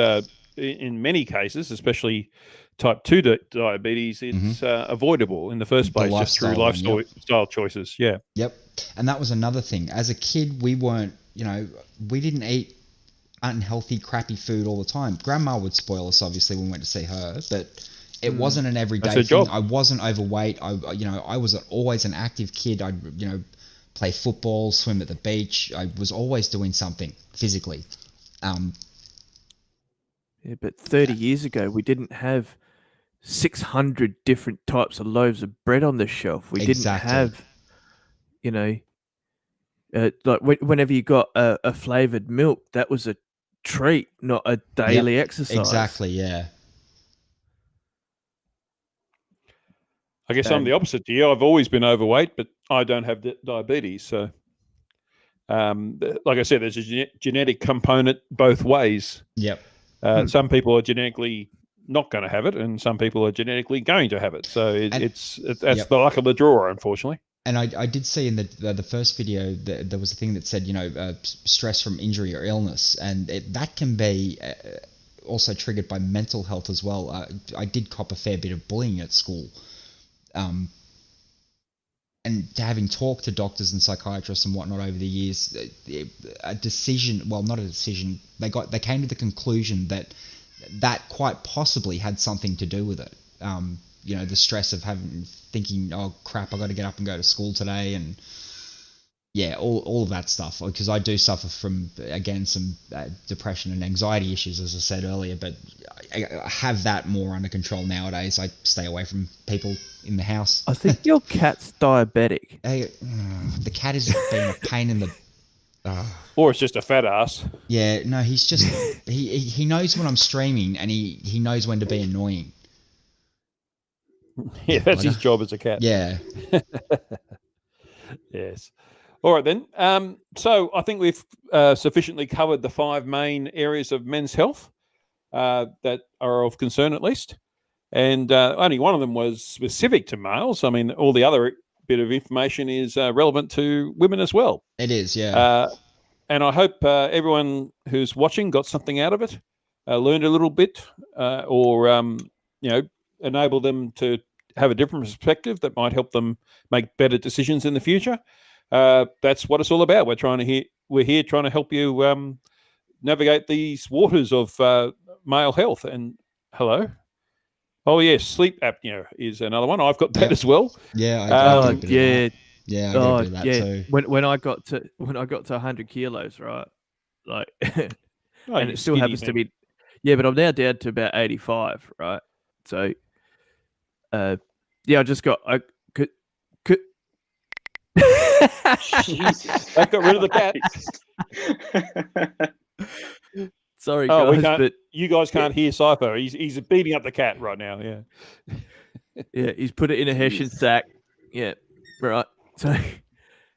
in many cases, especially type 2 diabetes, it's avoidable in the first place just through lifestyle choices. Yeah. Yep. And that was another thing. As a kid, we didn't eat unhealthy, crappy food all the time. Grandma would spoil us, obviously, when we went to see her, but it wasn't an everyday thing. I wasn't overweight. I was always an active kid. I'd, play football, swim at the beach. I was always doing something physically. Yeah, but 30 years ago, we didn't have 600 different types of loaves of bread on the shelf. We didn't have, like whenever you got a flavored milk, that was a treat, not a daily exercise. Exactly, yeah. I guess I'm the opposite to you. I've always been overweight, but I don't have diabetes. So, like I said, there's a genetic component both ways. Yep. Some people are genetically not going to have it, and some people are genetically going to have it. So that's the luck of the draw, unfortunately. And I did see in the first video that there was a thing that said, stress from injury or illness, and that can be also triggered by mental health as well. I did cop a fair bit of bullying at school. And having talked to doctors and psychiatrists and whatnot over the years, they came to the conclusion that quite possibly had something to do with it. The stress of thinking, oh crap, I got to get up and go to school today, and all of that stuff. Because I do suffer from, again, some depression and anxiety issues, as I said earlier, but I have that more under control nowadays. I stay away from people in the house. I think your cat's diabetic. The cat is being a pain in the... Or it's just a fat ass. Yeah, no, he's just... he knows when I'm streaming, and he knows when to be annoying. Yeah, that's his job as a cat. Yeah. Yes. All right, then. So I think we've sufficiently covered the 5 main areas of men's health that are of concern, at least. and only one of them was specific to males. I mean, all the other bit of information is relevant to women as well. It is, yeah. And I hope everyone who's watching got something out of it, learned a little bit, or enable them to have a different perspective that might help them make better decisions in the future. That's what it's all about. We're here trying to help you navigate these waters of male health. And hello. Oh yes, sleep apnea is another one. I've got that as well. Yeah, I got a bit yeah. of that. Yeah, I got a bit of that too. When I got to 100 kilos, right? Like, and it still happens to be. Yeah, but I'm now down to about 85, right? So, I just got Jesus, that got rid of the cat. Sorry, guys, but you guys can't hear Cypher. He's beating up the cat right now. Yeah, yeah, he's put it in a Hessian sack. Yeah, right. So,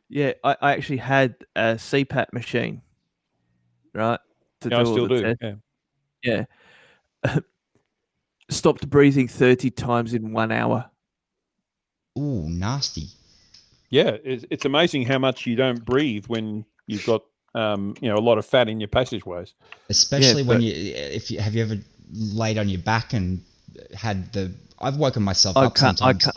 yeah, I actually had a CPAP machine, right? I still do. Yeah. Stopped breathing 30 times in 1 hour. Ooh, nasty. Yeah, it's amazing how much you don't breathe when you've got a lot of fat in your passageways. Especially when have you ever laid on your back and had I've woken myself up sometimes.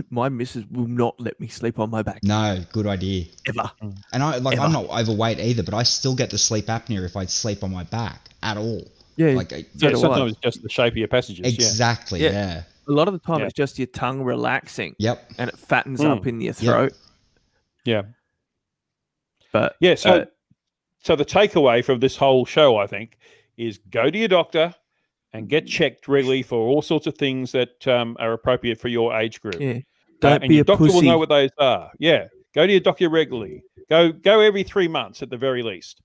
My missus will not let me sleep on my back. No, good idea. Ever. And I'm not overweight either, but I still get the sleep apnea if I sleep on my back at all. Yeah, sometimes it's just the shape of your passages. Exactly, yeah. A lot of the time it's just your tongue relaxing. Yep. And it fattens up in your throat. Yeah. But so the takeaway from this whole show, I think, is go to your doctor and get checked regularly for all sorts of things that are appropriate for your age group. Yeah. Don't be your a doctor pussy. will know what those are. Yeah. Go to your doctor regularly. Go every 3 months at the very least.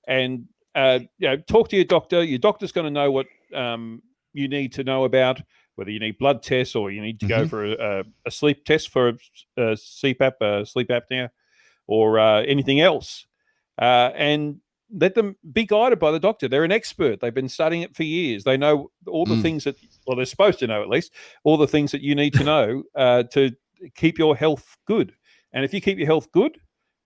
And talk to your doctor. Your doctor's going to know what you need to know about, whether you need blood tests or you need to go for a sleep test for CPAP, sleep apnea, or anything else. And let them be guided by the doctor. They're an expert. They've been studying it for years. They know all the things they're supposed to know at least, all the things that you need to know to keep your health good. And if you keep your health good,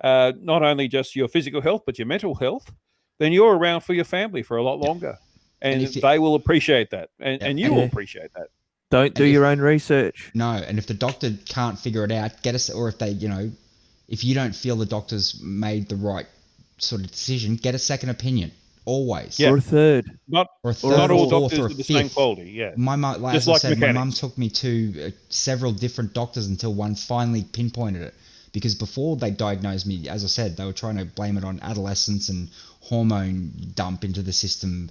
not only just your physical health, but your mental health, then you're around for your family for a lot longer. And they will appreciate that. And you will appreciate that. Don't do your own research. No, and if the doctor can't figure it out, or if they, if you don't feel the doctor's made the right sort of decision, get a second opinion. Always. Yeah. Or a third. Not all doctors are the same quality, yeah. My mum, as I said, my mum took me to several different doctors until one finally pinpointed it. Because before they diagnosed me, as I said, they were trying to blame it on adolescence and hormone dump into the system,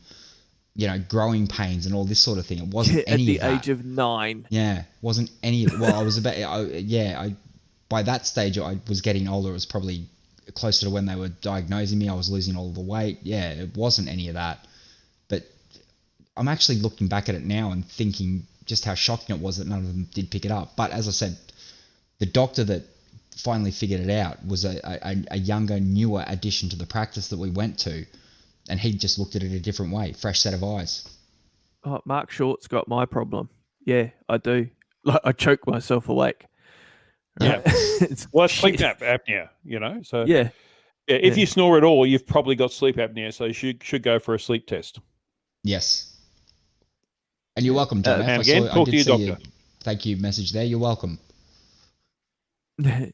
growing pains and all this sort of thing. It wasn't any of that. At the age of 9. Yeah, wasn't any of it. Well, I was by that stage, I was getting older. It was probably closer to when they were diagnosing me. I was losing all the weight. Yeah, it wasn't any of that. But I'm actually looking back at it now and thinking just how shocking it was that none of them did pick it up. But as I said, the doctor that finally figured it out was a younger, newer addition to the practice that we went to, and he just looked at it a different way, fresh set of eyes. Oh, Mark Short's got my problem. Yeah, I do. Like, I choke myself awake. Yeah, it's sleep apnea, So if you snore at all, you've probably got sleep apnea, so you should go for a sleep test. Yes, and you're welcome, John. And again, talk to your doctor. Thank you message there. You're welcome.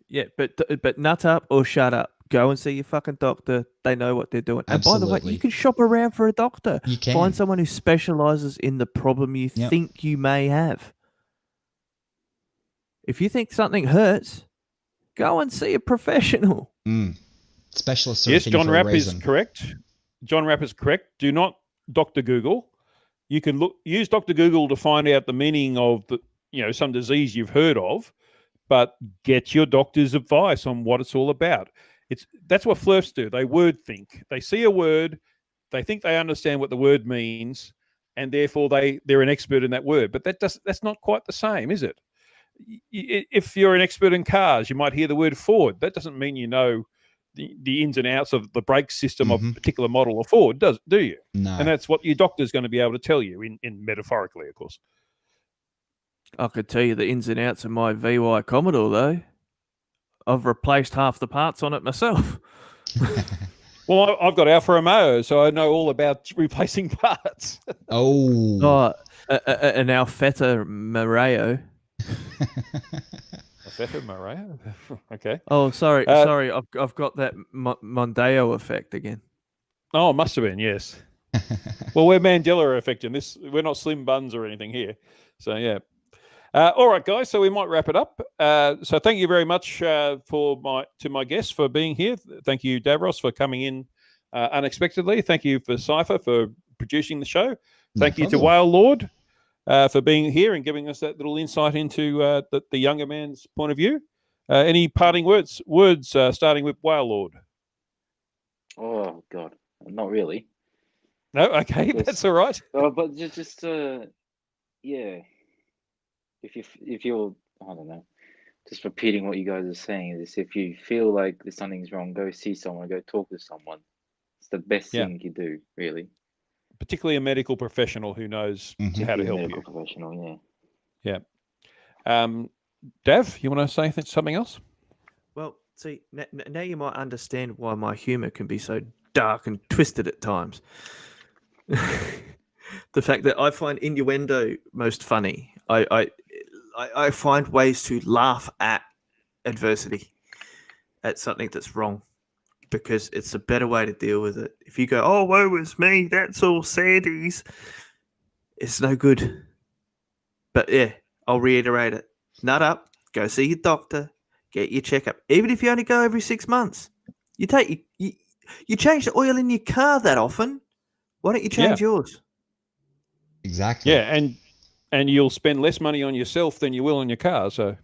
Yeah, but nut up or shut up. Go and see your fucking doctor. They know what they're doing. Absolutely. And by the way, you can shop around for a doctor. You can find someone who specializes in the problem you think you may have. If you think something hurts, go and see a professional. Specialist. Yes, John Rapp is correct. John Rapp is correct. Do not Dr. Google. You can use Dr. Google to find out the meaning of some disease you've heard of, but get your doctor's advice on what it's all about. That's what flirts do. They word think. They see a word, they think they understand what the word means, and therefore they're an expert in that word. But that's not quite the same, is it? If you're an expert in cars, you might hear the word Ford. That doesn't mean you know the ins and outs of the brake system of a particular model of Ford, do you? No. And that's what your doctor's going to be able to tell you in metaphorically, of course. I could tell you the ins and outs of my VY Commodore, though. I've replaced half the parts on it myself. Well, I've got Alfa Romeo, so I know all about replacing parts. Oh, an Alfetta Moreo. Alfetta Moreo? Okay. Oh, sorry. I've got that Mondeo effect again. Oh, it must have been, yes. Well, we're Mandela effect in this. We're not slim buns or anything here. So, yeah. All right, guys. So we might wrap it up. So thank you very much to my guests for being here. Thank you, Davros, for coming in unexpectedly. Thank you for Cypher for producing the show. Thank you to Whale Lord for being here and giving us that little insight into the younger man's point of view. Any parting words starting with Whale Lord? Oh God, not really. No, okay, that's all right. But just yeah. If you're, I don't know, just repeating what you guys are saying, is if you feel like something's wrong, go see someone, go talk to someone. It's the best thing you do, really. Particularly a medical professional who knows how to help you. Medical professional, yeah. Dav, you want to say something else? Well, see, now you might understand why my humour can be so dark and twisted at times. The fact that I find innuendo most funny. I find ways to laugh at adversity, at something that's wrong, because it's a better way to deal with it. If you go, oh, woe is me, that's all saddies, it's no good. But yeah, I'll reiterate it. Nut up, go see your doctor, get your checkup. Even if you only go every 6 months, you change the oil in your car that often. Why don't you change yours? Exactly. Yeah, and you'll spend less money on yourself than you will on your car. So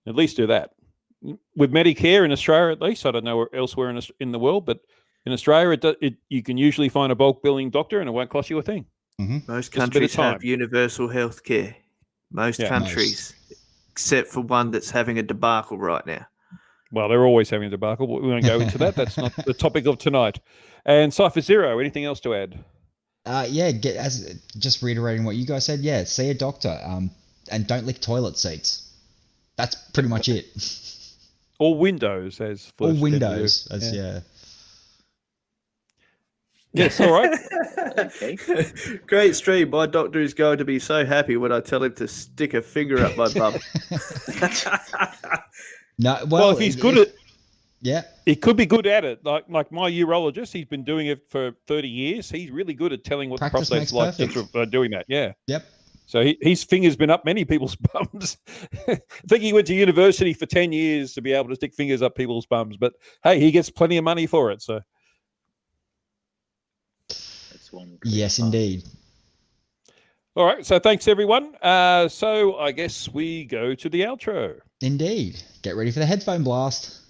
at least do that. With Medicare in Australia, at least, I don't know elsewhere in the world, but in Australia, you can usually find a bulk billing doctor and it won't cost you a thing. Most countries have universal health care. Most countries, except for one that's having a debacle right now. Well, they're always having a debacle, but we won't go into that. That's not the topic of tonight. And CypherZero, anything else to add? Just reiterating what you guys said. Yeah, see a doctor. And don't lick toilet seats. That's pretty much it. Or windows, as or windows, yeah. Yes, all right. Okay. Great stream. My doctor is going to be so happy when I tell him to stick a finger up my bum. No, well, if he's good at, yeah, he could be good at it. Like my urologist, he's been doing it for 30 years. He's really good at telling what Practice the prostate's like just for doing that. Yeah. Yep. So his finger's been up many people's bums. I think he went to university for 10 years to be able to stick fingers up people's bums. But hey, he gets plenty of money for it. So. That's one. Yes, indeed. All right. So thanks, everyone. So I guess we go to the outro. Indeed. Get ready for the headphone blast.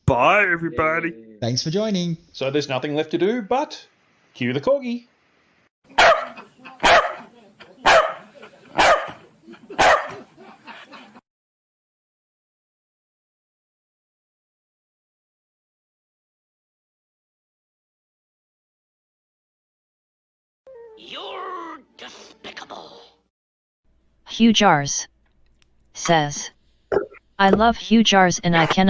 Bye, everybody. Thanks for joining. So there's nothing left to do but cue the corgi. You're despicable. Hugh Jarsz says, I love Hugh Jarsz and I cannot